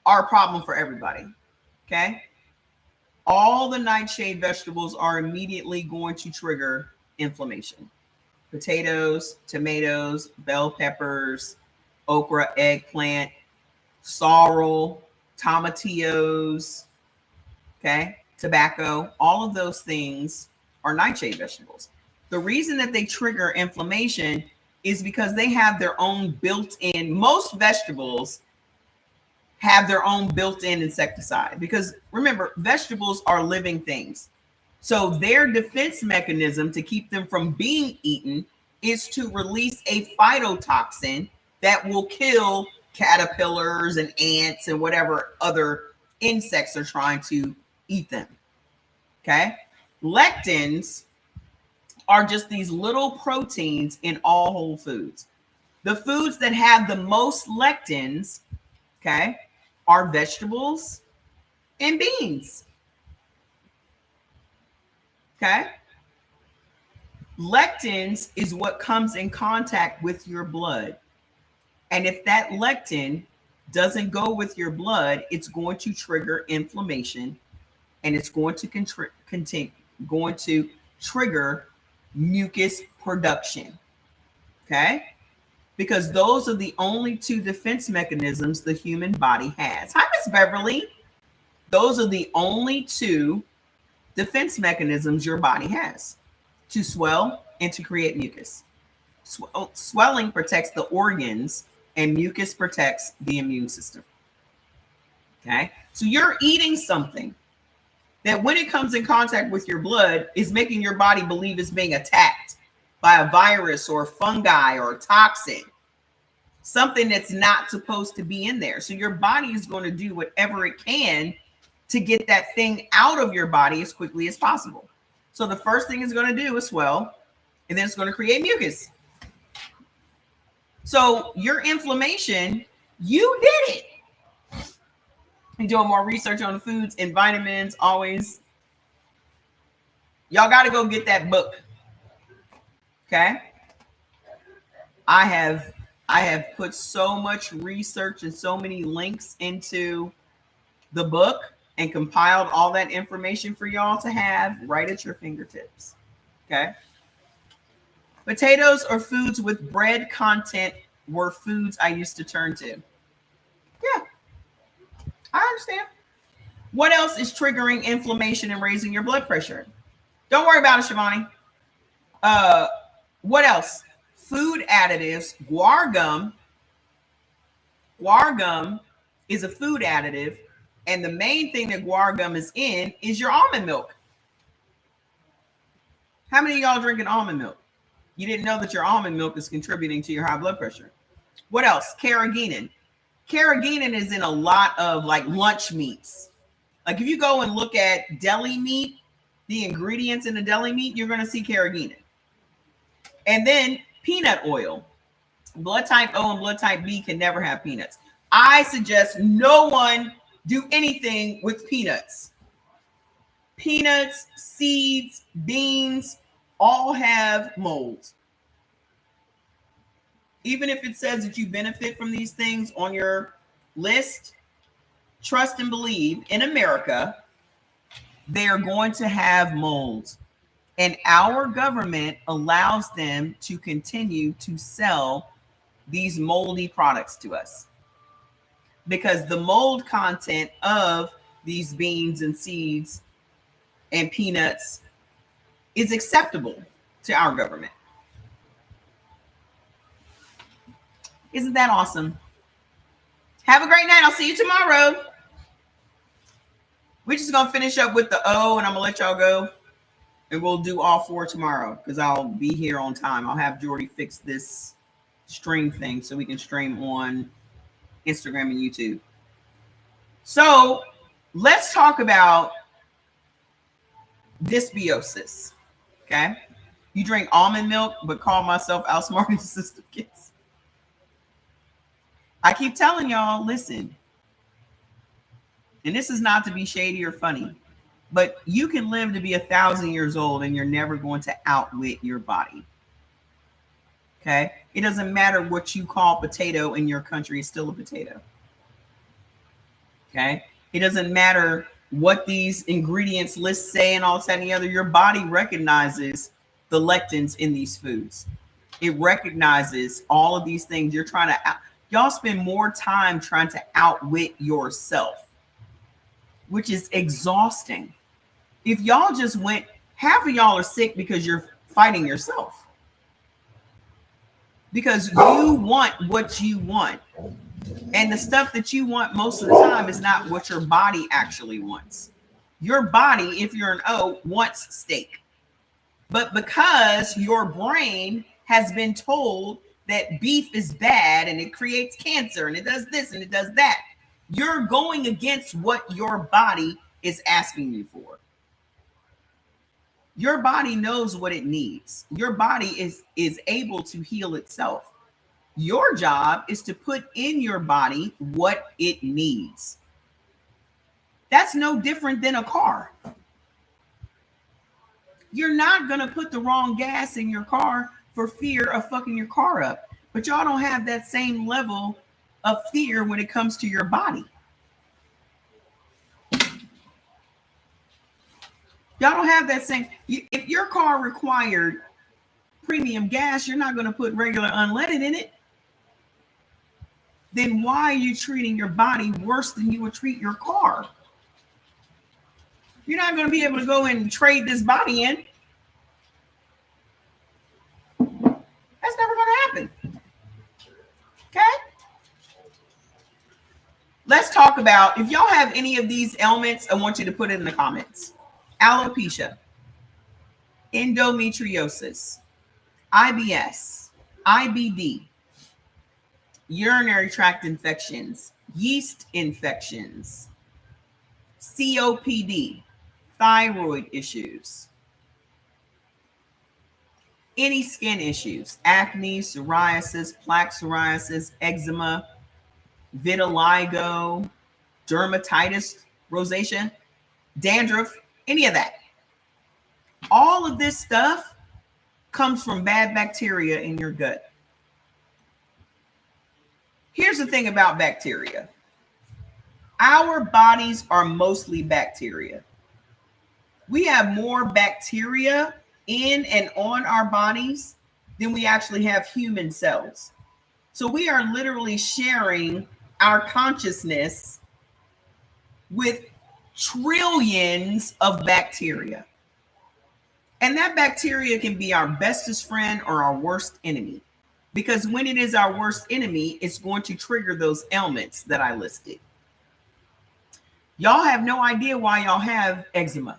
are a problem for everybody. Okay? All the nightshade vegetables are immediately going to trigger inflammation. Potatoes, tomatoes, bell peppers, okra, eggplant, sorrel, tomatillos, okay, tobacco, all of those things are nightshade vegetables. The reason that they trigger inflammation is because they have their own built-in, most vegetables have their own built-in insecticide. Because remember, vegetables are living things. So their defense mechanism to keep them from being eaten is to release a phytotoxin that will kill caterpillars and ants and whatever other insects are trying to eat them. Okay? Lectins are just these little proteins in all whole foods. The foods that have the most lectins, okay, are vegetables and beans. Okay. Lectins is what comes in contact with your blood. And if that lectin doesn't go with your blood, it's going to trigger inflammation, and it's going to going to trigger mucus production. Okay? Because those are the only two defense mechanisms the human body has. Hi, Miss Beverly. Those are the only two defense mechanisms your body has: to swell and to create mucus. Swelling protects the organs, and mucus protects the immune system. Okay, so you're eating something that, when it comes in contact with your blood, is making your body believe it's being attacked by a virus or fungi or toxin, something that's not supposed to be in there. So your body is going to do whatever it can to get that thing out of your body as quickly as possible. So the first thing it's going to do is swell, and then it's going to create mucus. So your inflammation, you did it. And doing more research on the foods and vitamins always. Y'all got to go get that book. Okay. I have put so much research and so many links into the book and compiled all that information for y'all to have right at your fingertips. Okay. Potatoes or foods with bread content were foods I used to turn to. Yeah, I understand. What else is triggering inflammation and raising your blood pressure? Don't worry about it, Shivani. What else? Food additives. Guar gum. Guar gum is a food additive, and the main thing that guar gum is in is your almond milk. How many of y'all drinking almond milk? You didn't know that your almond milk is contributing to your high blood pressure. What else? Carrageenan. Carrageenan is in a lot of like lunch meats. Like if you go and look at deli meat, the ingredients in the deli meat, you're going to see carrageenan. And then peanut oil. Blood type O and blood type B can never have peanuts. I suggest no one do anything with peanuts. Peanuts, seeds, beans, all have mold. Even if it says that you benefit from these things on your list, trust and believe, in America, they are going to have mold. And our government allows them to continue to sell these moldy products to us, because the mold content of these beans and seeds and peanuts is acceptable to our government. Isn't that awesome? Have a great night. I'll see you tomorrow. We're just going to finish up with the O, and I'm going to let y'all go. And we'll do all four tomorrow because I'll be here on time. I'll have Jordy fix this stream thing so we can stream on Instagram and YouTube. So let's talk about dysbiosis. Okay. You drink almond milk, but call myself outsmarting the system kids. I keep telling y'all, listen, and this is not to be shady or funny, but you can live to be 1,000 years old and you're never going to outwit your body. Okay. It doesn't matter what you call potato in your country, it's still a potato. Okay. It doesn't matter what these ingredients lists say and all that and the other. Your body recognizes the lectins in these foods. It recognizes all of these things. You're trying to, y'all spend more time trying to outwit yourself, which is exhausting. If y'all just went, half of y'all are sick because you're fighting yourself. Because you want what you want. And the stuff that you want most of the time is not what your body actually wants. Your body, if you're an O, wants steak. But because your brain has been told that beef is bad and it creates cancer and it does this and it does that, you're going against what your body is asking you for. Your body knows what it needs. Your body is able to heal itself. Your job is to put in your body what it needs. That's no different than a car. You're not going to put the wrong gas in your car for fear of fucking your car up. But y'all don't have that same level of fear when it comes to your body. Y'all don't have that same. If your car required premium gas, you're not going to put regular unleaded in it. Then why are you treating your body worse than you would treat your car? You're not going to be able to go and trade this body in. That's never going to happen. Okay? Let's talk about, if y'all have any of these ailments, I want you to put it in the comments. Alopecia, endometriosis, IBS, IBD, urinary tract infections, yeast infections, COPD, thyroid issues, any skin issues, acne, psoriasis, plaque psoriasis, eczema, vitiligo, dermatitis, rosacea, dandruff, any of that. All of this stuff comes from bad bacteria in your gut. Here's the thing about bacteria. Our bodies are mostly bacteria. We have more bacteria in and on our bodies than we actually have human cells. So we are literally sharing our consciousness with trillions of bacteria. And that bacteria can be our bestest friend or our worst enemy. Because when it is our worst enemy, it's going to trigger those ailments that I listed. Y'all have no idea why y'all have eczema.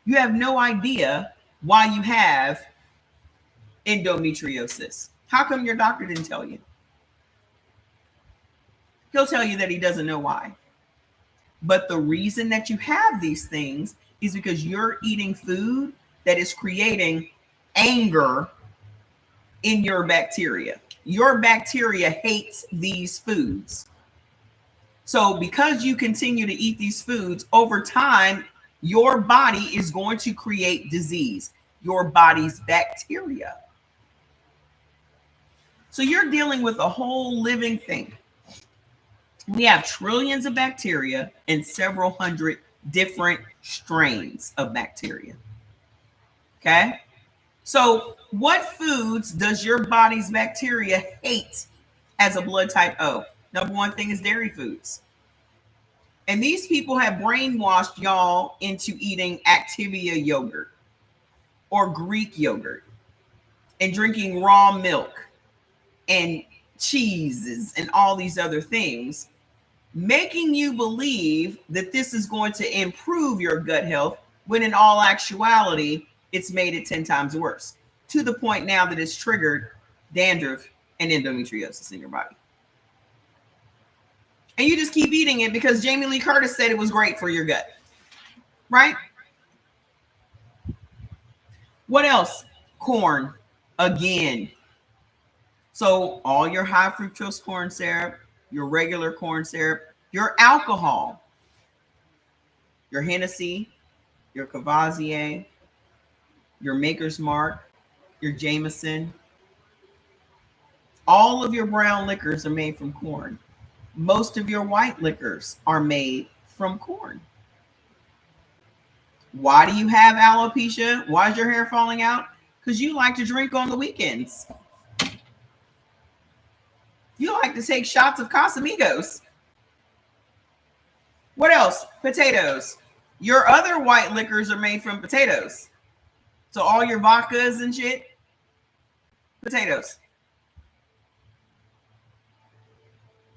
You have no idea why you have endometriosis. How come your doctor didn't tell you? He'll tell you that he doesn't know why. But the reason that you have these things is because you're eating food that is creating anger in your bacteria. Your bacteria hates these foods. So because you continue to eat these foods, over time, your body is going to create disease, your body's bacteria. So you're dealing with a whole living thing. We have trillions of bacteria and several hundred different strains of bacteria. Okay? So what foods does your body's bacteria hate as a blood type O? Number one thing is dairy foods. And these people have brainwashed y'all into eating Activia yogurt or Greek yogurt and drinking raw milk and cheeses and all these other things, making you believe that this is going to improve your gut health, when in all actuality, it's made it 10 times worse, to the point now that it's triggered dandruff and endometriosis in your body. And you just keep eating it because Jamie Lee Curtis said it was great for your gut, right? What else? Corn, again. So all your high fructose corn syrup, your regular corn syrup, your alcohol, your Hennessy, your Cavassier, your Maker's Mark, your Jameson. All of your brown liquors are made from corn. Most of your white liquors are made from corn. Why do you have alopecia? Why is your hair falling out? Because you like to drink on the weekends. You like to take shots of Casamigos. What else? Potatoes. Your other white liquors are made from potatoes. So all your vodkas and shit, potatoes.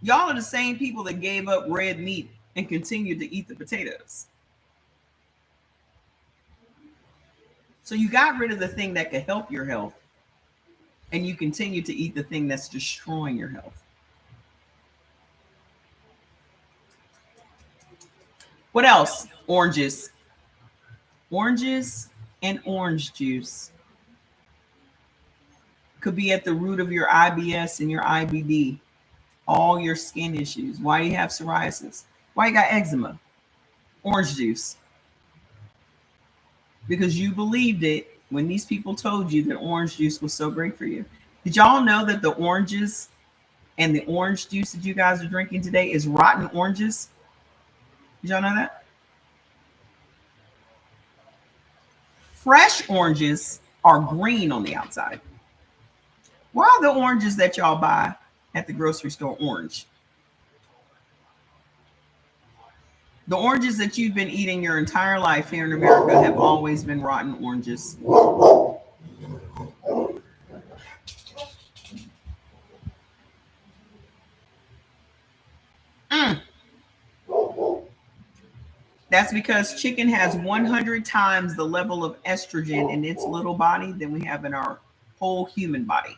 Y'all are the same people that gave up red meat and continued to eat the potatoes. So you got rid of the thing that could help your health, and you continue to eat the thing that's destroying your health. What else? Oranges. Oranges and orange juice could be at the root of your IBS and your IBD, all your skin issues. Why do you have psoriasis? Why you got eczema? Orange juice. Because you believed it when these people told you that orange juice was so great for you. Did y'all know that the oranges and the orange juice that you guys are drinking today is rotten oranges? Did y'all know that? Fresh oranges are green on the outside. Why are the oranges that y'all buy at the grocery store orange? The oranges that you've been eating your entire life here in America have always been rotten oranges. That's because chicken has 100 times the level of estrogen in its little body than we have in our whole human body.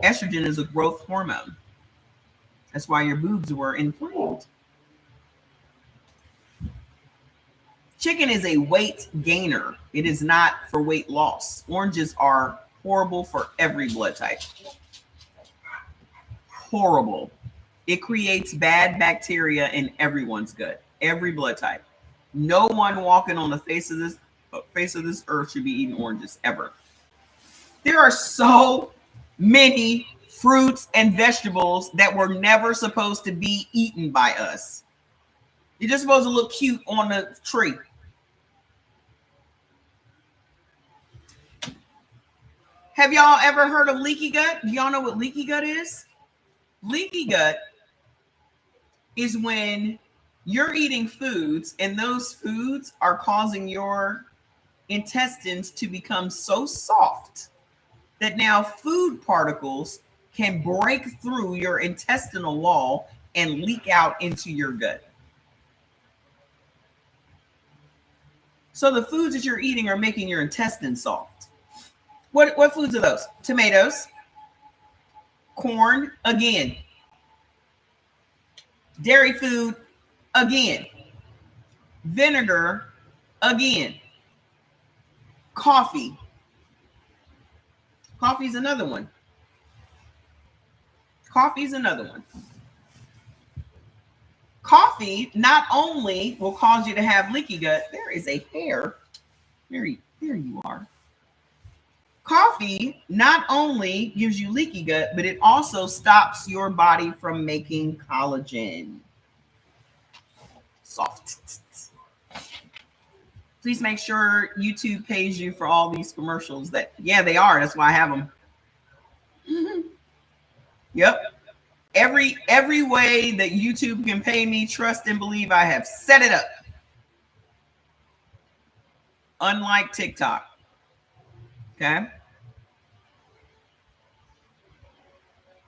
Estrogen is a growth hormone. That's why your boobs were inflamed. Chicken is a weight gainer. It is not for weight loss. Oranges are horrible for every blood type. Horrible. It creates bad bacteria in everyone's gut, every blood type. No one walking on the face of this earth should be eating oranges ever. There are so many fruits and vegetables that were never supposed to be eaten by us. You're just supposed to look cute on the tree. Have y'all ever heard of leaky gut? Do y'all know what leaky gut is? Leaky gut is when you're eating foods and those foods are causing your intestines to become so soft that now food particles can break through your intestinal wall and leak out into your gut. So the foods that you're eating are making your intestines soft. What foods are those? Tomatoes, corn, again. Dairy food, again. Vinegar, again. Coffee. Coffee is another one. Coffee not only will cause you to have leaky gut, there is a hair. There you are. Coffee not only gives you leaky gut, but it also stops your body from making collagen. Soft. Please make sure YouTube pays you for all these commercials. Yeah, they are. That's why I have them. Yep. Every way that YouTube can pay me, trust and believe I have set it up. Unlike TikTok. Okay.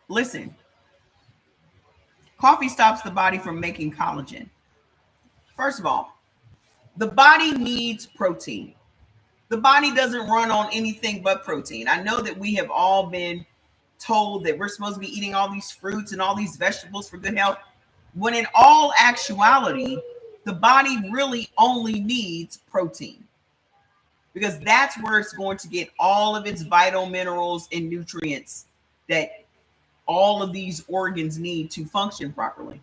Listen. Coffee stops the body from making collagen. First of all, the body needs protein. The body doesn't run on anything but protein. I know that we have all been told that we're supposed to be eating all these fruits and all these vegetables for good health, when in all actuality, the body really only needs protein, because that's where it's going to get all of its vital minerals and nutrients that all of these organs need to function properly.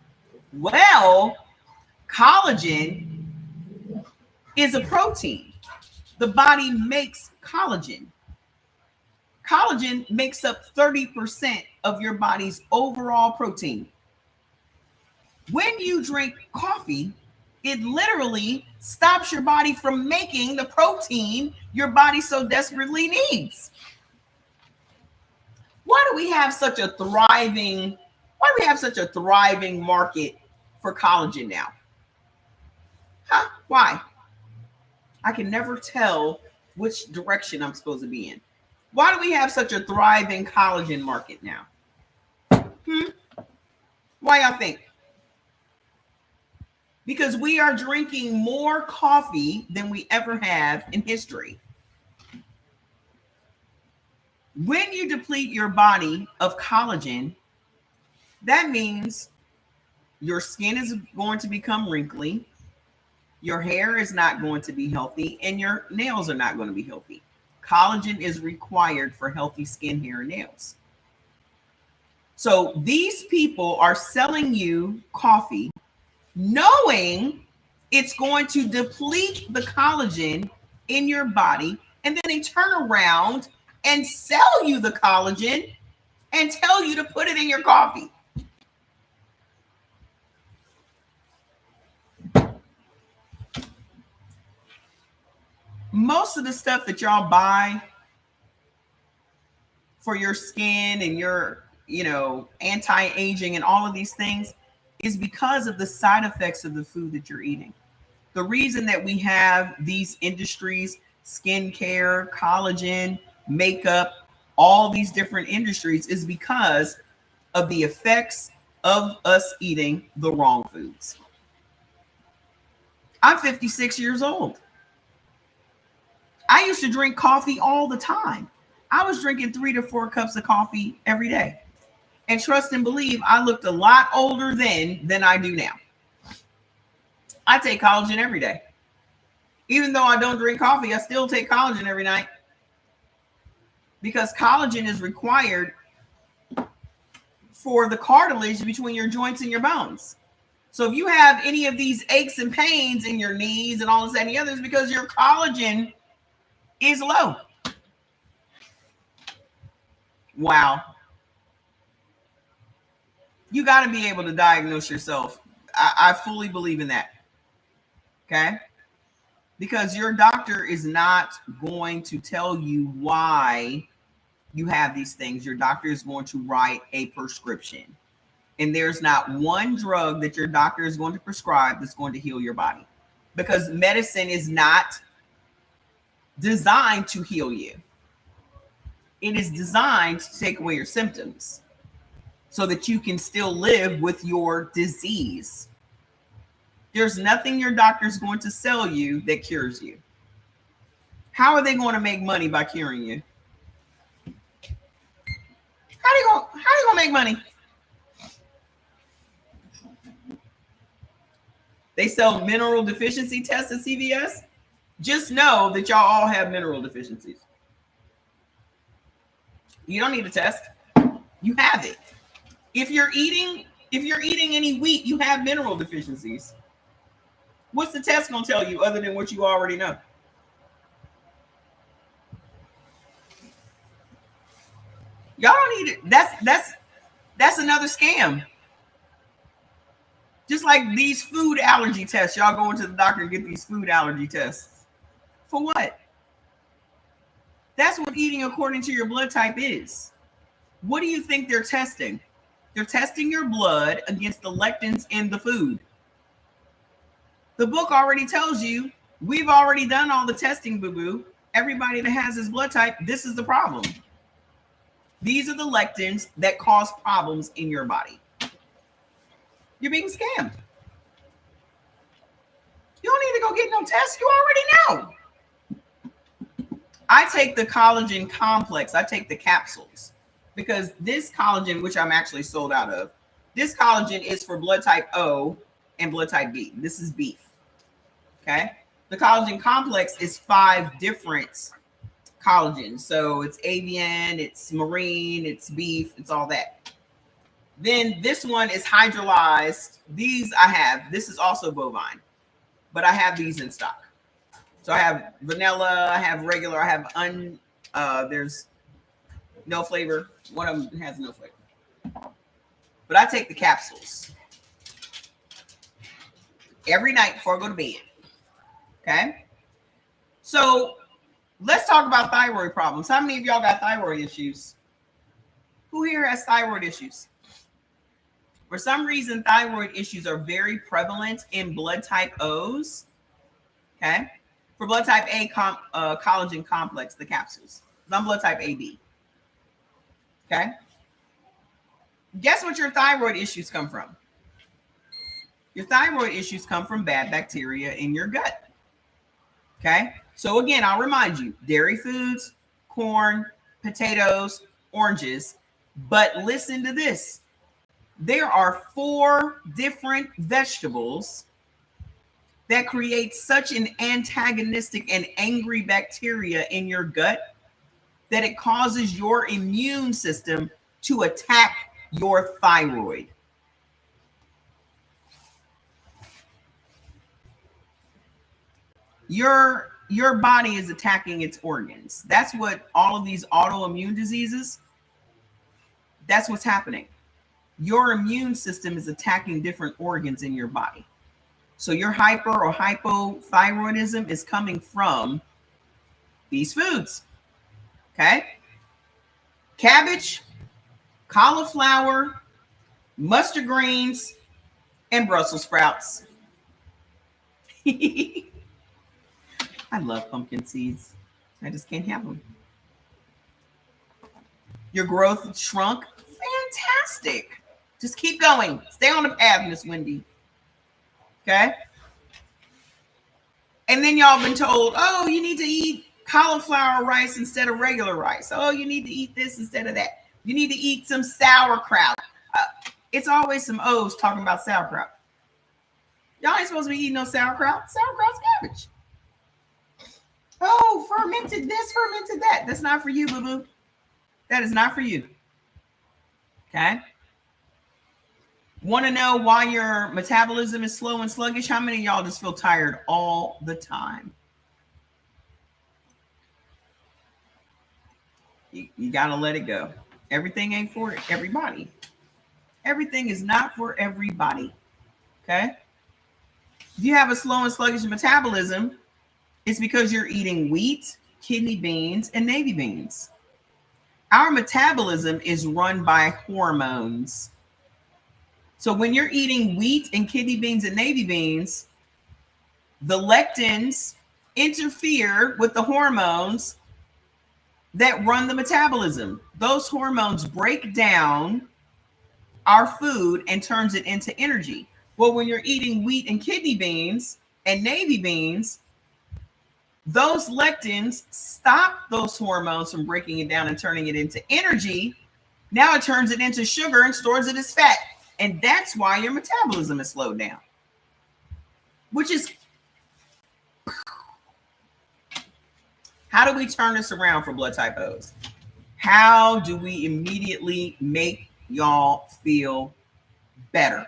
Well, collagen is a protein. The body makes collagen. Collagen makes up 30% of your body's overall protein. When you drink coffee, it literally stops your body from making the protein your body so desperately needs. Why do we have such a thriving market for collagen now? Why? I can never tell which direction I'm supposed to be in. Why do we have such a thriving collagen market now? Why y'all think? Because we are drinking more coffee than we ever have in history. When you deplete your body of collagen, that means your skin is going to become wrinkly. Your hair is not going to be healthy and your nails are not going to be healthy. Collagen is required for healthy skin, hair, and nails. So these people are selling you coffee knowing it's going to deplete the collagen in your body, and then they turn around and sell you the collagen and tell you to put it in your coffee. Most of the stuff that y'all buy for your skin and your, anti-aging and all of these things is because of the side effects of the food that you're eating. The reason that we have these industries, skincare, collagen, makeup, all these different industries is because of the effects of us eating the wrong foods. I'm 56 years old. I used to drink coffee all the time. I was drinking 3 to 4 cups of coffee every day. And trust and believe, I looked a lot older then than I do now. I take collagen every day. Even though I don't drink coffee, I still take collagen every night. Because collagen is required for the cartilage between your joints and your bones. So if you have any of these aches and pains in your knees and all this and the others, because your collagen is low. Wow. You got to be able to diagnose yourself. I fully believe in that. Okay? Because your doctor is not going to tell you why you have these things. Your doctor is going to write a prescription. And there's not one drug that your doctor is going to prescribe that's going to heal your body. Because medicine is not designed to heal you. It is designed to take away your symptoms so that you can still live with your disease. There's nothing your doctor is going to sell you that cures you. How are they going to make money by curing you? How are they going to make money? They sell mineral deficiency tests at CVS. Just know that y'all all have mineral deficiencies. You don't need a test. You have it. If you're eating any wheat, you have mineral deficiencies. What's the test going to tell you other than what you already know? Y'all don't need it. That's another scam. Just like these food allergy tests. Y'all go into the doctor and get these food allergy tests. For what? That's what eating according to your blood type is. What do you think they're testing? They're testing your blood against the lectins in the food. The book already tells you, we've already done all the testing, boo-boo. Everybody that has this blood type, this is the problem. These are the lectins that cause problems in your body. You're being scammed. You don't need to go get no tests. You already know. I take the collagen complex. I take the capsules because this collagen, which I'm actually sold out of, this collagen is for blood type O and blood type B. This is beef. Okay. The collagen complex is 5 different collagens. So it's avian, it's marine, it's beef, it's all that. Then this one is hydrolyzed. These I have. This is also bovine, but I have these in stock. So I have vanilla, I have regular, I have there's no flavor. One of them has no flavor. But I take the capsules every night before I go to bed. Okay? So let's talk about thyroid problems. How many of y'all got thyroid issues? Who here has thyroid issues? For some reason, thyroid issues are very prevalent in blood type O's. Okay? For blood type A, collagen complex, the capsules. I'm blood type AB. Okay? Guess what your thyroid issues come from? Your thyroid issues come from bad bacteria in your gut. Okay? So again, I'll remind you, dairy foods, corn, potatoes, oranges. But listen to this. There are 4 different vegetables, that creates such an antagonistic and angry bacteria in your gut that it causes your immune system to attack your thyroid. Your body is attacking its organs. That's what all of these autoimmune diseases, that's what's happening. Your immune system is attacking different organs in your body. So your hyper or hypothyroidism is coming from these foods. Okay? Cabbage, cauliflower, mustard greens, and Brussels sprouts. I love pumpkin seeds. I just can't have them. Your growth shrunk. Fantastic. Just keep going. Stay on the path, Miss Wendy. Okay? And then y'all been told, oh, you need to eat cauliflower rice instead of regular rice. Oh, you need to eat this instead of that. You need to eat some sauerkraut. It's always some O's talking about sauerkraut. Y'all ain't supposed to be eating no sauerkraut. Sauerkraut's cabbage. Oh, fermented this, fermented that. That's not for you, boo-boo. That is not for you. Okay? Want to know why your metabolism is slow and sluggish? How many of y'all just feel tired all the time? You got to let it go. Everything ain't for everybody. Everything is not for everybody. Okay? If you have a slow and sluggish metabolism, it's because you're eating wheat, kidney beans, and navy beans. Our metabolism is run by hormones. So when you're eating wheat and kidney beans and navy beans, the lectins interfere with the hormones that run the metabolism. Those hormones break down our food and turns it into energy. Well, when you're eating wheat and kidney beans and navy beans, those lectins stop those hormones from breaking it down and turning it into energy. Now it turns it into sugar and stores it as fat. And that's why your metabolism is slowed down. Which is, how do we turn this around for blood type O's? How do we immediately make y'all feel better?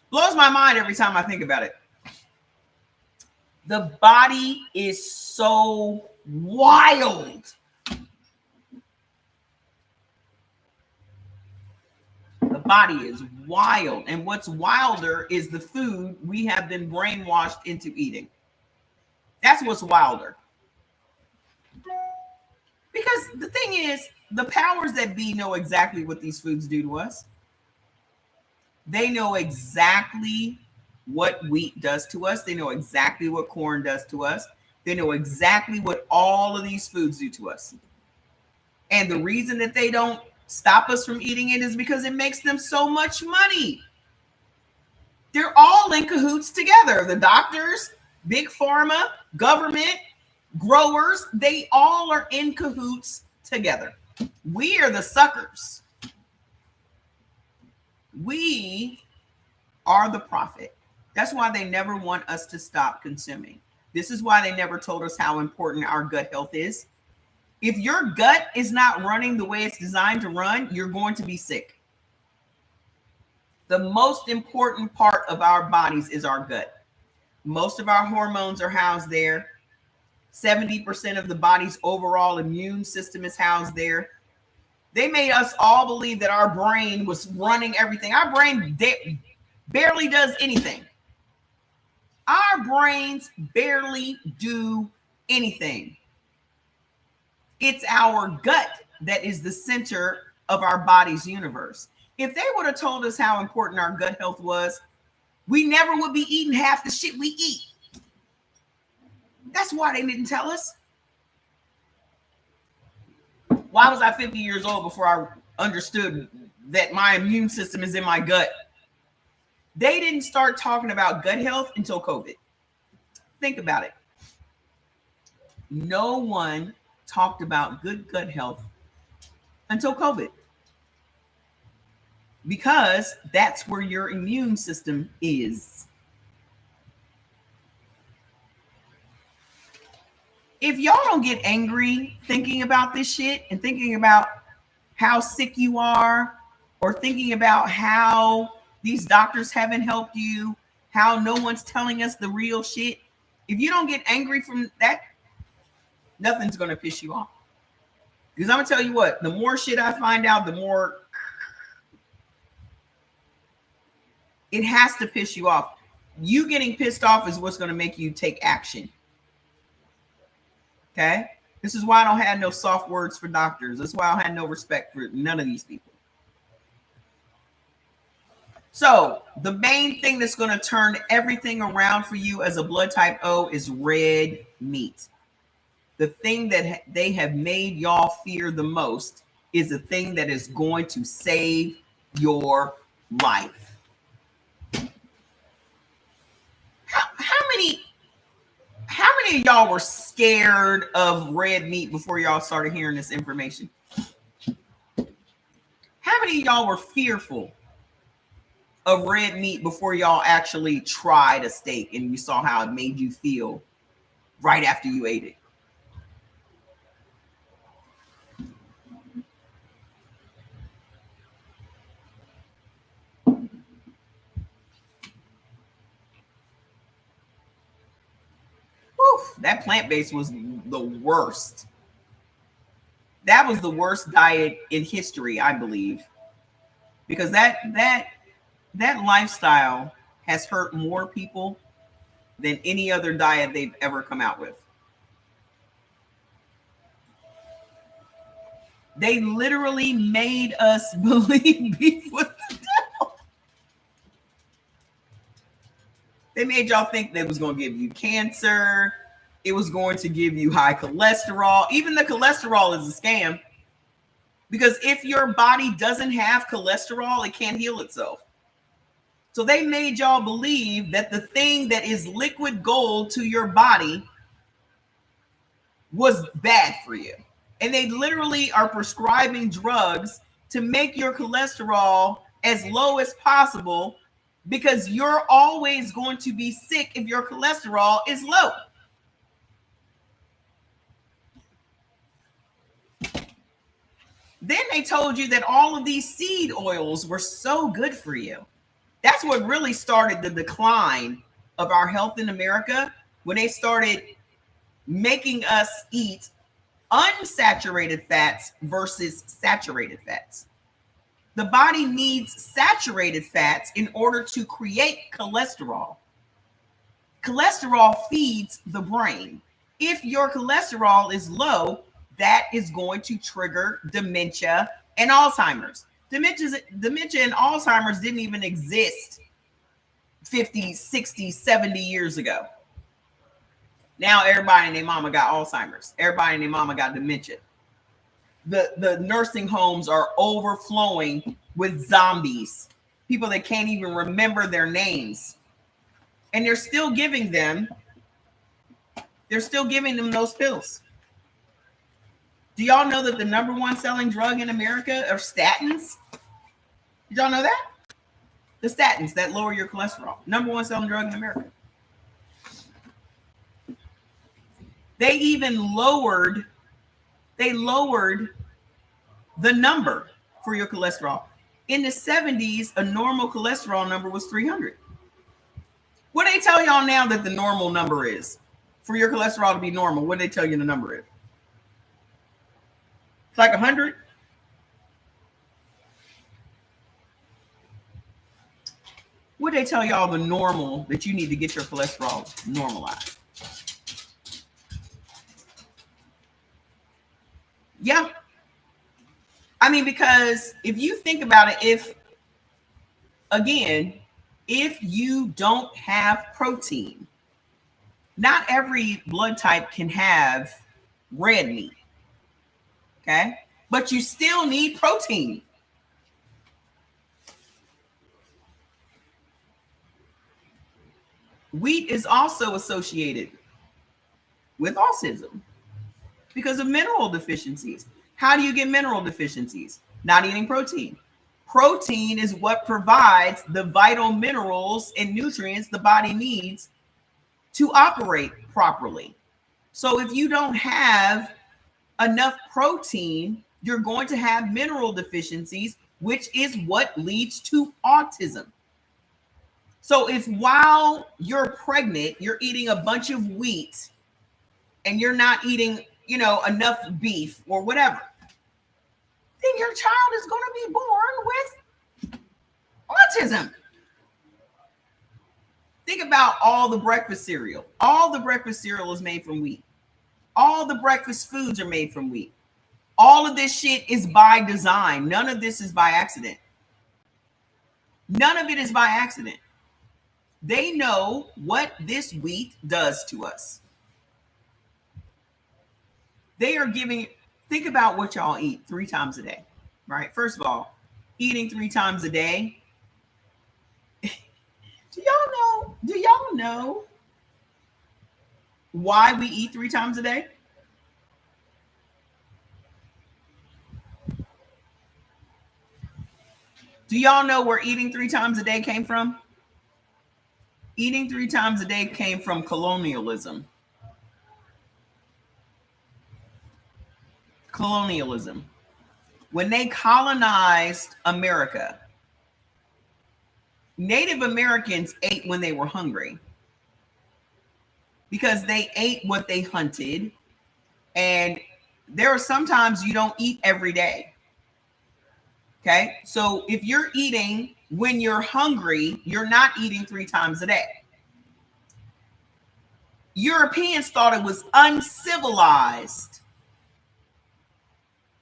Blows my mind every time I think about it. The body is so wild. The body is wild. And what's wilder is the food we have been brainwashed into eating. That's what's wilder. Because the thing is, the powers that be know exactly what these foods do to us. They know exactly what wheat does to us. They know exactly what corn does to us. They know exactly what all of these foods do to us. And the reason that they don't stop us from eating it is because it makes them so much money. They're all in cahoots together. The doctors, big pharma, government, growers, they all are in cahoots together. We are the suckers. We are the profit. That's why they never want us to stop consuming. This is why they never told us how important our gut health is. If your gut is not running the way it's designed to run, you're going to be sick. The most important part of our bodies is our gut. Most of our hormones are housed there. 70% of the body's overall immune system is housed there. They made us all believe that our brain was running everything. Our brain barely does anything. Our brains barely do anything. It's our gut that is the center of our body's universe. If they would have told us how important our gut health was, we never would be eating half the shit we eat. That's why they didn't tell us. Why was I 50 years old before I understood that my immune system is in my gut? They didn't start talking about gut health until COVID. Think about it. No one talked about good gut health until COVID. Because that's where your immune system is. if y'all don't get angry thinking about this shit and thinking about how sick you are, or thinking about how these doctors haven't helped you, how no one's telling us the real shit, if you don't get angry from that, nothing's going to piss you off. Because I'm going to tell you what, the more shit I find out, the more it has to piss you off. You getting pissed off is what's going to make you take action. Okay? This is why I don't have no soft words for doctors. That's why I have no respect for none of these people. So the main thing that's going to turn everything around for you as a blood type O is red meat. The thing that they have made y'all fear the most is the thing that is going to save your life. How many of y'all were scared of red meat before y'all started hearing this information? How many of y'all were fearful of red meat before y'all actually tried a steak and you saw how it made you feel right after you ate it? Whew, that plant-based was the worst. That was the worst diet in history, I believe, because that lifestyle has hurt more people than any other diet they've ever come out with. They literally made us believe beef was the devil. They made y'all think that it was going to give you cancer. It was going to give you high cholesterol. Even the cholesterol is a scam. Because if your body doesn't have cholesterol, it can't heal itself. So they made y'all believe that the thing that is liquid gold to your body was bad for you. And they literally are prescribing drugs to make your cholesterol as low as possible, because you're always going to be sick if your cholesterol is low. Then they told you that all of these seed oils were so good for you. That's what really started the decline of our health in America, when they started making us eat unsaturated fats versus saturated fats. The body needs saturated fats in order to create cholesterol. Cholesterol feeds the brain. If your cholesterol is low, that is going to trigger dementia and Alzheimer's. Dementia and Alzheimer's didn't even exist 50, 60, 70 years ago. Now everybody and their mama got Alzheimer's. Everybody and their mama got dementia. The nursing homes are overflowing with zombies, people that can't even remember their names. And they're still giving them those pills. Do y'all know that the number one selling drug in America are statins? Did y'all know that? The statins that lower your cholesterol. Number one selling drug in America. They even lowered the number for your cholesterol. In the 70s, a normal cholesterol number was 300. What do they tell y'all now that the normal number is? For your cholesterol to be normal, what do they tell you the number is? It's like 100. What do they tell y'all the normal that you need to get your cholesterol normalized? Yeah. I mean, because if you think about it, if you don't have protein, not every blood type can have red meat. Okay? But you still need protein. Wheat is also associated with autism because of mineral deficiencies. How do you get mineral deficiencies? Not eating protein. Protein is what provides the vital minerals and nutrients the body needs to operate properly. So if you don't have enough protein, you're going to have mineral deficiencies, which is what leads to autism. So if while you're pregnant, you're eating a bunch of wheat and you're not eating, enough beef or whatever, then your child is going to be born with autism. Think about all the breakfast cereal. All the breakfast cereal is made from wheat. All the breakfast foods are made from wheat. All of this shit is by design. None of this is by accident. None of it is by accident. They know what this wheat does to us. They are giving, think about what y'all eat 3 times a day, right? First of all, eating 3 times a day. Do y'all know why we eat 3 times a day? Do y'all know where eating 3 times a day came from? Eating 3 times a day came from colonialism. Colonialism. When they colonized America, Native Americans ate when they were hungry because they ate what they hunted. And there are sometimes you don't eat every day. Okay. So if you're eating when you're hungry, you're not eating 3 times a day. Europeans thought it was uncivilized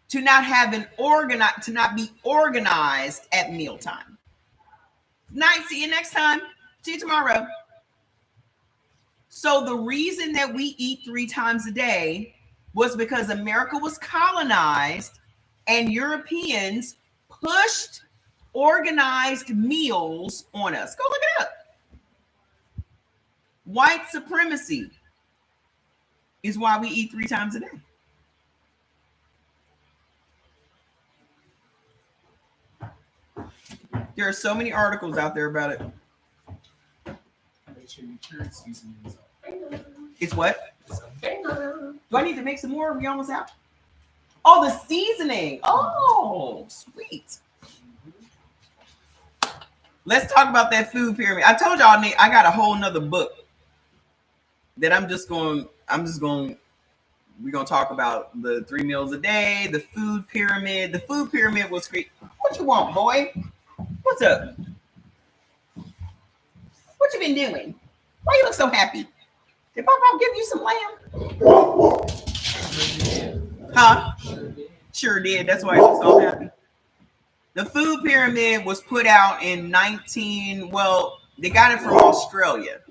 to not have to not be organized at mealtime. Night, see you next time. See you tomorrow. So the reason that we eat 3 times a day was because America was colonized and Europeans pushed organized meals on us. Go look it up. White supremacy is why we eat 3 times a day. There are so many articles out there about it. It's what? Do I need to make some more? Are we almost out? Oh, the seasoning. Oh, sweet. Let's talk about that food pyramid. I told y'all I got a whole nother book that we're going to talk about the 3 meals a day, the food pyramid. The food pyramid was created. What you want, boy? What's up? What you been doing? Why you look so happy? Did Papa give you some lamb? Huh? Sure did. That's why I look so happy. The food pyramid was put out in they got it from Australia.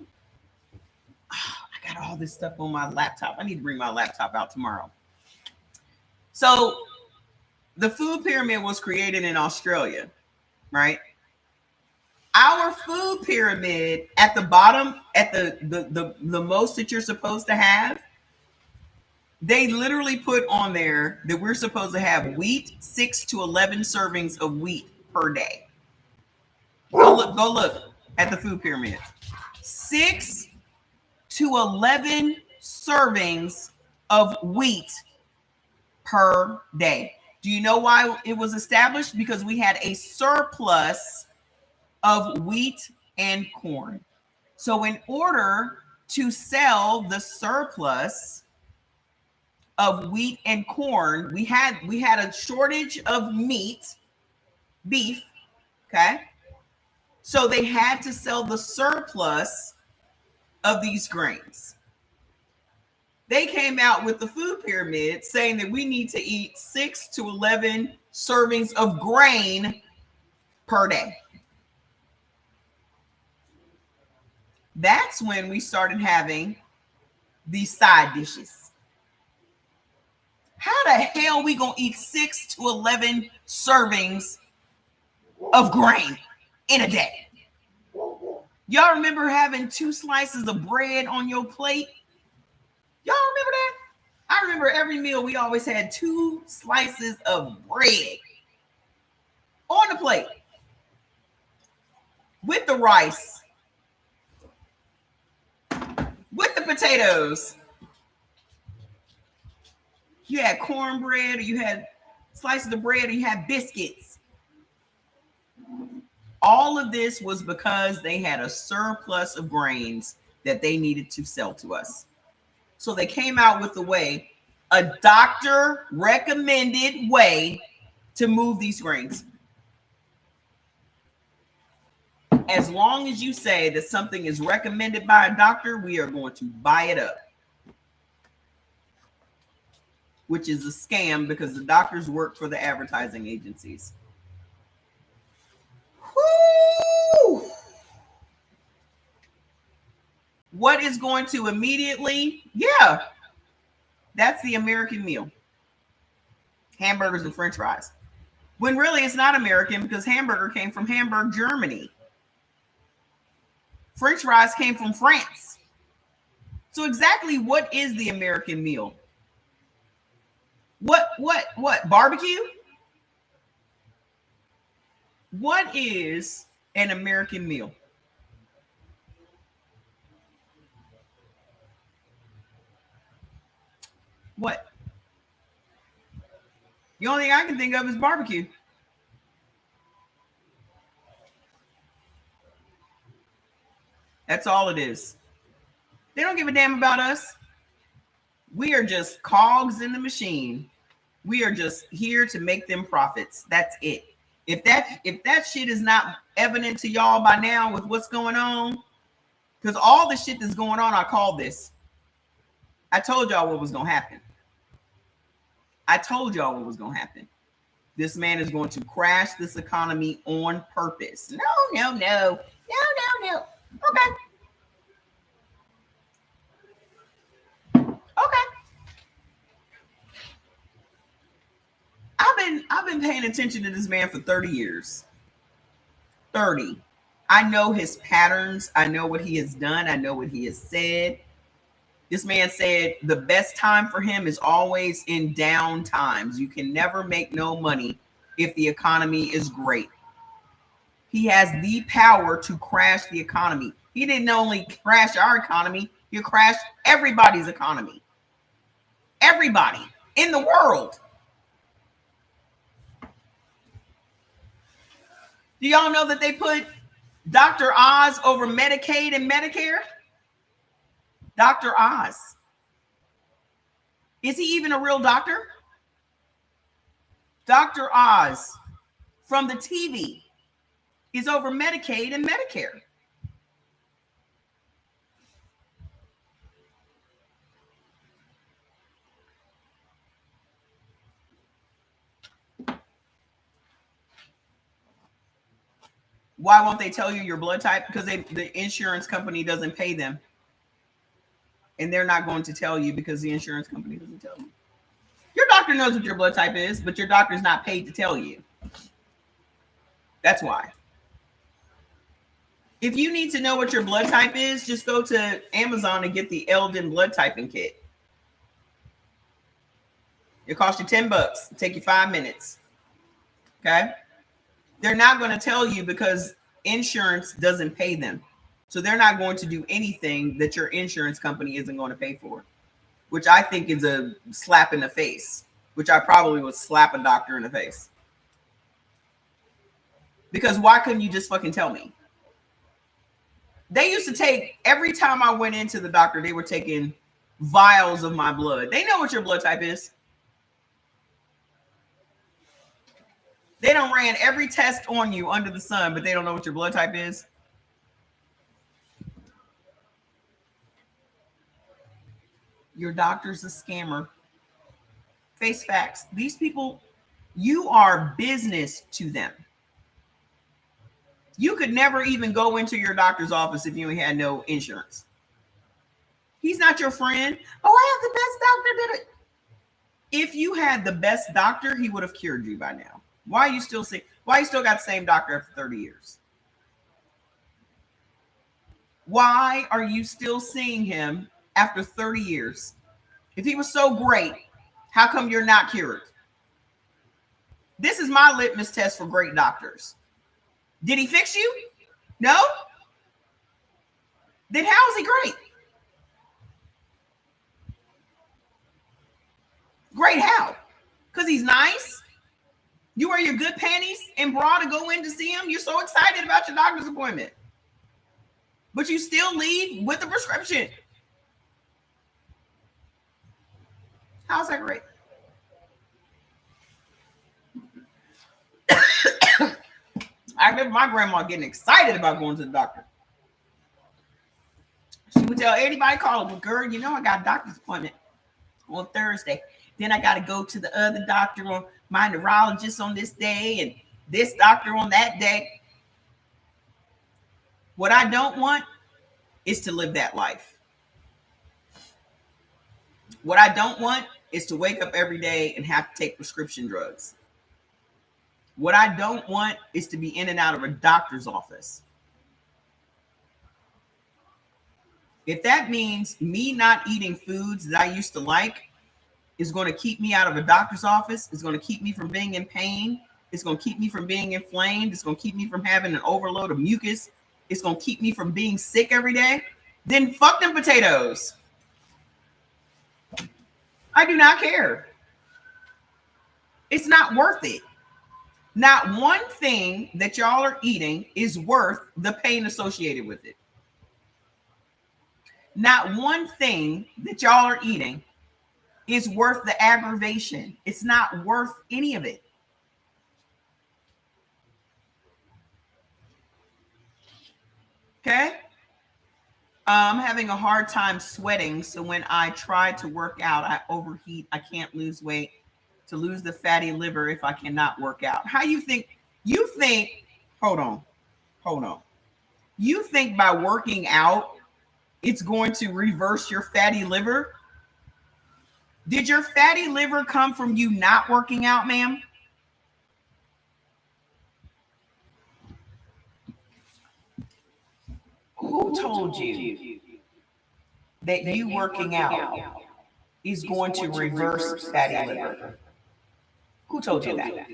I got all this stuff on my laptop. I need to bring my laptop out tomorrow. So the food pyramid was created in Australia, right? Our food pyramid at the bottom, at the most that you're supposed to have, they literally put on there that we're supposed to have wheat, 6 to 11 servings of wheat per day. Go look at the food pyramid. 6 to 11 servings of wheat per day. Do you know why it was established? Because we had a surplus of wheat and corn. So in order to sell the surplus of wheat and corn, we had a shortage of beef, okay? So they had to sell the surplus of these grains. They came out with the food pyramid saying that we need to eat 6 to 11 servings of grain per day. That's when we started having these side dishes. How the hell we gonna eat 6 to 11 servings of grain in a day? Y'all remember having 2 slices of bread on your plate? Y'all remember that? I remember every meal we always had 2 slices of bread on the plate with the rice, with the potatoes, You had cornbread, or you had slices of bread, or you had biscuits. All of this was because they had a surplus of grains that they needed to sell to us. So they came out with a doctor recommended way to move these grains. As long as you say that something is recommended by a doctor, we are going to buy it up. Which is a scam because the doctors work for the advertising agencies. Woo! What is going to immediately? Yeah, that's the American meal. Hamburgers and French fries. When really it's not American because hamburger came from Hamburg, Germany. French fries came from France. So exactly what is the American meal? What? Barbecue? What is an American meal? What? The only thing I can think of is barbecue. That's all it is. They don't give a damn about us. We are just cogs in the machine. We are just here to make them profits. That's it. If that shit is not evident to y'all by now with what's going on, because all the shit that's going on, I called this. I told y'all what was going to happen. I told y'all what was going to happen. This man is going to crash this economy on purpose. No. Okay. I've been paying attention to this man for 30 years. 30. I know his patterns. I know what he has done. I know what he has said. This man said the best time for him is always in down times. You can never make no money if the economy is great. He has the power to crash the economy. He didn't only crash our economy, he crashed everybody's economy. Everybody in the world. Do y'all know that they put Dr. Oz over Medicaid and Medicare? Dr. Oz. Is he even a real doctor? Dr. Oz from the TV is over Medicaid and Medicare. Why won't they tell you your blood type? Because the insurance company doesn't pay them. And they're not going to tell you because the insurance company doesn't tell you. Your doctor knows what your blood type is, but your doctor's not paid to tell you. That's why. If you need to know what your blood type is, just go to Amazon and get the Eldon blood typing kit. It costs you $10. It'll take you 5 minutes. Okay? They're not going to tell you because insurance doesn't pay them. So they're not going to do anything that your insurance company isn't going to pay for, which I think is a slap in the face, which I probably would slap a doctor in the face. Because why couldn't you just fucking tell me? They used to take, every time I went into the doctor, they were taking vials of my blood. They know what your blood type is. They don't ran every test on you under the sun, but they don't know what your blood type is. Your doctor's a scammer. Face facts. These people, you are business to them. You could never even go into your doctor's office if you had no insurance. He's not your friend. Oh, I have the best doctor. If you had the best doctor, he would have cured you by now. Why are you still sick? Why you still got the same doctor after 30 years? Why are you still seeing him after 30 years? If he was so great, how come you're not cured? This is my litmus test for great doctors. Did he fix you? No? Then how is he great? Great, how? Because he's nice. You wear your good panties and bra to go in to see him. You're so excited about your doctor's appointment, but you still leave with a prescription. How's that great? I remember my grandma getting excited about going to the doctor. She would tell anybody call her, well, girl, you know I got a doctor's appointment on Thursday. Then I got to go to the other doctor or my neurologist on this day and this doctor on that day. What I don't want is to live that life. What I don't want is to wake up every day and have to take prescription drugs. What I don't want is to be in and out of a doctor's office. If that means me not eating foods that I used to like is going to keep me out of a doctor's office, is going to keep me from being in pain, it's going to keep me from being inflamed, it's going to keep me from having an overload of mucus, it's going to keep me from being sick every day, then fuck them potatoes. I do not care. It's not worth it. Not one thing that y'all are eating is worth the pain associated with it. Not one thing that y'all are eating is worth the aggravation. It's not worth any of it. Okay? I'm having a hard time sweating. So when I try to work out, I overheat. I can't lose weight. To lose the fatty liver if I cannot work out. How you think, hold on. You think by working out, it's going to reverse your fatty liver? Did your fatty liver come from you not working out, ma'am? Who told you that you working out is going to reverse fatty liver? Who told you that?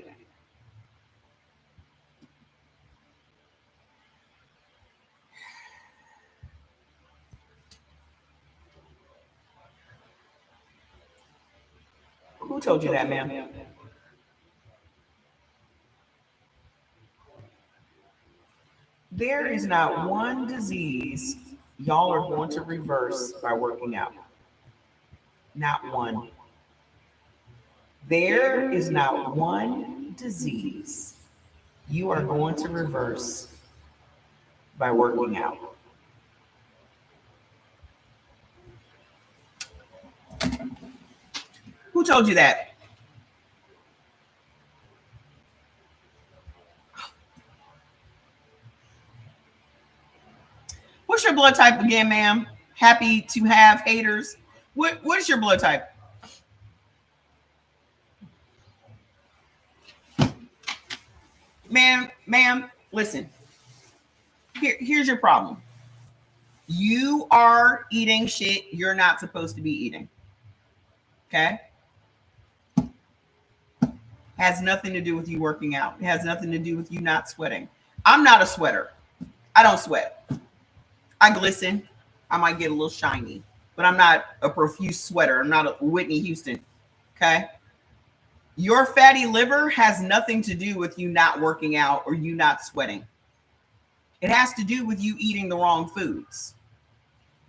Who told you that, ma'am? There is not one disease y'all are going to reverse by working out. Not one. There is not one disease you are going to reverse by working out. Who told you that? What's your blood type again, ma'am? Happy to have haters. What's your blood type? Ma'am, listen. Here's your problem. You are eating shit you're not supposed to be eating. Okay? Has nothing to do with you working out. It has nothing to do with you not sweating. I'm not a sweater. I don't sweat. I glisten. I might get a little shiny, but I'm not a profuse sweater. I'm not a Whitney Houston. Okay? Your fatty liver has nothing to do with you not working out or you not sweating. It has to do with you eating the wrong foods.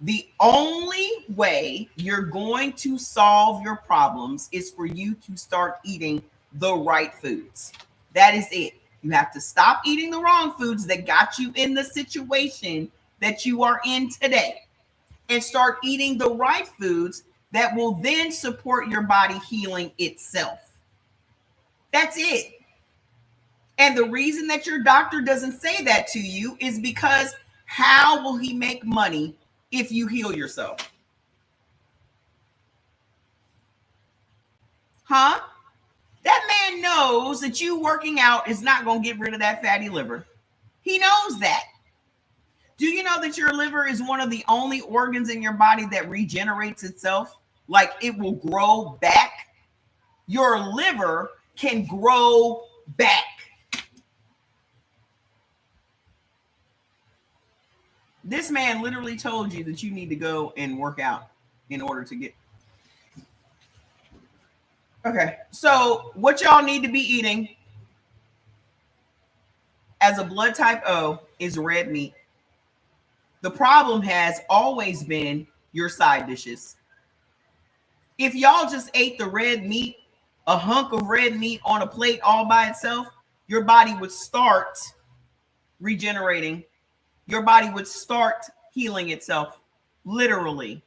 The only way you're going to solve your problems is for you to start eating the right foods. That is it. You have to stop eating the wrong foods that got you in the situation that you are in today and start eating the right foods that will then support your body healing itself. That's it. And the reason that your doctor doesn't say that to you is because how will he make money if you heal yourself? Huh? That man knows that you working out is not going to get rid of that fatty liver. He knows that. Do you know that your liver is one of the only organs in your body that regenerates itself? Like it will grow back. Your liver can grow back. This man literally told you that you need to go and work out in order to get. Okay. So what y'all need to be eating as a blood type O is red meat. The problem has always been your side dishes. If y'all just ate the red meat, a hunk of red meat on a plate all by itself, your body would start regenerating. Your body would start healing itself, literally.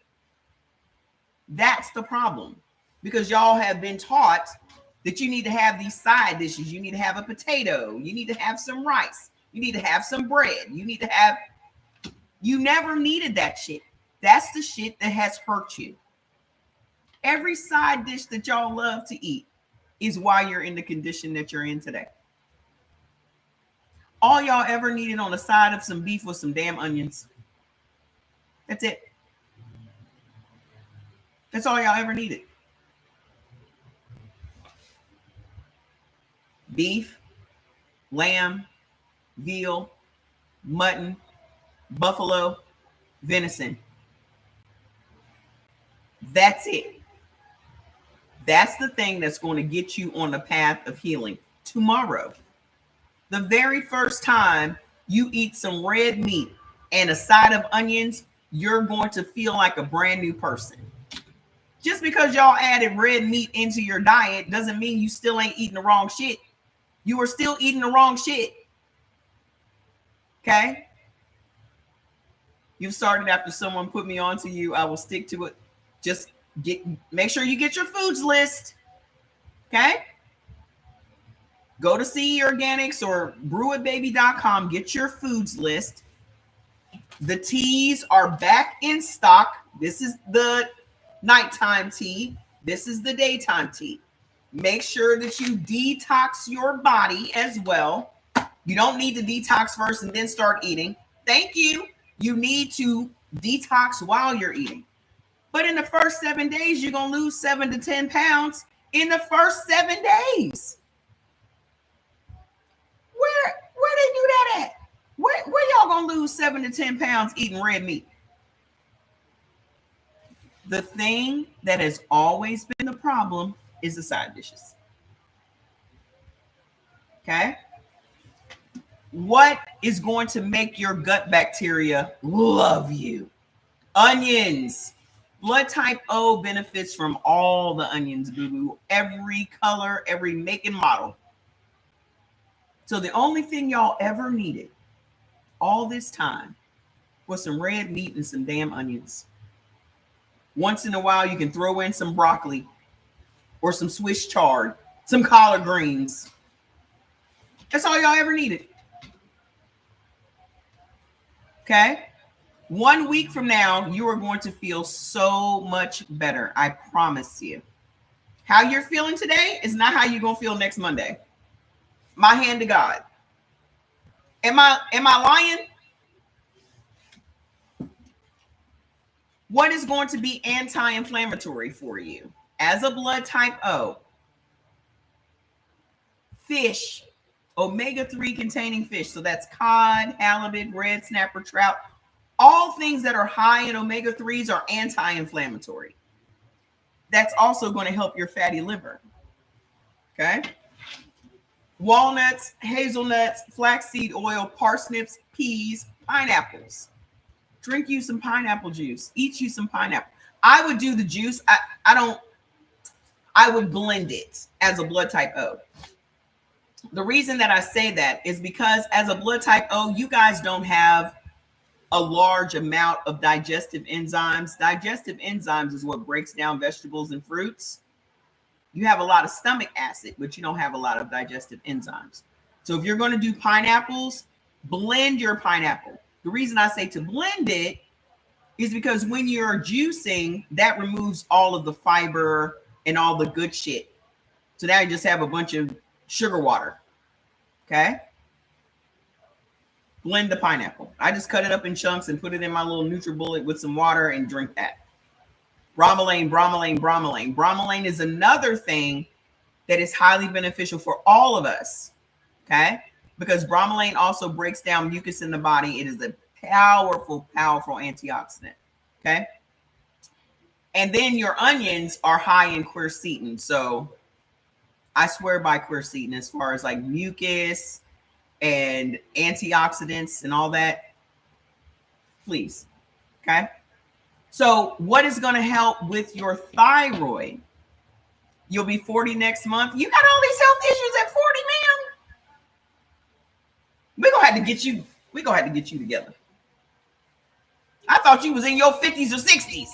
That's the problem, because y'all have been taught that you need to have these side dishes. You need to have a potato. You need to have some rice. You need to have some bread. You need to have, you never needed that shit. That's the shit that has hurt you. Every side dish that y'all love to eat is why you're in the condition that you're in today. All y'all ever needed on the side of some beef was some damn onions. That's it. That's all y'all ever needed. Beef, lamb, veal, mutton, buffalo, venison. That's it. That's the thing that's going to get you on the path of healing. Tomorrow, the very first time you eat some red meat and a side of onions, you're going to feel like a brand new person. Just because y'all added red meat into your diet doesn't mean you still ain't eating the wrong shit. You are still eating the wrong shit. Okay? You've started after someone put me on to you. I will stick to it. Just make sure you get your foods list. Okay? Go to CE Organics or brewitbaby.com. Get your foods list. The teas are back in stock. This is the nighttime tea. This is the daytime tea. Make sure that you detox your body as well. You don't need to detox first and then start eating. Thank you. You need to detox while you're eating. But in the first 7 days, you're going to lose 7 to 10 pounds in the first 7 days. Where they do that at? Where y'all going to lose 7 to 10 pounds eating red meat? The thing that has always been the problem is the side dishes. Okay? What is going to make your gut bacteria love you? Onions. Blood type O benefits from all the onions, boo-boo. Every color, every make and model. So the only thing y'all ever needed all this time was some red meat and some damn onions. Once in a while, you can throw in some broccoli or some Swiss chard, some collard greens. That's all y'all ever needed. Okay? 1 week from now, you are going to feel so much better. I promise you. How you're feeling today is not how you're going to feel next Monday. My hand to God. Am I lying? What is going to be anti-inflammatory for you as a blood type O? Fish, omega-3 containing fish. So that's cod, halibut, red snapper, trout. All things that are high in omega-3s are anti-inflammatory. That's also going to help your fatty liver. Okay? Walnuts, hazelnuts, flaxseed oil, parsnips, peas, pineapples. Drink you some pineapple juice. Eat you some pineapple. I would do the juice. I would blend it as a blood type O. The reason that I say that is because as a blood type O, you guys don't have a large amount of digestive enzymes. Digestive enzymes is what breaks down vegetables and fruits. You have a lot of stomach acid, but you don't have a lot of digestive enzymes. So if you're going to do pineapples, blend your pineapple. The reason I say to blend it is because when you're juicing, that removes all of the fiber and all the good shit. So now you just have a bunch of sugar water. Okay? Blend the pineapple. I just cut it up in chunks and put it in my little NutriBullet with some water and drink that. Bromelain. Bromelain is another thing that is highly beneficial for all of us. Okay? Because bromelain also breaks down mucus in the body. It is a powerful antioxidant. Okay? And then your onions are high in quercetin. So I swear by quercetin as far as like mucus and antioxidants and all that. Please. Okay. So, what is going to help with your thyroid? You'll be 40 next month. You got all these health issues at 40, man. We're gonna have to get you, we're gonna have to get you together. I thought you was in your 50s or 60s.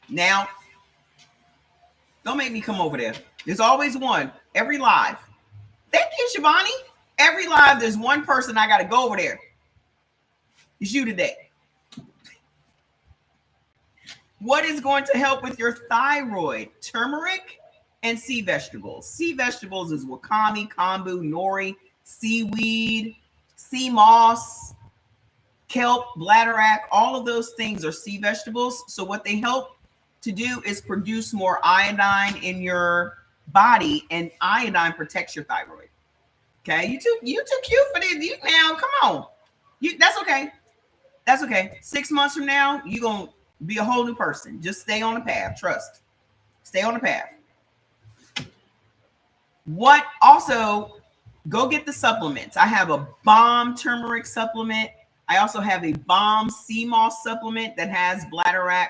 Now, don't make me come over there. There's always one. Every live. Thank you, Shivani. Every live, there's one person I gotta go over there. It's you today. What is going to help with your thyroid? Turmeric and sea vegetables. Sea vegetables is wakame, kombu, nori, seaweed, sea moss, kelp, bladderwrack. All of those things are sea vegetables. So what they help to do is produce more iodine in your body, and iodine protects your thyroid. Okay, you too cute for this. You now, come on. That's okay. That's okay. 6 months from now, you're gonna be a whole new person. Just stay on the path. Trust. Stay on the path. What also, go get the supplements. I have a bomb turmeric supplement. I also have a bomb sea moss supplement that has bladderwrack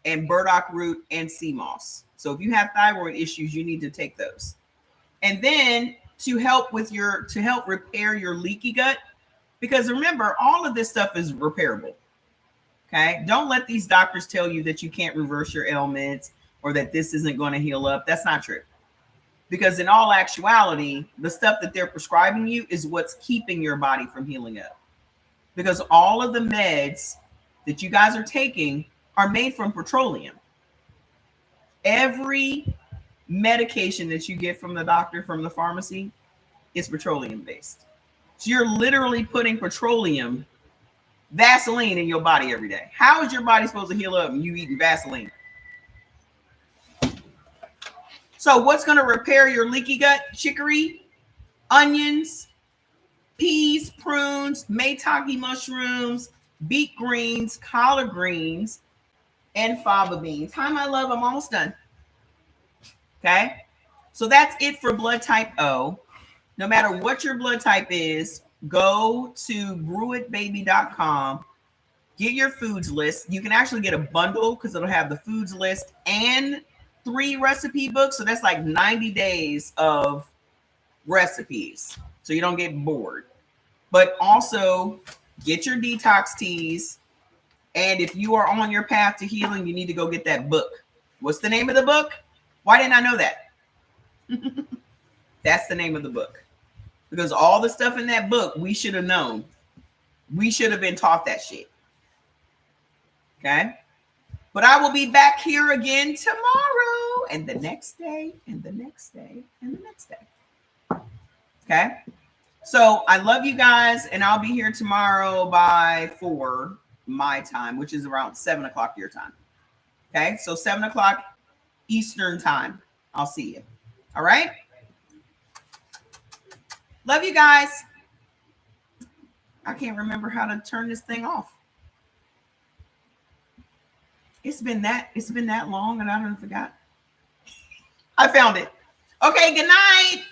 and burdock root and sea moss. So if you have thyroid issues, you need to take those. And then to help repair your leaky gut, because remember, all of this stuff is repairable. Okay. Don't let these doctors tell you that you can't reverse your ailments or that this isn't going to heal up. That's not true. Because in all actuality, the stuff that they're prescribing you is what's keeping your body from healing up. Because all of the meds that you guys are taking are made from petroleum. Every medication that you get from the doctor, from the pharmacy, is petroleum based. So you're literally putting petroleum, Vaseline in your body every day. How is your body supposed to heal up when you eating Vaseline? So what's going to repair your leaky gut? Chicory, onions, peas, prunes, maitake mushrooms, beet greens, collard greens, and fava beans. Hi, my love. I'm almost done. Okay. So that's it for blood type O. No matter what your blood type is, go to brewitbaby.com, get your foods list. You can actually get a bundle because it'll have the foods list and 3 recipe books. So that's like 90 days of recipes. So you don't get bored. But also get your detox teas. And if you are on your path to healing, you need to go get that book. What's the name of the book? Why didn't I know that? That's the name of the book. Because all the stuff in that book, we should have known. We should have been taught that shit. Okay? But I will be back here again tomorrow and the next day and the next day and the next day. Okay? So I love you guys, and I'll be here tomorrow by 4 my time, which is around 7 o'clock your time. Okay? So 7 o'clock Eastern time. I'll see you. All right? Love you guys. I can't remember how to turn this thing off. It's been that long and I don't forgot. I found it. Okay, good night.